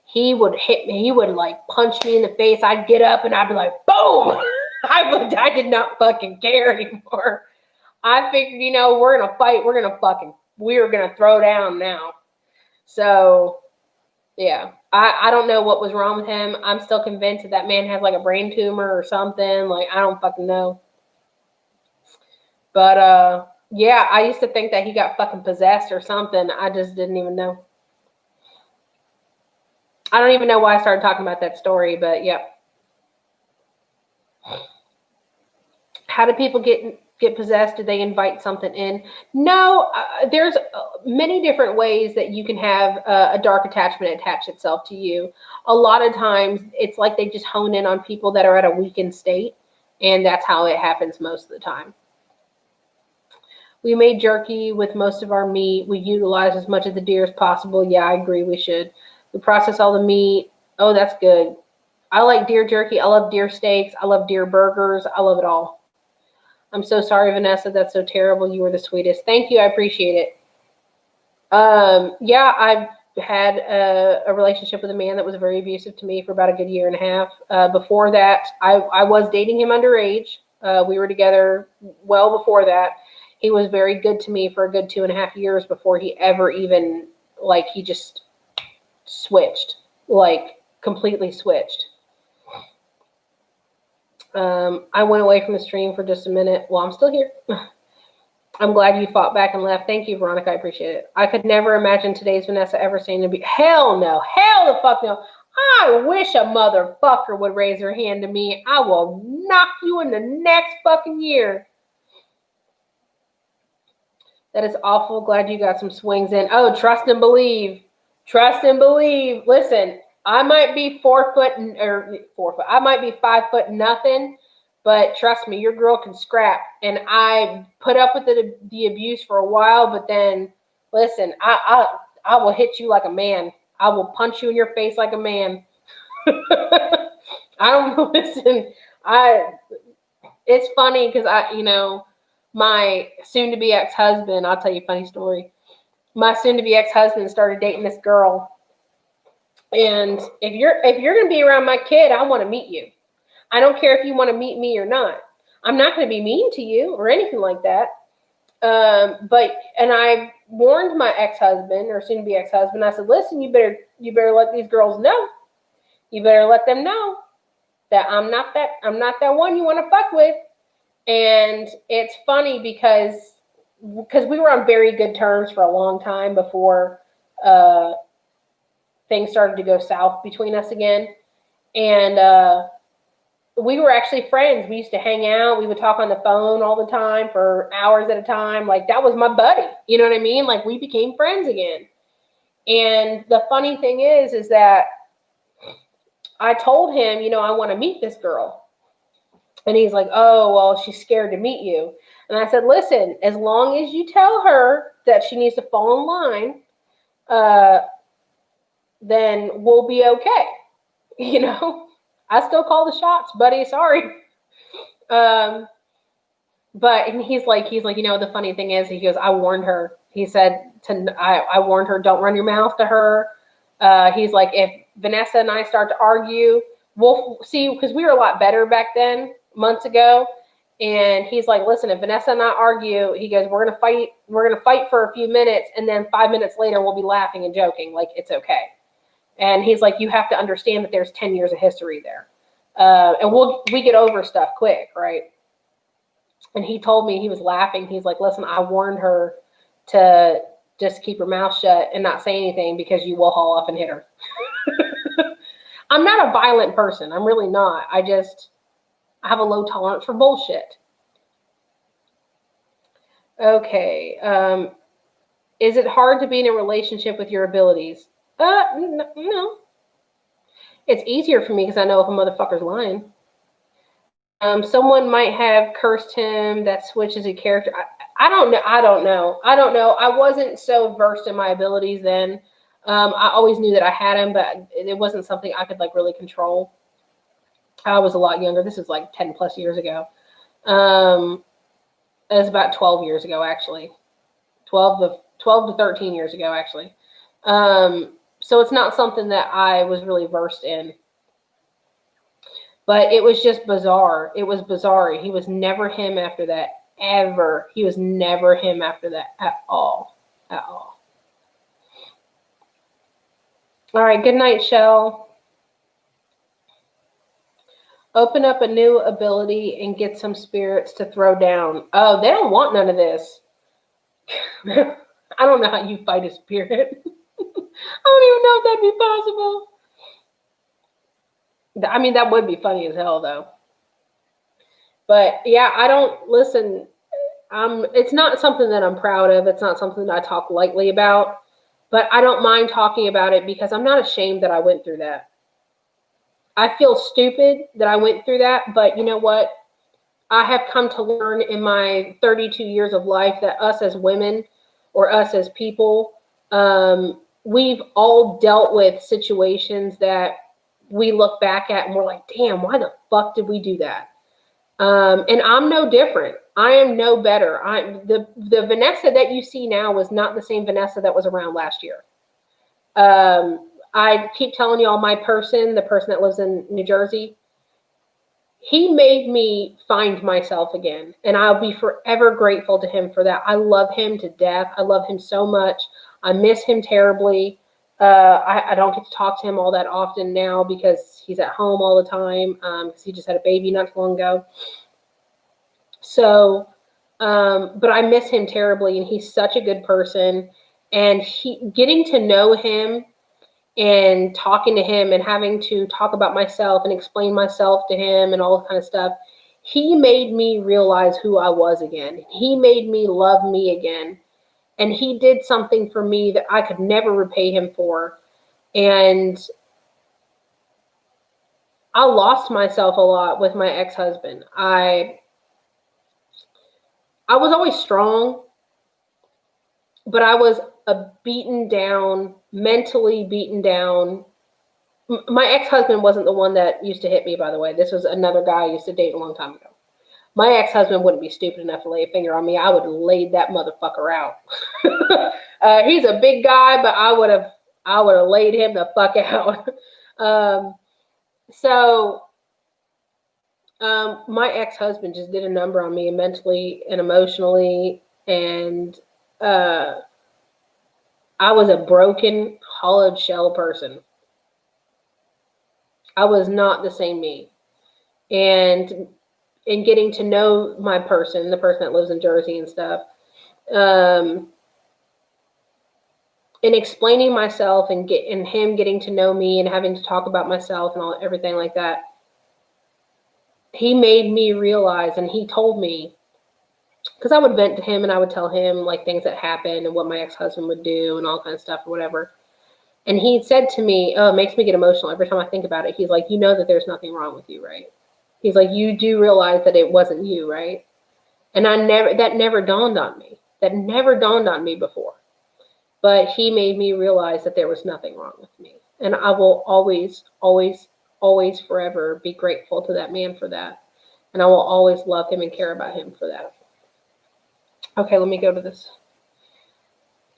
He would hit me. He would, like, punch me in the face. I'd get up and I'd be like, boom! I did not fucking care anymore. I figured, you know, we're going to fight. We're going to throw down now. So, yeah. I don't know what was wrong with him. I'm still convinced that man has, like, a brain tumor or something. Like, I don't fucking know. But, yeah, I used to think that he got fucking possessed or something. I just didn't even know. I don't even know why I started talking about that story, but yeah. How do people get possessed? Do they invite something in? No, there's many different ways that you can have a dark attachment attach itself to you. A lot of times, it's like they just hone in on people that are at a weakened state, and that's how it happens most of the time. We made jerky with most of our meat. We utilize as much of the deer as possible. Yeah, I agree, we should. We process all the meat. Oh, that's good. I like deer jerky. I love deer steaks. I love deer burgers. I love it all. I'm so sorry, Vanessa. That's so terrible. You were the sweetest. Thank you. I appreciate it. Yeah, I've had a relationship with a man that was very abusive to me for about a good year and a half. Before that, I was dating him underage. We were together well before that. He was very good to me for a good 2.5 years before he ever even, like, he just switched, like, completely switched. I went away from the stream for just a minute. Well, I'm still here. I'm glad you fought back and left. Thank you, Veronica. I appreciate it. I could never imagine today's Vanessa ever saying to be, hell no, hell the fuck no. I wish a motherfucker would raise her hand to me. I will knock you in the next fucking year. That is awful. Glad you got some swings in. Oh, trust and believe. Trust and believe. Listen, I might be 4 foot or 4 foot. I might be 5 foot nothing, but trust me, your girl can scrap. And I put up with the abuse for a while, but then listen, I will hit you like a man. I will punch you in your face like a man. I don't listen. It's funny because my soon-to-be ex-husband, I'll tell you a funny story. My soon-to-be ex-husband started dating this girl. And if you're going to be around my kid, I want to meet you. I don't care if you want to meet me or not. I'm not going to be mean to you or anything like that. And I warned my ex-husband or soon-to-be ex-husband. I said, listen, you better let these girls know. You better let them know that I'm not that one you want to fuck with. And it's funny because we were on very good terms for a long time before things started to go south between us again. And we were actually friends. We used to hang out. We would talk on the phone all the time for hours at a time. Like, that was my buddy. You know what I mean? Like, we became friends again. And the funny thing is that I told him, I want to meet this girl. And he's like, oh, well, she's scared to meet you. And I said, listen, as long as you tell her that she needs to fall in line, then we'll be okay. I still call the shots, buddy. Sorry. And he's like, the funny thing is, he goes, I warned her. He said, I warned her, don't run your mouth to her. He's like, if Vanessa and I start to argue, we'll see, because we were a lot better back then, months ago. And he's like, listen, if Vanessa and I argue, he goes, we're going to fight for a few minutes. And then 5 minutes later, we'll be laughing and joking. Like, it's okay. And he's like, you have to understand that there's 10 years of history there. And we get over stuff quick, right? And he told me, he was laughing. He's like, listen, I warned her to just keep her mouth shut and not say anything because you will haul off and hit her. I'm not a violent person. I'm really not. I have a low tolerance for bullshit. Okay. Is it hard to be in a relationship with your abilities? No. It's easier for me because I know if a motherfucker's lying. Someone might have cursed him. That switches a character. I don't know. I wasn't so versed in my abilities then. I always knew that I had them, but it wasn't something I could like really control. I was a lot younger. This was like 10 plus years ago. It was about 12 years ago, actually. 12 to 13 years ago, actually. So it's not something that I was really versed in. But it was just bizarre. It was bizarre. He was never him after that, ever. He was never him after that at all. At all. All right, good night, Shell. Open up a new ability and get some spirits to throw down. Oh, they don't want none of this. I don't know how you fight a spirit. I don't even know if that'd be possible. I mean, that would be funny as hell, though. But yeah, I don't listen. It's not something that I'm proud of. It's not something that I talk lightly about. But I don't mind talking about it because I'm not ashamed that I went through that. I feel stupid that I went through that, but you know what? I have come to learn in my 32 years of life that us as women or us as people, we've all dealt with situations that we look back at and we're like, damn, why the fuck did we do that? And I'm no different. I am no better. The Vanessa that you see now was not the same Vanessa that was around last year. I keep telling y'all, the person that lives in New Jersey, he made me find myself again. And I'll be forever grateful to him for that. I love him to death. I love him so much. I miss him terribly. I don't get to talk to him all that often now because he's at home all the time. Because he just had a baby not too long ago. So, but I miss him terribly, and he's such a good person. And getting to know him and talking to him and having to talk about myself and explain myself to him and all that kind of stuff, he made me realize who I was again. He made me love me again. And he did something for me that I could never repay him for. And I lost myself a lot with my ex-husband. I was always strong, but I was mentally beaten down. My ex-husband wasn't the one that used to hit me, by the way. This was another guy I used to date a long time ago. My ex-husband wouldn't be stupid enough to lay a finger on me. I would have laid that motherfucker out. He's a big guy, but I would have laid him the fuck out. My ex-husband just did a number on me mentally and emotionally, and I was a broken, hollowed shell person. I was not the same me. And in getting to know the person that lives in Jersey and stuff, and explaining myself and him getting to know me and having to talk about myself and everything like that, he made me realize, and he told me, because I would vent to him and I would tell him like things that happened and what my ex-husband would do and all kinds of stuff or whatever. And he said to me, oh, it makes me get emotional every time I think about it. He's like, you know that there's nothing wrong with you, right? He's like, you do realize that it wasn't you, right? And that never dawned on me. That never dawned on me before. But he made me realize that there was nothing wrong with me. And I will always, always, always forever be grateful to that man for that. And I will always love him and care about him for that. Okay, let me go to this.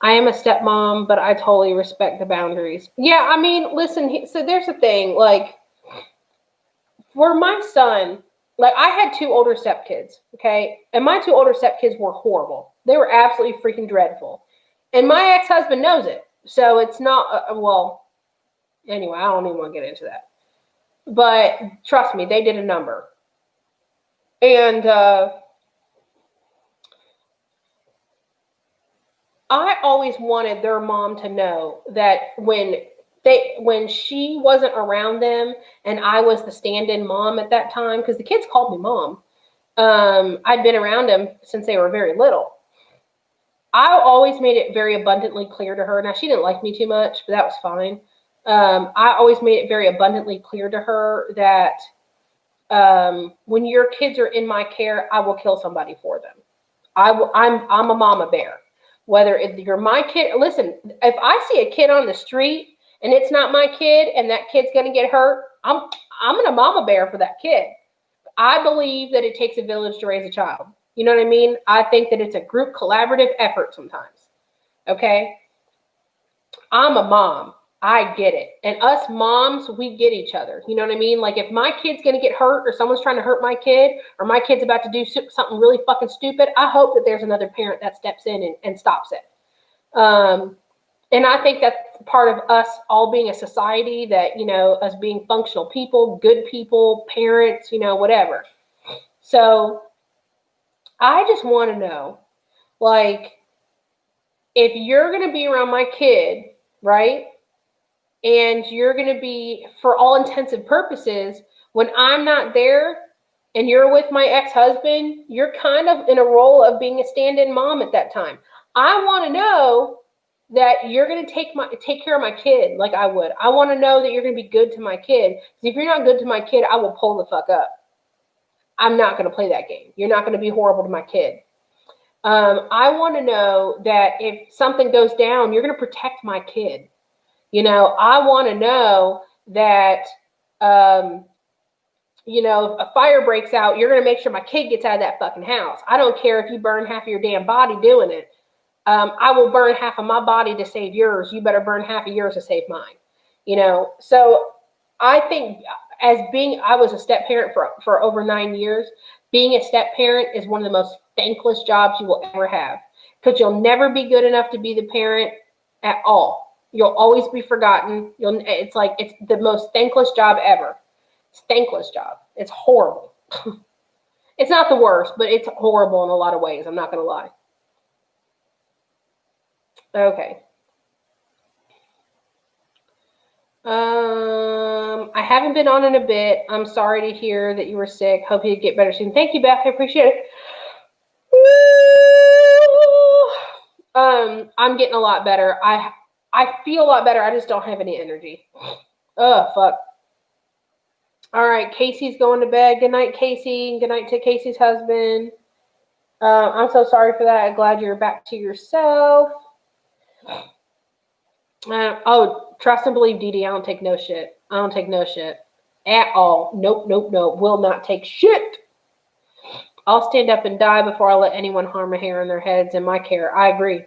I am a stepmom, but I totally respect the boundaries. Yeah, I mean, listen, so there's the thing, like, for my son, like, I had 2 older stepkids, okay? And my 2 older stepkids were horrible. They were absolutely freaking dreadful. And my ex-husband knows it. So it's not, Anyway, I don't even want to get into that. But trust me, they did a number. And I always wanted their mom to know that when she wasn't around them and I was the stand-in mom at that time, because the kids called me mom, I'd been around them since they were very little. I always made it very abundantly clear to her. Now, she didn't like me too much, but that was fine. I always made it very abundantly clear to her that when your kids are in my care, I will kill somebody for them. I'm a mama bear. Whether you're my kid, listen, if I see a kid on the street and it's not my kid and that kid's going to get hurt, I'm going to mama bear for that kid. I believe that it takes a village to raise a child. You know what I mean? I think that it's a group collaborative effort sometimes. Okay? I'm a mom. I get it. And us moms, we get each other. You know what I mean? Like if my kid's going to get hurt or someone's trying to hurt my kid or my kid's about to do something really fucking stupid, I hope that there's another parent that steps in and stops it. And I think that's part of us all being a society that, you know, us being functional people, good people, parents, you know, whatever. So I just want to know, like, if you're going to be around my kid, right? And you're going to be, for all intensive purposes, when I'm not there and you're with my ex-husband, you're kind of in a role of being a stand-in mom at that time. I want to know that you're going to take care of my kid like I would. I want to know that you're going to be good to my kid. Because if you're not good to my kid, I will pull the fuck up. I'm not going to play that game. You're not going to be horrible to my kid. I want to know that if something goes down, you're going to protect my kid. You know, I want to know that, you know, if a fire breaks out, you're going to make sure my kid gets out of that fucking house. I don't care if you burn half of your damn body doing it. I will burn half of my body to save yours. You better burn half of yours to save mine. You know, so I think I was a step parent for over 9 years. Being a step parent is one of the most thankless jobs you will ever have because you'll never be good enough to be the parent at all. You'll always be forgotten. It's the most thankless job ever. It's a thankless job. It's horrible. It's not the worst, but it's horrible in a lot of ways. I'm not going to lie. Okay. I haven't been on in a bit. I'm sorry to hear that you were sick. Hope you get better soon. Thank you, Beth. I appreciate it. I'm getting a lot better. I feel a lot better. I just don't have any energy. Oh, fuck. All right, Casey's going to bed. Good night, Casey. Good night to Casey's husband. I'm so sorry for that. I'm glad you're back to yourself. Trust and believe, Dee Dee. I don't take no shit. I don't take no shit at all. Nope. Will not take shit. I'll stand up and die before I let anyone harm a hair in their heads in my care. I agree.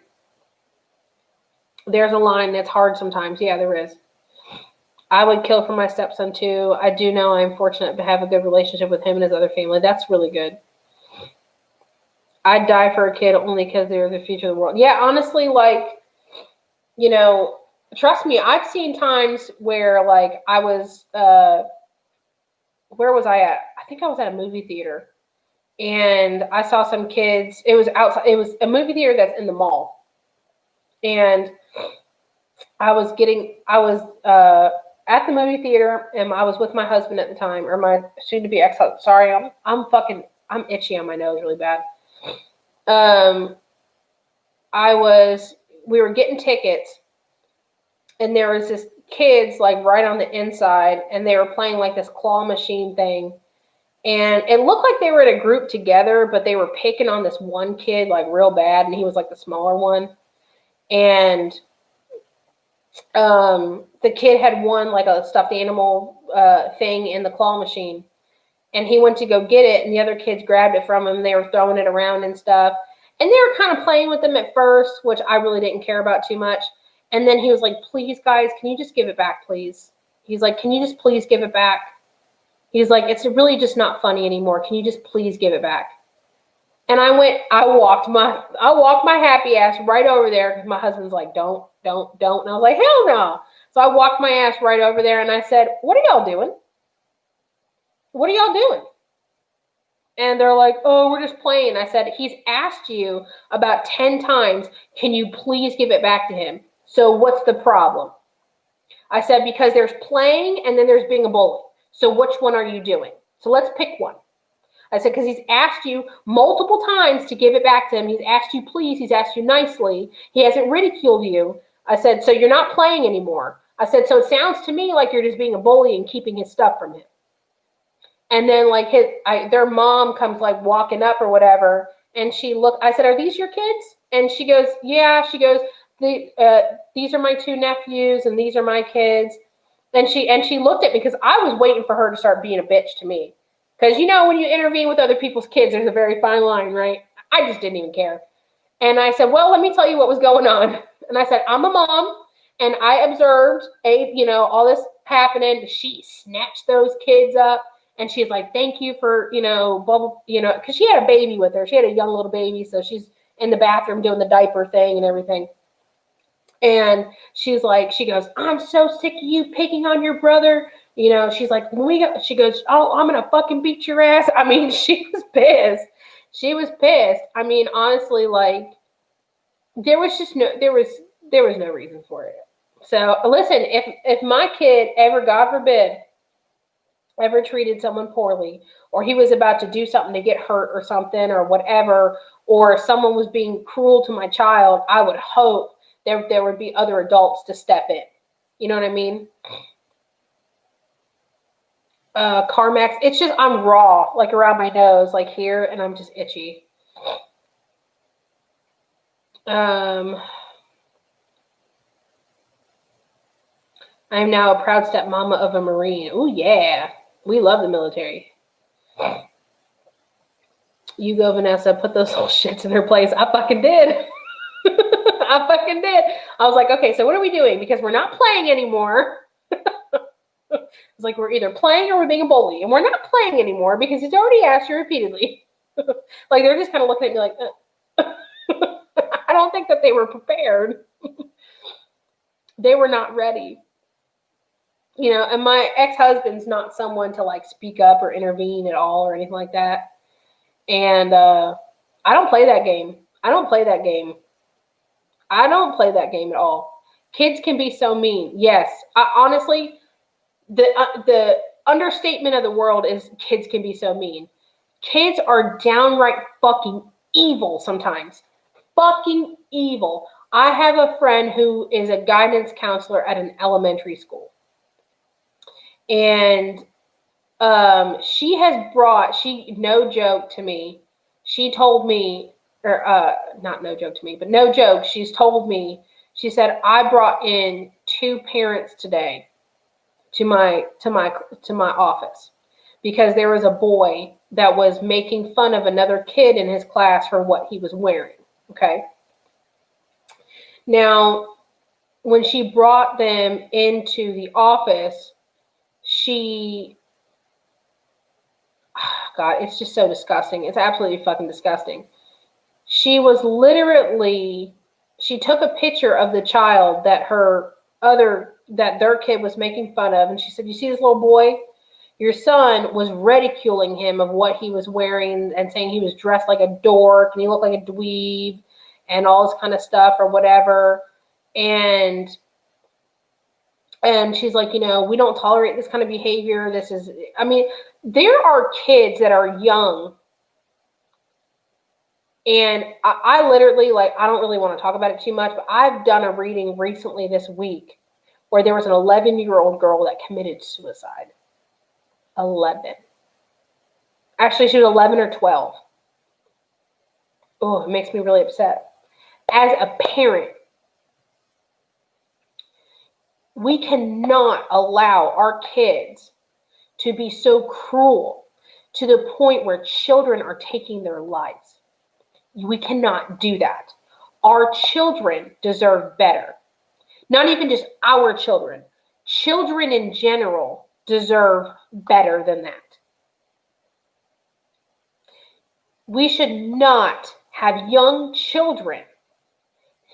There's a line that's hard sometimes. Yeah, there is. I would kill for my stepson too. I do know I'm fortunate to have a good relationship with him and his other family. That's really good. I'd die for a kid only because they're the future of the world. Yeah, honestly, like, you know, trust me, I've seen times where, like, I was, where was I at? I think I was at a movie theater. And I saw some kids. It was outside. It was a movie theater that's in the mall. And I was at the movie theater, and I was with my husband at the time, or my soon-to-be ex-husband. Sorry, I'm itchy on my nose really bad. We were getting tickets, and there was this kids like right on the inside, and they were playing like this claw machine thing. And it looked like they were in a group together, but they were picking on this one kid like real bad, and he was like the smaller one. And the kid had won like a stuffed animal thing in the claw machine. And he went to go get it, and the other kids grabbed it from him, and they were throwing it around and stuff. And they were kind of playing with them at first, which I really didn't care about too much. And then he was like, please, guys, can you just give it back, please? He's like, can you just please give it back? He's like, it's really just not funny anymore. Can you just please give it back? And I walked my happy ass right over there because my husband's like, don't. And I was like, hell no. So I walked my ass right over there and I said, what are y'all doing? What are y'all doing? And they're like, oh, we're just playing. I said, he's asked you about 10 times, can you please give it back to him? So what's the problem? I said, because there's playing and then there's being a bully. So which one are you doing? So let's pick one. I said, because he's asked you multiple times to give it back to him. He's asked you please. He's asked you nicely. He hasn't ridiculed you. I said, so you're not playing anymore. I said, so it sounds to me like you're just being a bully and keeping his stuff from him. And then like their mom comes like walking up or whatever, and she looked. I said, "Are these your kids?" And she goes, "Yeah." She goes, "These are my two nephews, and these are my kids." And she looked at me because I was waiting for her to start being a bitch to me, because you know when you intervene with other people's kids, there's a very fine line, right? I just didn't even care. And I said, "Well, let me tell you what was going on." And I said, "I'm a mom, and I observed all this happening." She snatched those kids up. And she's like, thank you for, because she had a baby with her. She had a young little baby. So she's in the bathroom doing the diaper thing and everything. And she's like, she goes, I'm so sick of you picking on your brother. She's like, she goes, oh, I'm going to fucking beat your ass. I mean, she was pissed. She was pissed. I mean, honestly, like, there was no reason for it. So listen, if my kid ever, God forbid, ever treated someone poorly, or he was about to do something to get hurt or something or whatever, or someone was being cruel to my child, I would hope there would be other adults to step in. You know what I mean? Carmex, it's just, I'm raw, like around my nose, like here, and I'm just itchy. I'm now a proud stepmama of a Marine. Oh yeah. We love the military. You go, Vanessa, put those little shits in their place. I fucking did. I fucking did. I was like, okay, so what are we doing? Because we're not playing anymore. It's like we're either playing or we're being a bully. And we're not playing anymore because he's already asked you repeatedly. Like, they're just kind of looking at me like, I don't think that they were prepared. They were not ready. And my ex-husband's not someone to like speak up or intervene at all or anything like that. And I don't play that game. I don't play that game at all. Kids can be so mean. Yes. Honestly, the understatement of the world is kids can be so mean. Kids are downright fucking evil sometimes. Fucking evil. I have a friend who is a guidance counselor at an elementary school. And no joke to me, she told me, or not no joke to me, but no joke, she's told me, she said, I brought in 2 parents today to my office because there was a boy that was making fun of another kid in his class for what he was wearing. Okay. Now, when she brought them into the office, God, it's just so disgusting. It's absolutely fucking disgusting. She took a picture of the child that their kid was making fun of. And she said, you see this little boy? Your son was ridiculing him of what he was wearing and saying he was dressed like a dork and he looked like a dweeb and all this kind of stuff or whatever. And she's like, we don't tolerate this kind of behavior. There are kids that are young. And I literally, I don't really want to talk about it too much, but I've done a reading recently this week where there was an 11-year-old girl that committed suicide. 11. Actually, she was 11 or 12. Oh, it makes me really upset. As a parent, we cannot allow our kids to be so cruel to the point where children are taking their lives. We cannot do that. Our children deserve better. Not even just our children. Children in general deserve better than that. We should not have young children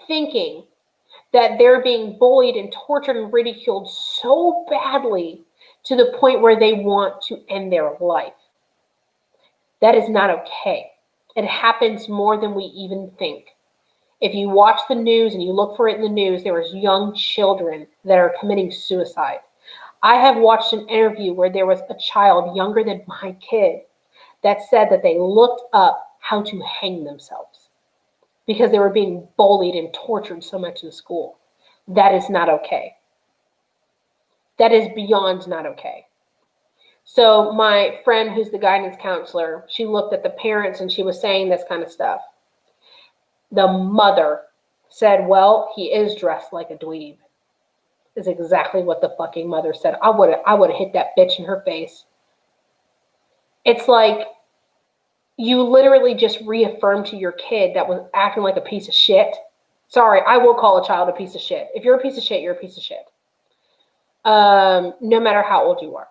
thinking that they're being bullied and tortured and ridiculed so badly to the point where they want to end their life. That is not okay. It happens more than we even think. If you watch the news and you look for it in the news, there is young children that are committing suicide. I have watched an interview where there was a child younger than my kid that said that they looked up how to hang themselves because they were being bullied and tortured so much in school. That is not okay. That is beyond not okay. So my friend who's the guidance counselor, she looked at the parents and she was saying this kind of stuff. The mother said, well, he is dressed like a dweeb. Is exactly what the fucking mother said. I would have hit that bitch in her face. It's like you literally just reaffirmed to your kid that was acting like a piece of shit. Sorry, I will call a child a piece of shit. If you're a piece of shit, you're a piece of shit. No matter how old you are.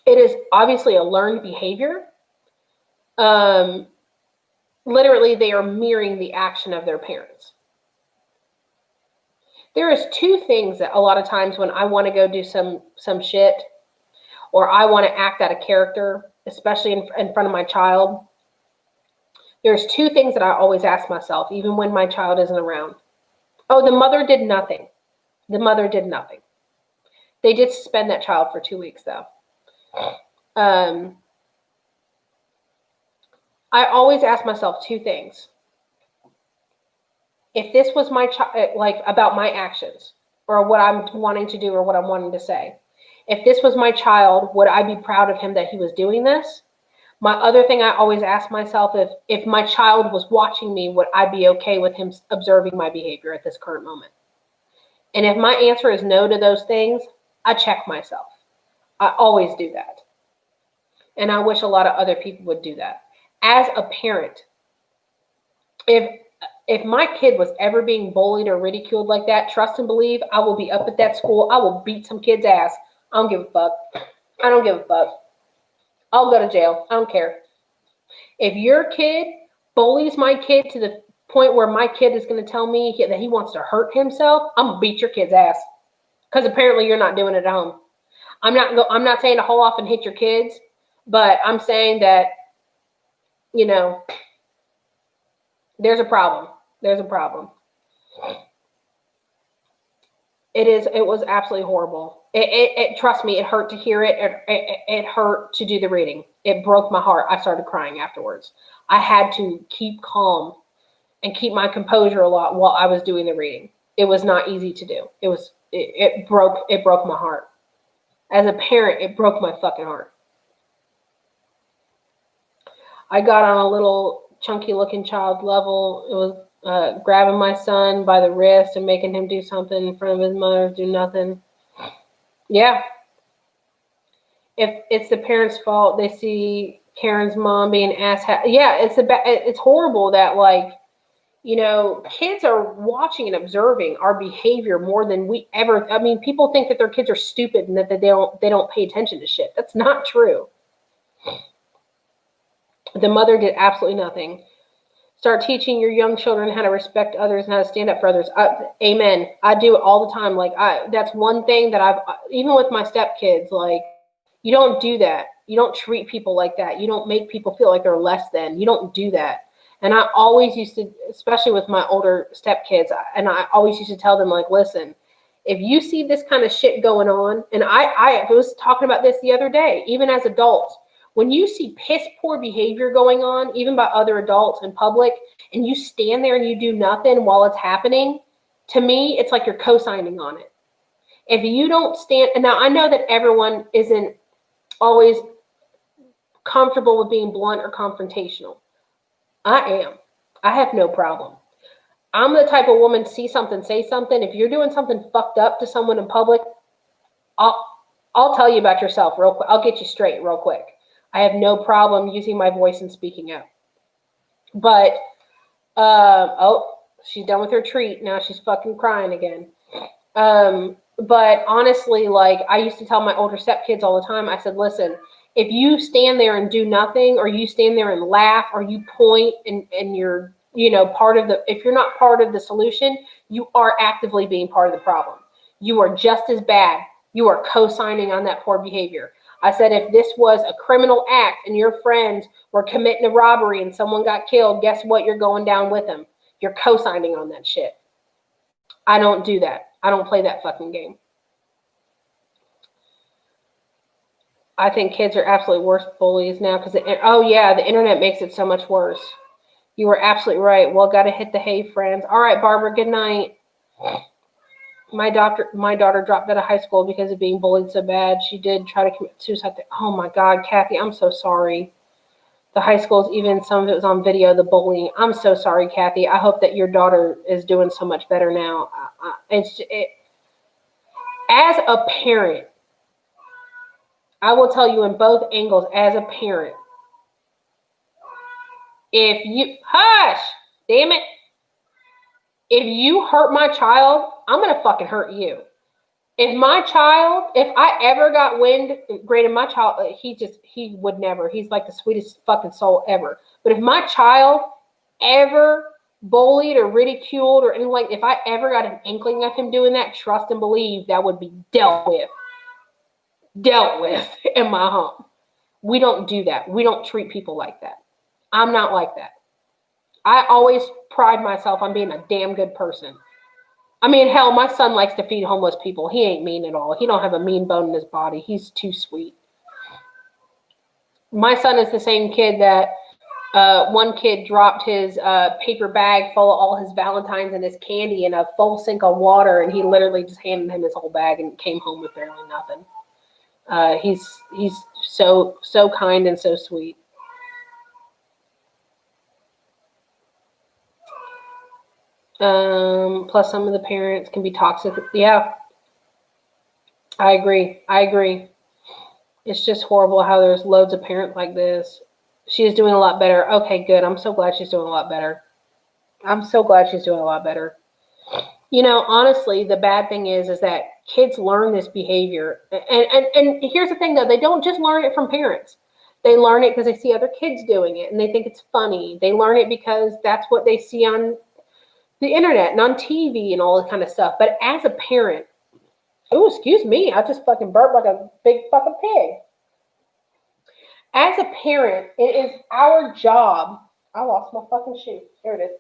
It is obviously a learned behavior. Literally, they are mirroring the action of their parents. There is two things that a lot of times when I want to go do some shit or I want to act out a character, especially in front of my child, there's two things that I always ask myself, even when my child isn't around. Oh, the mother did nothing. The mother did nothing. They did suspend that child for 2 weeks, though. I always ask myself two things. If this was my child, like about my actions or what I'm wanting to do or what I'm wanting to say, if this was my child, would I be proud of him that he was doing this? My other thing I always ask myself, if my child was watching me, would I be okay with him observing my behavior at this current moment? And if my answer is no to those things, I check myself. I always do that. And I wish a lot of other people would do that. As a parent, if my kid was ever being bullied or ridiculed like that, trust and believe, I will be up at that school. I will beat some kid's ass. I don't give a fuck. I don't give a fuck. I'll go to jail. I don't care. If your kid bullies my kid to the point where my kid is going to tell me that he wants to hurt himself, I'm going to beat your kid's ass. Because apparently you're not doing it at home. I'm not saying to haul off and hit your kids, but I'm saying that, you know, there's a problem. There's a problem. It was absolutely horrible. Trust me, it hurt to hear it. It hurt to do the reading. It broke my heart. I started crying afterwards. I had to keep calm and keep my composure a lot while I was doing the reading. It was not easy to do. It broke my heart. As a parent, it broke my fucking heart. I got on a little chunky looking child's level. It was grabbing my son by the wrist and making him do something in front of his mother, do nothing. Yeah. If it's the parents' fault, they see Karen's mom being yeah, it's horrible that, like, you know, kids are watching and observing our behavior more than we ever. I mean, people think that their kids are stupid and that they don't pay attention to shit. That's not true. The mother did absolutely nothing. Start teaching your young children how to respect others and how to stand up for others. Amen. I do it all the time. Like, that's one thing that even with my stepkids, like, you don't do that. You don't treat people like that. You don't make people feel like they're less than. You don't do that. And I always used to, especially with my older stepkids, and I always used to tell them, like, listen, if you see this kind of shit going on, and I was talking about this the other day, even as adults, when you see piss poor behavior going on, even by other adults in public, and you stand there and you do nothing while it's happening, to me, it's like you're co-signing on it. If you don't stand, and now I know that everyone isn't always comfortable with being blunt or confrontational. I am. I have no problem. I'm the type of woman, see something, say something. If you're doing something fucked up to someone in public, I'll tell you about yourself real quick. I'll get you straight real quick. I have no problem using my voice and speaking out. But, she's done with her treat. Now she's fucking crying again. But honestly, like, I used to tell my older stepkids all the time, I said, listen, if you stand there and do nothing, or you stand there and laugh, or you point and you're if you're not part of the solution, you are actively being part of the problem. You are just as bad. You are co-signing on that poor behavior. I said, if this was a criminal act and your friends were committing a robbery and someone got killed, guess what? You're going down with them. You're co-signing on that shit. I don't do that. I don't play that fucking game. I think kids are absolutely worse bullies now because, the internet makes it so much worse. You were absolutely right. Well, got to hit the hay, friends. All right, Barbara, good night. My daughter dropped out of high school because of being bullied so bad. She did try to commit suicide. Oh, my God, Kathy, I'm so sorry. The high schools, even some of it was on video, the bullying. I'm so sorry, Kathy. I hope that your daughter is doing so much better now. As a parent, I will tell you in both angles, as a parent, hush, damn it. If you hurt my child, I'm going to fucking hurt you. If I ever got wind, granted my child, he would never, he's like the sweetest fucking soul ever. But if my child ever bullied or ridiculed or anything, like, if I ever got an inkling of him doing that, trust and believe that would be dealt with in my home. We don't do that. We don't treat people like that. I'm not like that. I always pride myself on being a damn good person. I mean, hell, my son likes to feed homeless people. He ain't mean at all. He don't have a mean bone in his body. He's too sweet. My son is the same kid that one kid dropped his paper bag full of all his Valentines and his candy in a full sink of water, and he literally just handed him his whole bag and came home with barely nothing. He's so kind and so sweet. Plus some of the parents can be toxic. Yeah, I agree. It's just horrible how there's loads of parents like this. She's doing a lot better. Okay, good. I'm so glad she's doing a lot better. Honestly, the bad thing is that kids learn this behavior. And here's the thing, though. They don't just learn it from parents. They learn it because they see other kids doing it, and they think it's funny. They learn it because that's what they see on the internet and on TV and all this kind of stuff. But as a parent, excuse me, I just fucking burped like a big fucking pig. As a parent, it is our job. I lost my fucking shoe. There it is.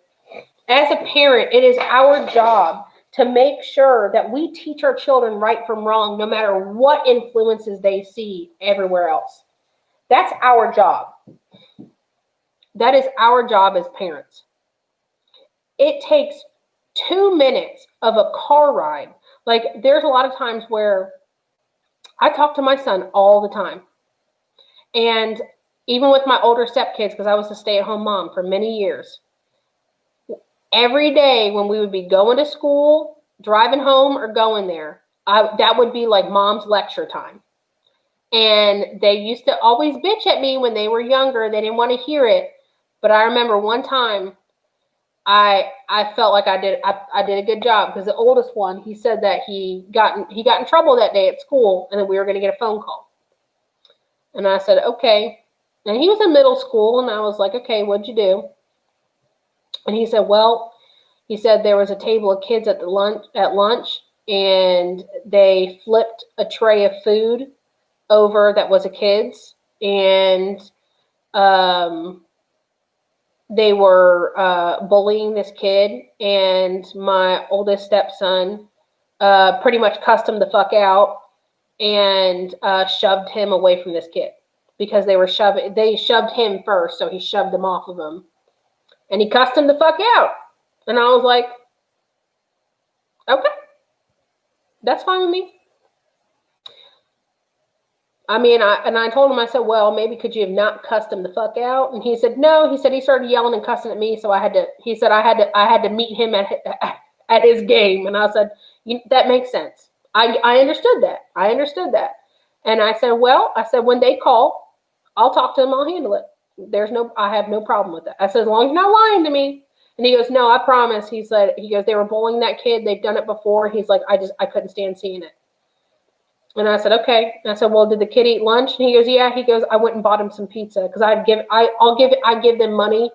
As a parent, it is our job to make sure that we teach our children right from wrong, no matter what influences they see everywhere else. That's our job. That is our job as parents. It takes 2 minutes of a car ride. Like, there's a lot of times where I talk to my son all the time. And even with my older stepkids, because I was a stay-at-home mom for many years, every day when we would be going to school, driving home, or going there, that would be like mom's lecture time. And they used to always bitch at me when they were younger. They didn't want to hear it. But I remember one time, I felt like I did a good job, because the oldest one, he said that he got in trouble that day at school, and then we were going to get a phone call. And I said, okay. And he was in middle school, and I was like, okay, what'd you do? And he said there was a table of kids at lunch, and they flipped a tray of food over that was a kid's, and they were bullying this kid, and my oldest stepson pretty much cussed him the fuck out and shoved him away from this kid, because they shoved him first, so he shoved them off of him, and he cussed him the fuck out. And I was like, okay, that's fine with me. I mean, I told him, I said, well, maybe could you have not cussed him the fuck out? And he said, no. He said he started yelling and cussing at me, so I had to meet him at his game. And I said, that makes sense. I understood that. And I said, when they call, I'll talk to them. I'll handle it. I have no problem with that. I said, as long as you're not lying to me. And he goes, no, I promise. He goes, they were bullying that kid. They've done it before. He's like, I couldn't stand seeing it. And I said, okay. And I said, well, did the kid eat lunch? And he goes, yeah. He goes, I went and bought him some pizza, because I give them money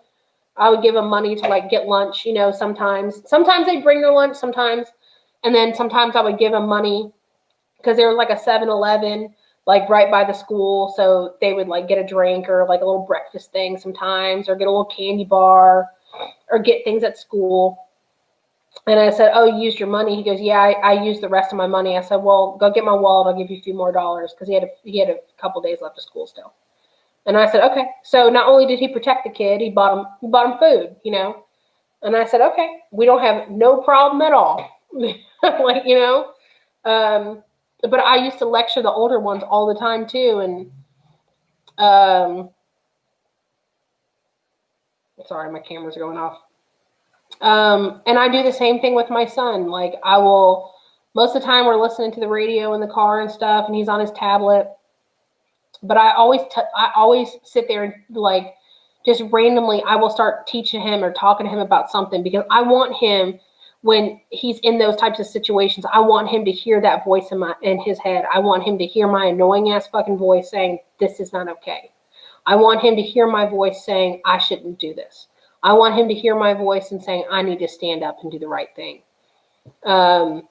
I would give them money to like get lunch, sometimes. Sometimes they bring their lunch, sometimes. And then sometimes I would give them money because there was like a 7-Eleven like right by the school. So they would like get a drink or like a little breakfast thing sometimes, or get a little candy bar or get things at school. And I said, oh, you used your money? He goes, yeah, I used the rest of my money. I said, well, go get my wallet. I'll give you a few more dollars, because he had a couple days left of school still. And I said, okay. So not only did he protect the kid, he bought him food, And I said, okay, we don't have no problem at all. Like, but I used to lecture the older ones all the time too. And sorry, my camera's going off. And I do the same thing with my son. Like, most of the time we're listening to the radio in the car and stuff, and he's on his tablet. But I always sit there and like, just randomly, I will start teaching him or talking to him about something, because I want him, when he's in those types of situations, I want him to hear that voice in his head. I want him to hear my annoying ass fucking voice saying, this is not okay. I want him to hear my voice saying, I shouldn't do this. I want him to hear my voice and saying, I need to stand up and do the right thing. So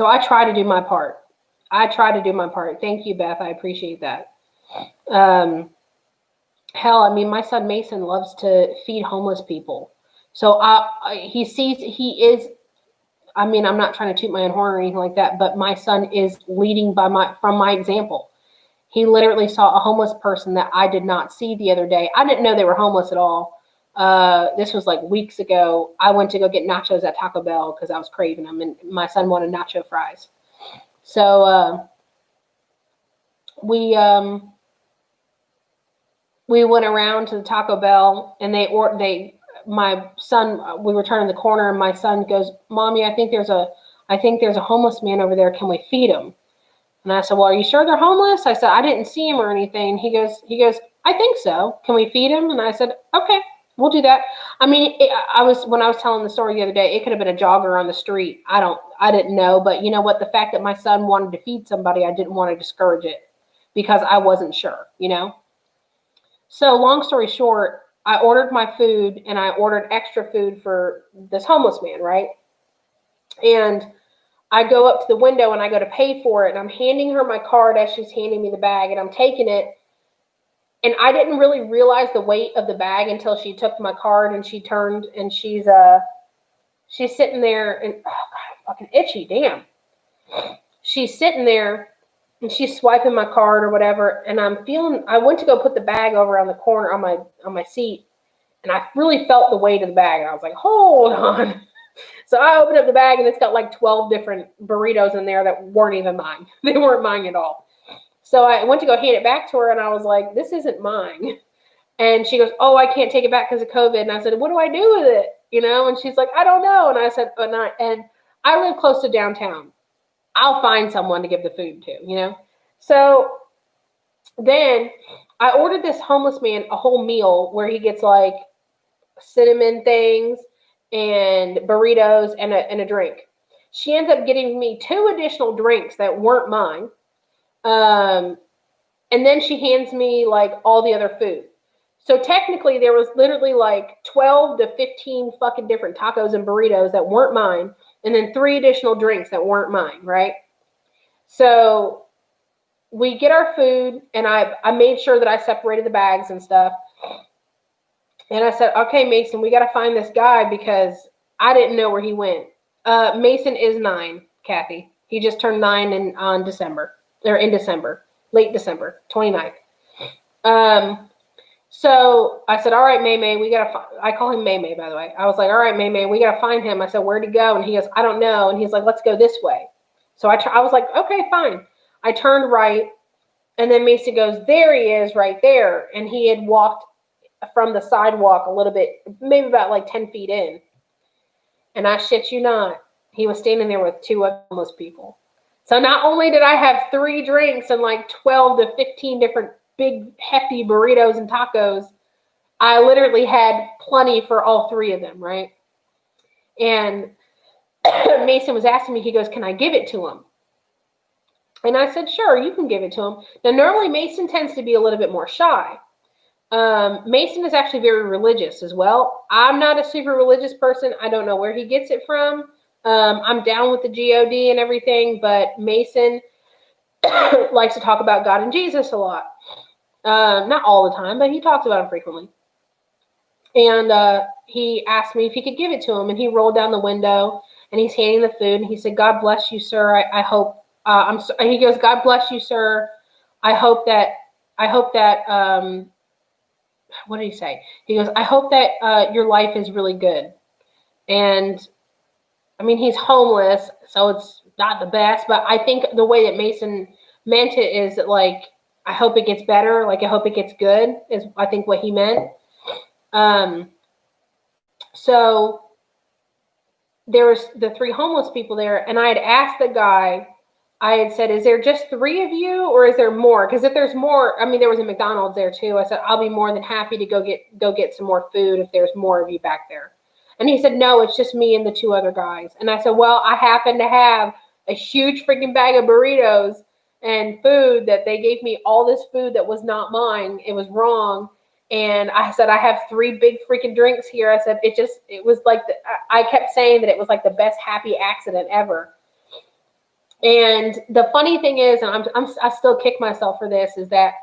I try to do my part. Thank you, Beth. I appreciate that. Hell, I mean, my son Mason loves to feed homeless people. So I'm not trying to toot my own horn or anything like that, but my son is leading from my example. He literally saw a homeless person that I did not see the other day. I didn't know they were homeless at all. This was like weeks ago. I went to go get nachos at Taco Bell because I was craving them, and my son wanted nacho fries. So we went around to the Taco Bell, and we were turning the corner, and my son goes, Mommy, I think there's a homeless man over there. Can we feed him? And I said, well, are you sure they're homeless? I said, I didn't see him or anything. He goes, I think so. Can we feed him? And I said, okay, we'll do that. I mean, when I was telling the story the other day, it could have been a jogger on the street. I didn't know. But you know what? The fact that my son wanted to feed somebody, I didn't want to discourage it, because I wasn't sure, So long story short, I ordered my food, and I ordered extra food for this homeless man, right? And I go up to the window and I go to pay for it, and I'm handing her my card as she's handing me the bag, and I'm taking it. And I didn't really realize the weight of the bag until she took my card, and she turned, and she's sitting there, and oh God, I'm fucking itchy, damn. She's sitting there and she's swiping my card or whatever, and I went to go put the bag over on the corner on my seat, and I really felt the weight of the bag, and I was like, hold on. So I opened up the bag, and it's got like 12 different burritos in there that weren't even mine. They weren't mine at all. So I went to go hand it back to her, and I was like, this isn't mine. And she goes, oh, I can't take it back because of COVID. And I said, what do I do with it? And she's like, I don't know. And I said, and I live close to downtown. I'll find someone to give the food to, So then I ordered this homeless man a whole meal where he gets like cinnamon things and burritos and a drink. She ends up getting me 2 additional drinks that weren't mine. And then she hands me like all the other food. So technically there was literally like 12 to 15 fucking different tacos and burritos that weren't mine. And then 3 additional drinks that weren't mine, right? So we get our food, and I made sure that I separated the bags and stuff. And I said, okay, Mason, we got to find this guy, because I didn't know where he went. Mason is 9, Kathy. He just turned 9 in December, late December, 29th. So I said, all right, May, I call him May, by the way. I was like, all right, May, we got to find him. I said, where'd he go? And he goes, I don't know. And he's like, let's go this way. So I was like, okay, fine. I turned right, and then Mason goes, there he is right there. And he had walked from the sidewalk a little bit, maybe about like 10 feet in. And I shit you not, he was standing there with 2 homeless people. So not only did I have 3 drinks and like 12 to 15 different big hefty burritos and tacos, I literally had plenty for all 3 of them, right? And Mason was asking me, he goes, can I give it to him? And I said, sure, you can give it to him. Now, normally Mason tends to be a little bit more shy. Mason is actually very religious as well. I'm not a super religious person. I don't know where he gets it from. I'm down with the God and everything, but Mason likes to talk about God and Jesus a lot. Not all the time, but he talks about him frequently. And he asked me if he could give it to him, and he rolled down the window and he's handing the food, and he said, "God bless you, sir. I hope he goes, God bless you, sir. I hope that what did he say? He goes, I hope that your life is really good." And I mean, he's homeless, so it's not the best, but I think the way that Mason meant it is that, like, I hope it gets better, like I hope it gets good, is I think what he meant. So there was the 3 homeless people there, and I had asked the guy, I had said, "Is there just 3 of you, or is there more? Because if there's more, I mean, there was a McDonald's there too." I said, "I'll be more than happy to go get some more food if there's more of you back there." And he said, "No, it's just me and the 2 other guys." And I said, "Well, I happen to have a huge freaking bag of burritos and food that they gave me all this food that was not mine. It was wrong." And I said, "I have 3 big freaking drinks here." I said, it was like, I kept saying that it was like the best happy accident ever. And the funny thing is, and I still kick myself for this, is that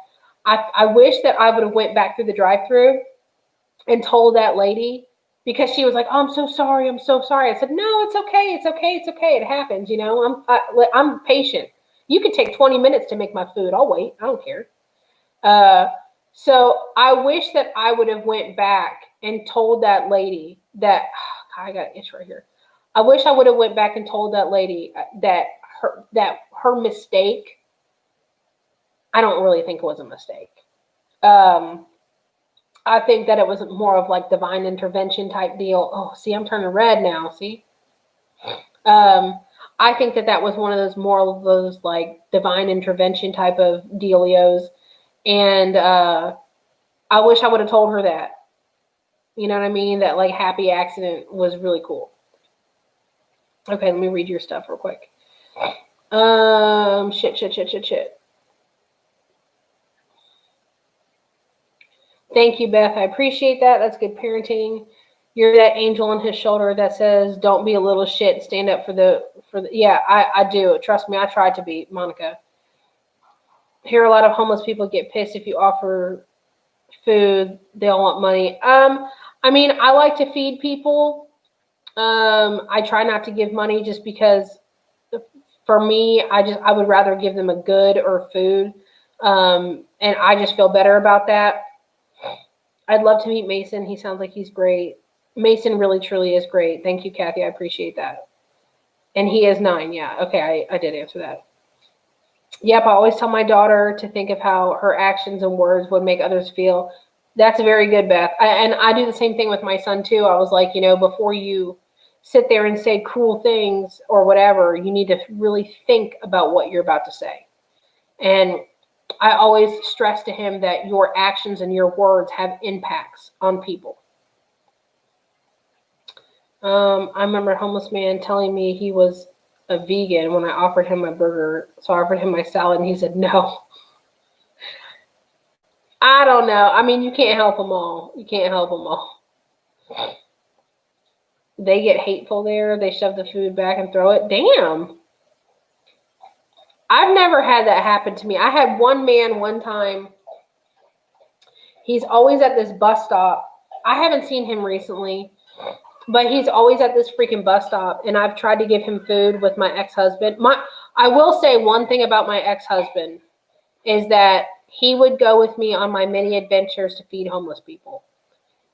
I wish that I would have went back through the drive-thru and told that lady, because she was like, "Oh, I'm so sorry. I'm so sorry." I said, "No, it's okay. It's okay. It's okay. It happens. You know, I'm patient. You could take 20 minutes to make my food. I'll wait. I don't care." So I wish that I would have went back and told that lady that, oh, God, I got an itch right here. I wish I would have went back and told that lady that her mistake, I don't really think it was a mistake. I think that it was more of like divine intervention type deal. Oh, see, I'm turning red now. See, I think that was one of those more of those like divine intervention type of dealios. And I wish I would have told her that. You know what I mean? That like happy accident was really cool. Okay, let me read your stuff real quick. Shit. Thank you, Beth. I appreciate that. That's good parenting. You're that angel on his shoulder that says, "Don't be a little shit. Stand up for the." Yeah, I do. Trust me, I tried to be, Monica. Here, a lot of homeless people get pissed if you offer food. They all want money. I mean, I like to feed people. I try not to give money just because, for me, I would rather give them a good or food. And I just feel better about that. I'd love to meet Mason. He sounds like he's great. Mason really, truly is great. Thank you, Kathy. I appreciate that. And he is 9. Yeah. Okay. I did answer that. Yep. I always tell my daughter to think of how her actions and words would make others feel. That's very good, Beth. And I do the same thing with my son too. I was like, before you sit there and say cruel things or whatever, you need to really think about what you're about to say. And I always stress to him that your actions and your words have impacts on people. I remember a homeless man telling me he was a vegan when I offered him my burger. So I offered him my salad, and he said no. I don't know. I mean, you can't help them all. You can't help them all. They get hateful there. They shove the food back and throw it. Damn. I've never had that happen to me. I had one man one time. He's always at this bus stop. I haven't seen him recently, but he's always at this freaking bus stop, and I've tried to give him food with my ex-husband. I will say one thing about my ex-husband is that he would go with me on my many adventures to feed homeless people.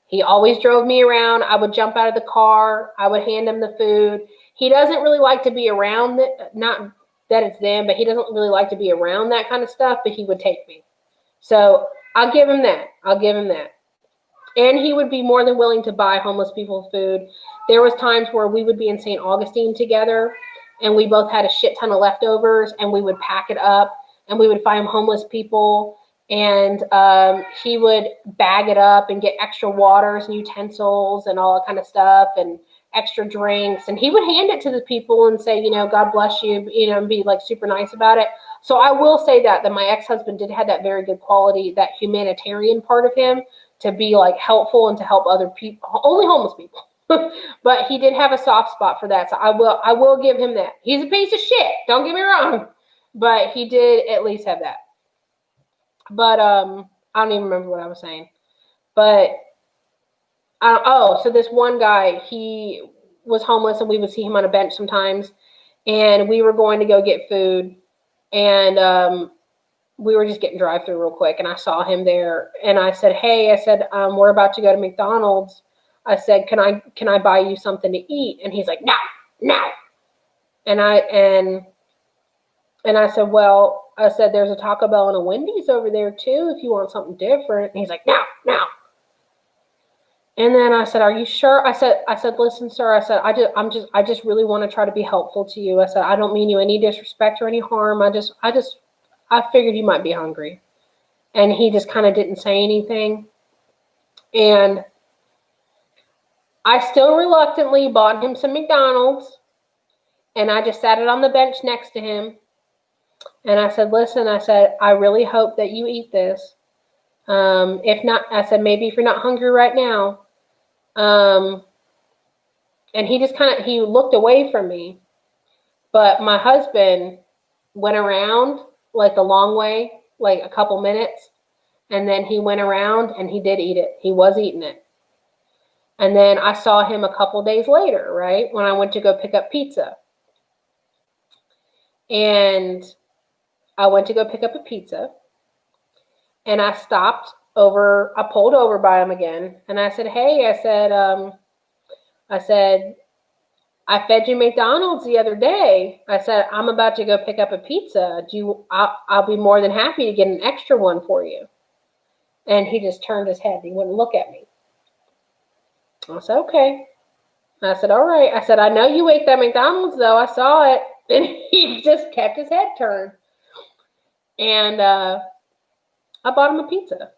He always drove me around. I would jump out of the car. I would hand him the food. He doesn't really like to be around it. Not that it's them, but he doesn't really like to be around that kind of stuff, but he would take me. So I'll give him that. And he would be more than willing to buy homeless people food. There was times where we would be in St. Augustine together, and we both had a shit ton of leftovers, and we would pack it up, and we would find homeless people, and he would bag it up and get extra waters and utensils and all that kind of stuff, and extra drinks, and he would hand it to the people and say, God bless you, and be like super nice about it. So I will say that my ex-husband did have that very good quality, that humanitarian part of him, to be like helpful and to help other people, only homeless people. But he did have a soft spot for that. So I will give him that. He's a piece of shit. Don't get me wrong. But he did at least have that. But I don't even remember what I was saying. But so this one guy, he was homeless, and we would see him on a bench sometimes, and we were going to go get food, and we were just getting drive-through real quick, and I saw him there, and I said, hey, we're about to go to McDonald's. I said, can I buy you something to eat? And he's like, no. And I said, well, there's a Taco Bell and a Wendy's over there too, if you want something different. And he's like, no. And then I said, are you sure? I said, listen, sir, I just really want to try to be helpful to you. I said, I don't mean you any disrespect or any harm. I figured you might be hungry. And he just kind of didn't say anything. And I still reluctantly bought him some McDonald's, and I just sat it on the bench next to him. And I said, listen, I really hope that you eat this. If not, I said, maybe if you're not hungry right now. And he just he looked away from me. But my husband went around like the long way, like a couple minutes. And then he went around and he did eat it. He was eating it. And then I saw him a couple days later, right, when I went to go pick up pizza. And I went to go pick up a pizza. And I pulled over by him again. And I said, hey, I fed you McDonald's the other day. I said, I'm about to go pick up a pizza. I'll be more than happy to get an extra one for you. And he just turned his head. He wouldn't look at me. I said, okay. I said, all right. I said, I know you ate that McDonald's, though. I saw it. And he just kept his head turned. And I bought him a pizza.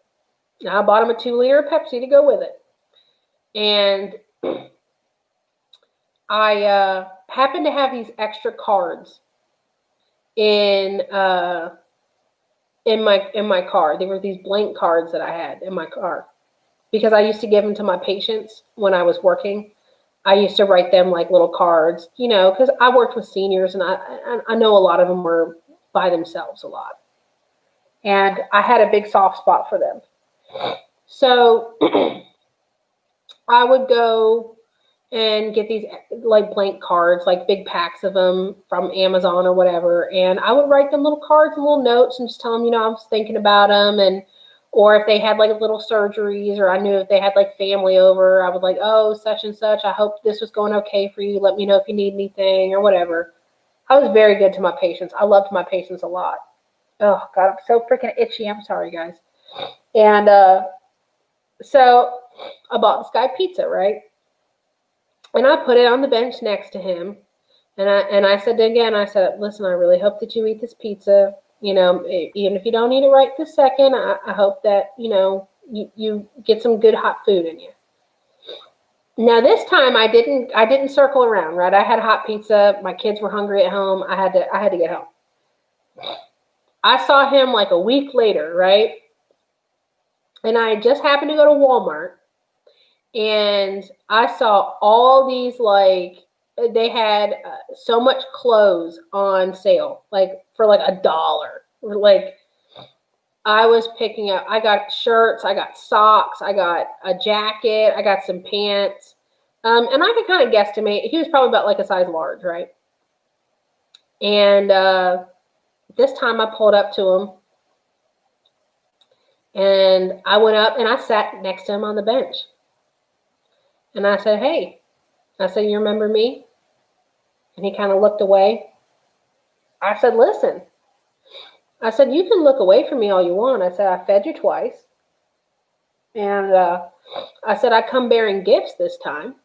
I bought him a 2-liter Pepsi to go with it. And I happened to have these extra cards in my car. There were these blank cards that I had in my car, because I used to give them to my patients when I was working. I used to write them like little cards, because I worked with seniors, and I know a lot of them were by themselves a lot. And I had a big soft spot for them. So I would go and get these like blank cards, like big packs of them from Amazon or whatever. And I would write them little cards and little notes and just tell them, I was thinking about them. Or if they had like little surgeries, or I knew if they had like family over, I would like, oh, such and such, I hope this was going okay for you. Let me know if you need anything or whatever. I was very good to my patients. I loved my patients a lot. Oh, God, I'm so freaking itchy. I'm sorry, guys. And so I bought this guy pizza, right? And I put it on the bench next to him. And I said again, listen, I really hope that you eat this pizza. Even if you don't eat it right this second, I hope that, you get some good hot food in you. Now this time I didn't circle around, right? I had hot pizza. My kids were hungry at home. I had to get home. I saw him like a week later, right? And I just happened to go to Walmart, and I saw all these, like, they had so much clothes on sale, like for like $1. Like, I was picking up, I got shirts, I got socks, I got a jacket, I got some pants. And I could kind of guesstimate, he was probably about like a size large, right? And this time I pulled up to him, and I went up and I sat next to him on the bench. And I said, hey, you remember me? And he kind of looked away. I said, listen. I said, you can look away from me all you want. I said, I fed you twice. And I said, I come bearing gifts this time.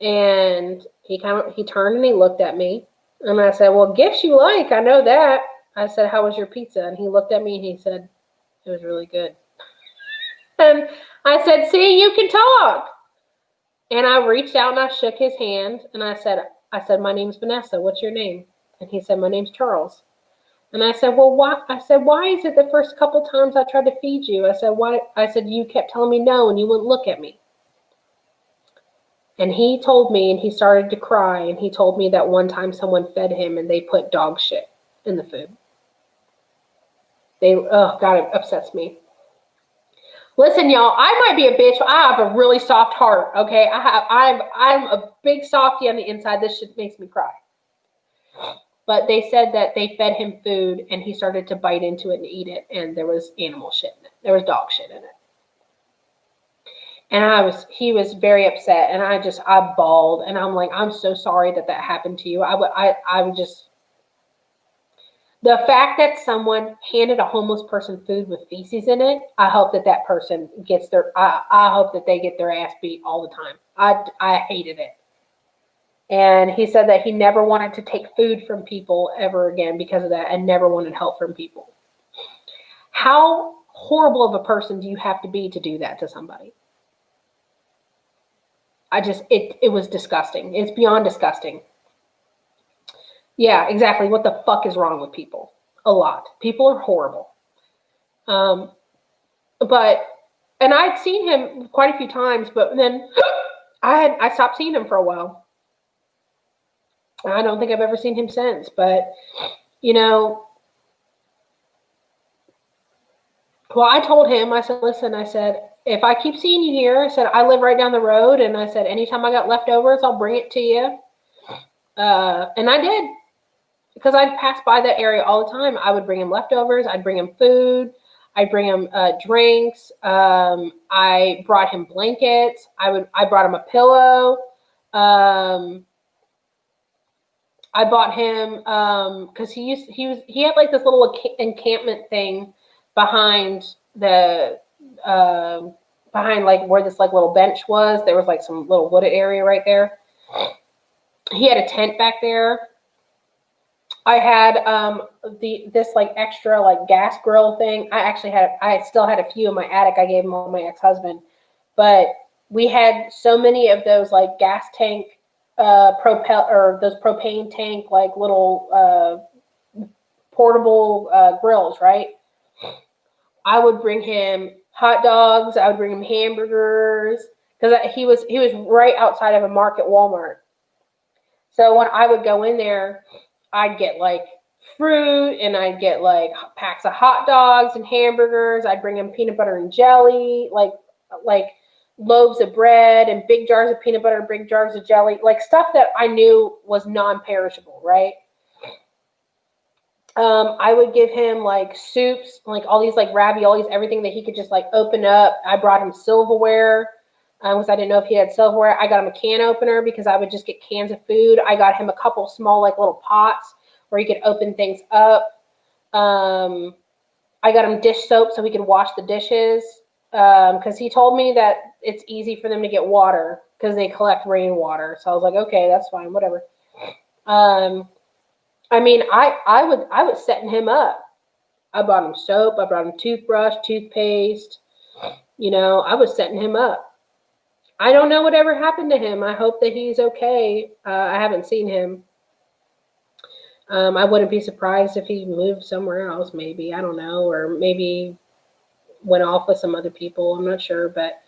And he turned and he looked at me. And I said, well, gifts you like, I know that. I said, how was your pizza? And he looked at me and he said, it was really good. And I said, see, you can talk. And I reached out and I shook his hand and I said, my name's Vanessa. What's your name? And he said, my name's Charles. And I said, well, why? I said, why is it the first couple times I tried to feed you? I said, why? I said, you kept telling me no and you wouldn't look at me. And he told me, and he started to cry, and he told me that one time someone fed him and they put dog shit in the food. Oh God, it upsets me. Listen, y'all, I might be a bitch, but I have a really soft heart, okay? I'm a big softie on the inside. This shit makes me cry. But they said that they fed him food, and he started to bite into it and eat it, and there was animal shit in it. There was dog shit in it. And he was very upset, and I bawled, and I'm like, I'm so sorry that happened to you. I would just, the fact that someone handed a homeless person food with feces in it, I hope that person gets I hope that they get their ass beat all the time. I hated it. And he said that he never wanted to take food from people ever again because of that, and never wanted help from people. How horrible of a person do you have to be to do that to somebody? It was disgusting. It's beyond disgusting. Yeah, exactly. What the fuck is wrong with people? A lot. People are horrible. And I'd seen him quite a few times, but then I stopped seeing him for a while. I don't think I've ever seen him since, but well, I told him, I said, listen, I said, if I keep seeing you here, I said, I live right down the road, and I said, anytime I got leftovers, I'll bring it to you. And I did, because I'd pass by that area all the time. I would bring him leftovers. I'd bring him food. I'd bring him drinks. I brought him blankets. I brought him a pillow. I bought him because he had like this little encampment thing behind behind like where this like little bench was. There was like some little wooded area right there. He had a tent back there. I had this like extra like gas grill thing. I still had a few in my attic. I gave them all to my ex-husband, but we had so many of those like gas tank those propane tank like little portable grills, right? I would bring him hot dogs. I would bring him hamburgers because he was right outside of a market Walmart. So when I would go in there, I'd get like fruit, and I'd get like packs of hot dogs and hamburgers. I'd bring him peanut butter and jelly, like loaves of bread and big jars of peanut butter, big jars of jelly, like stuff that I knew was non-perishable, right? I would give him like soups, like all these like raviolis, everything that he could just like open up. I brought him silverware because I didn't know if he had silverware. I got him a can opener because I would just get cans of food. I got him a couple small like little pots where he could open things up. I got him dish soap so he could wash the dishes because he told me that it's easy for them to get water because they collect rainwater. So I was like, okay, that's fine, whatever. I mean, I was setting him up. I bought him soap. I brought him toothbrush, toothpaste. I was setting him up. I don't know whatever happened to him. I hope that he's okay. I haven't seen him. I wouldn't be surprised if he moved somewhere else, maybe. I don't know. Or maybe went off with some other people. I'm not sure. But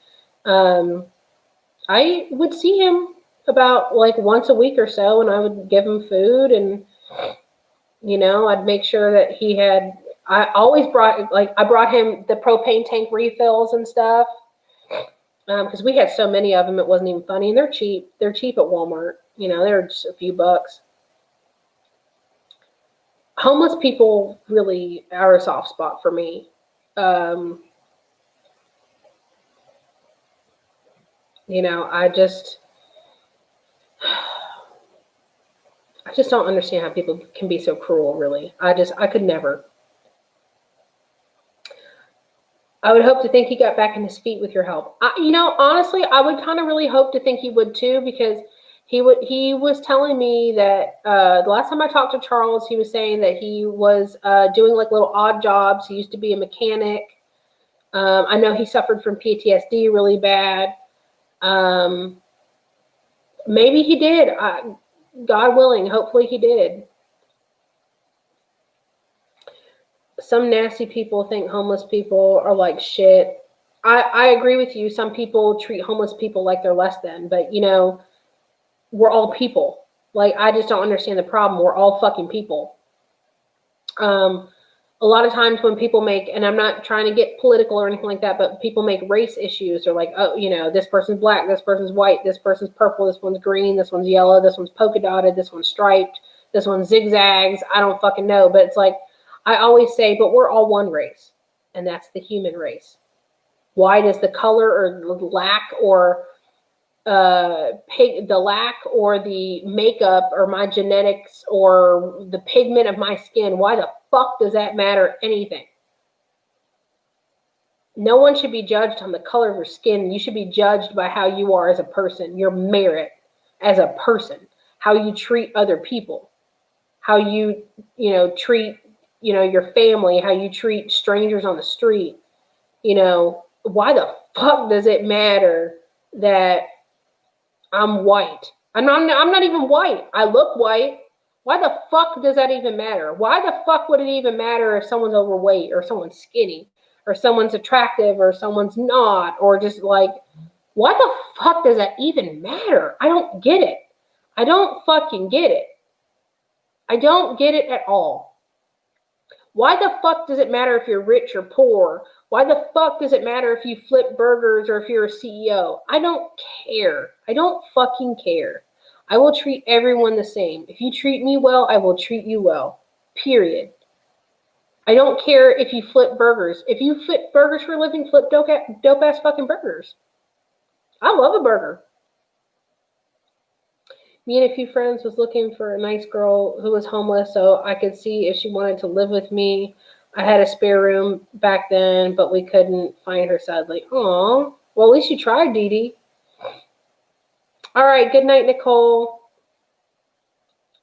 I would see him about like once a week or so, and I would give him food, and I'd make sure that he had. I always brought I brought him the propane tank refills and stuff because we had so many of them, it wasn't even funny. And they're cheap. They're cheap at Walmart. They're just a few bucks. Homeless people really are a soft spot for me. I just don't understand how people can be so cruel, really. I could never. I would hope to think he got back on his feet with your help. Honestly, I would kind of really hope to think he would too, because he was telling me that the last time I talked to Charles, he was saying that he was doing like little odd jobs. He used to be a mechanic. I know he suffered from PTSD really bad. Maybe he did. God willing, hopefully he did. Some nasty people think homeless people are like shit. I agree with you. Some people treat homeless people like they're less than, but you know, we're all people. Like, I just don't understand the problem. We're all fucking people. A lot of times when people make, and I'm not trying to get political or anything like that, but people make race issues. They're like, oh, you know, this person's black, this person's white, this person's purple, this one's green, this one's yellow, this one's polka dotted, this one's striped, this one's zigzags. I don't fucking know. But it's like, I always say, but we're all one race, and that's the human race. Why does the color or lack or the lack or the makeup or my genetics or the pigment of my skin, why the fuck does that matter anything? No one should be judged on the color of your skin. You should be judged by how you are as a person, your merit as a person, how you treat other people, how you treat, your family, how you treat strangers on the street. Why the fuck does it matter that I'm white? I'm not even white. I look white. Why the fuck does that even matter? Why the fuck would it even matter if someone's overweight or someone's skinny or someone's attractive or someone's not, or just like, why the fuck does that even matter? I don't get it. I don't fucking get it. I don't get it at all. Why the fuck does it matter if you're rich or poor? Why the fuck does it matter if you flip burgers or if you're a CEO? I don't care. I don't fucking care. I will treat everyone the same. If you treat me well, I will treat you well. Period. I don't care if you flip burgers. If you flip burgers for a living, flip dope ass fucking burgers. I love a burger. Me and a few friends was looking for a nice girl who was homeless so I could see if she wanted to live with me. I had a spare room back then, but we couldn't find her, sadly. Aw. Well, at least you tried, Dee Dee. All right, good night, Nicole.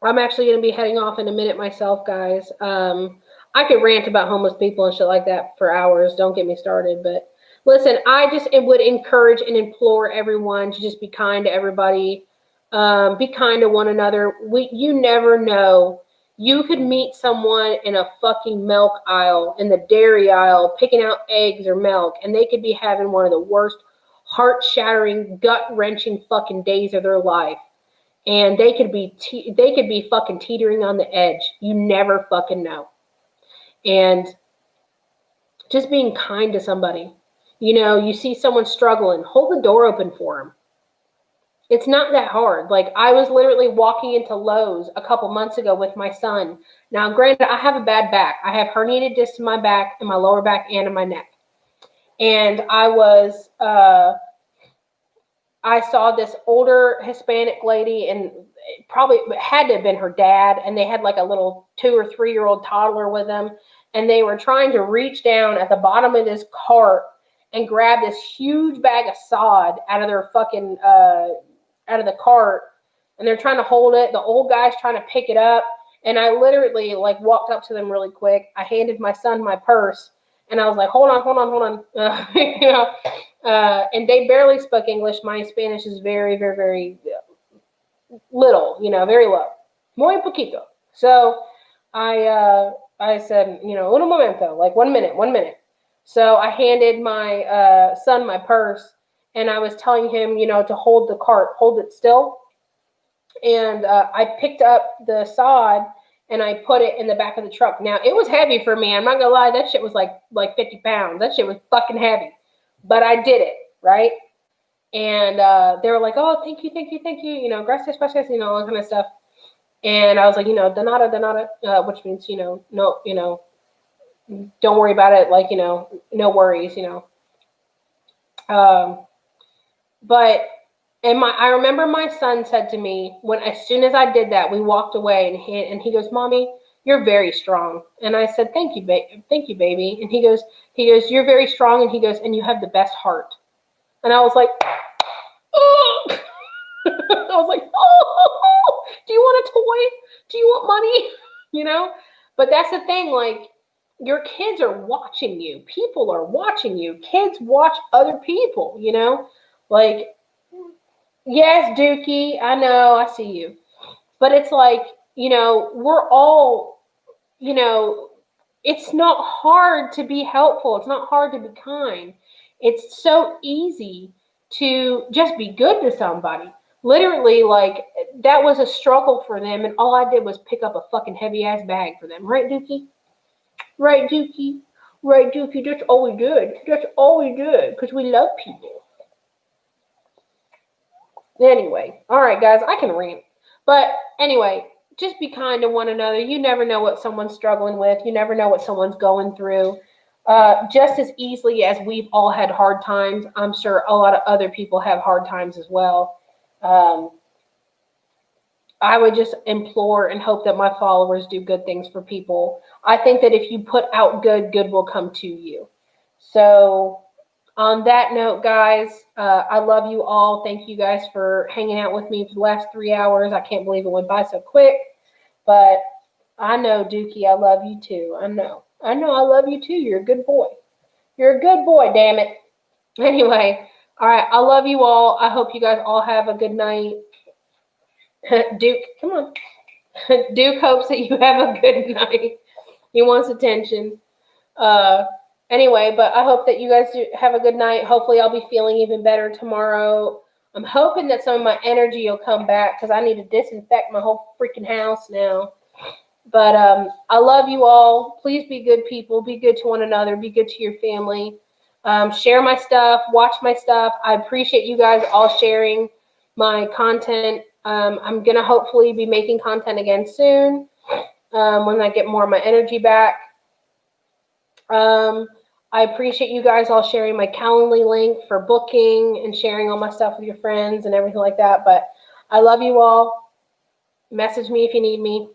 I'm actually going to be heading off in a minute myself, guys. I could rant about homeless people and shit like that for hours. Don't get me started. But listen, it would encourage and implore everyone to just be kind to everybody. Be kind to one another. You never know. You could meet someone in a fucking milk aisle, in the dairy aisle, picking out eggs or milk, and they could be having one of the worst, heart-shattering, gut-wrenching fucking days of their life. And they could be fucking teetering on the edge. You never fucking know. And just being kind to somebody. You see someone struggling, hold the door open for them. It's not that hard. Like, I was literally walking into Lowe's a couple months ago with my son. Now, granted, I have a bad back. I have herniated discs in my back, in my lower back, and in my neck. And I saw this older Hispanic lady, and it probably had to have been her dad, and they had like a little 2 or 3 year old toddler with them, and they were trying to reach down at the bottom of this cart and grab this huge bag of sod out of their fucking out of the cart, and they're trying to hold it. The old guy's trying to pick it up, and I literally like walked up to them really quick. I handed my son my purse, and I was like, hold on. And they barely spoke English. My Spanish is very, very, very little, very low. Muy poquito. So I said, un momento, like 1 minute. So I handed my son my purse, and I was telling him, to hold the cart, hold it still. And I picked up the sod and I put it in the back of the truck. Now, it was heavy for me. I'm not going to lie. That shit was like 50 pounds. That shit was fucking heavy. But I did it, right? And they were like, oh, thank you. Gracias, all that kind of stuff. And I was like, de nada, which means, no, don't worry about it. Like, no worries, But I remember my son said to me as soon as I did that, we walked away, and he goes, Mommy, you're very strong. And I said, thank you, baby. And he goes, you're very strong. And he goes, and you have the best heart. And I was like, oh, I was like, oh, do you want a toy? Do you want money? But that's the thing. Like, your kids are watching you. People are watching you. Kids watch other people, like, Yes, Dookie, I know, I see you. But it's like, we're all, it's not hard to be helpful. It's not hard to be kind. It's so easy to just be good to somebody. Literally, like, that was a struggle for them, and all I did was pick up a fucking heavy ass bag for them. Right, Dookie? Right, Dookie? Right, Dookie? That's all we did. That's all we did, because we love people. Anyway, all right, guys, I can rant. But anyway, just be kind to one another. You never know what someone's struggling with. You never know what someone's going through. Just as easily as we've all had hard times, I'm sure a lot of other people have hard times as well. Um, I would just implore and hope that my followers do good things for people. I think that if you put out good, good will come to you. So on that note, guys, I love you all. Thank you guys for hanging out with me for the last 3 hours. I can't believe it went by so quick. But I know, Dookie, I love you too. I know. I know I love you too. You're a good boy. You're a good boy, damn it. Anyway, all right. I love you all. I hope you guys all have a good night. Duke, come on. Duke hopes that you have a good night. He wants attention. Uh, anyway, but I hope that you guys do have a good night. Hopefully, I'll be feeling even better tomorrow. I'm hoping that some of my energy will come back because I need to disinfect my whole freaking house now. But I love you all. Please be good people. Be good to one another. Be good to your family. Share my stuff. Watch my stuff. I appreciate you guys all sharing my content. I'm going to hopefully be making content again soon when I get more of my energy back. I appreciate you guys all sharing my Calendly link for booking and sharing all my stuff with your friends and everything like that. But I love you all. Message me if you need me.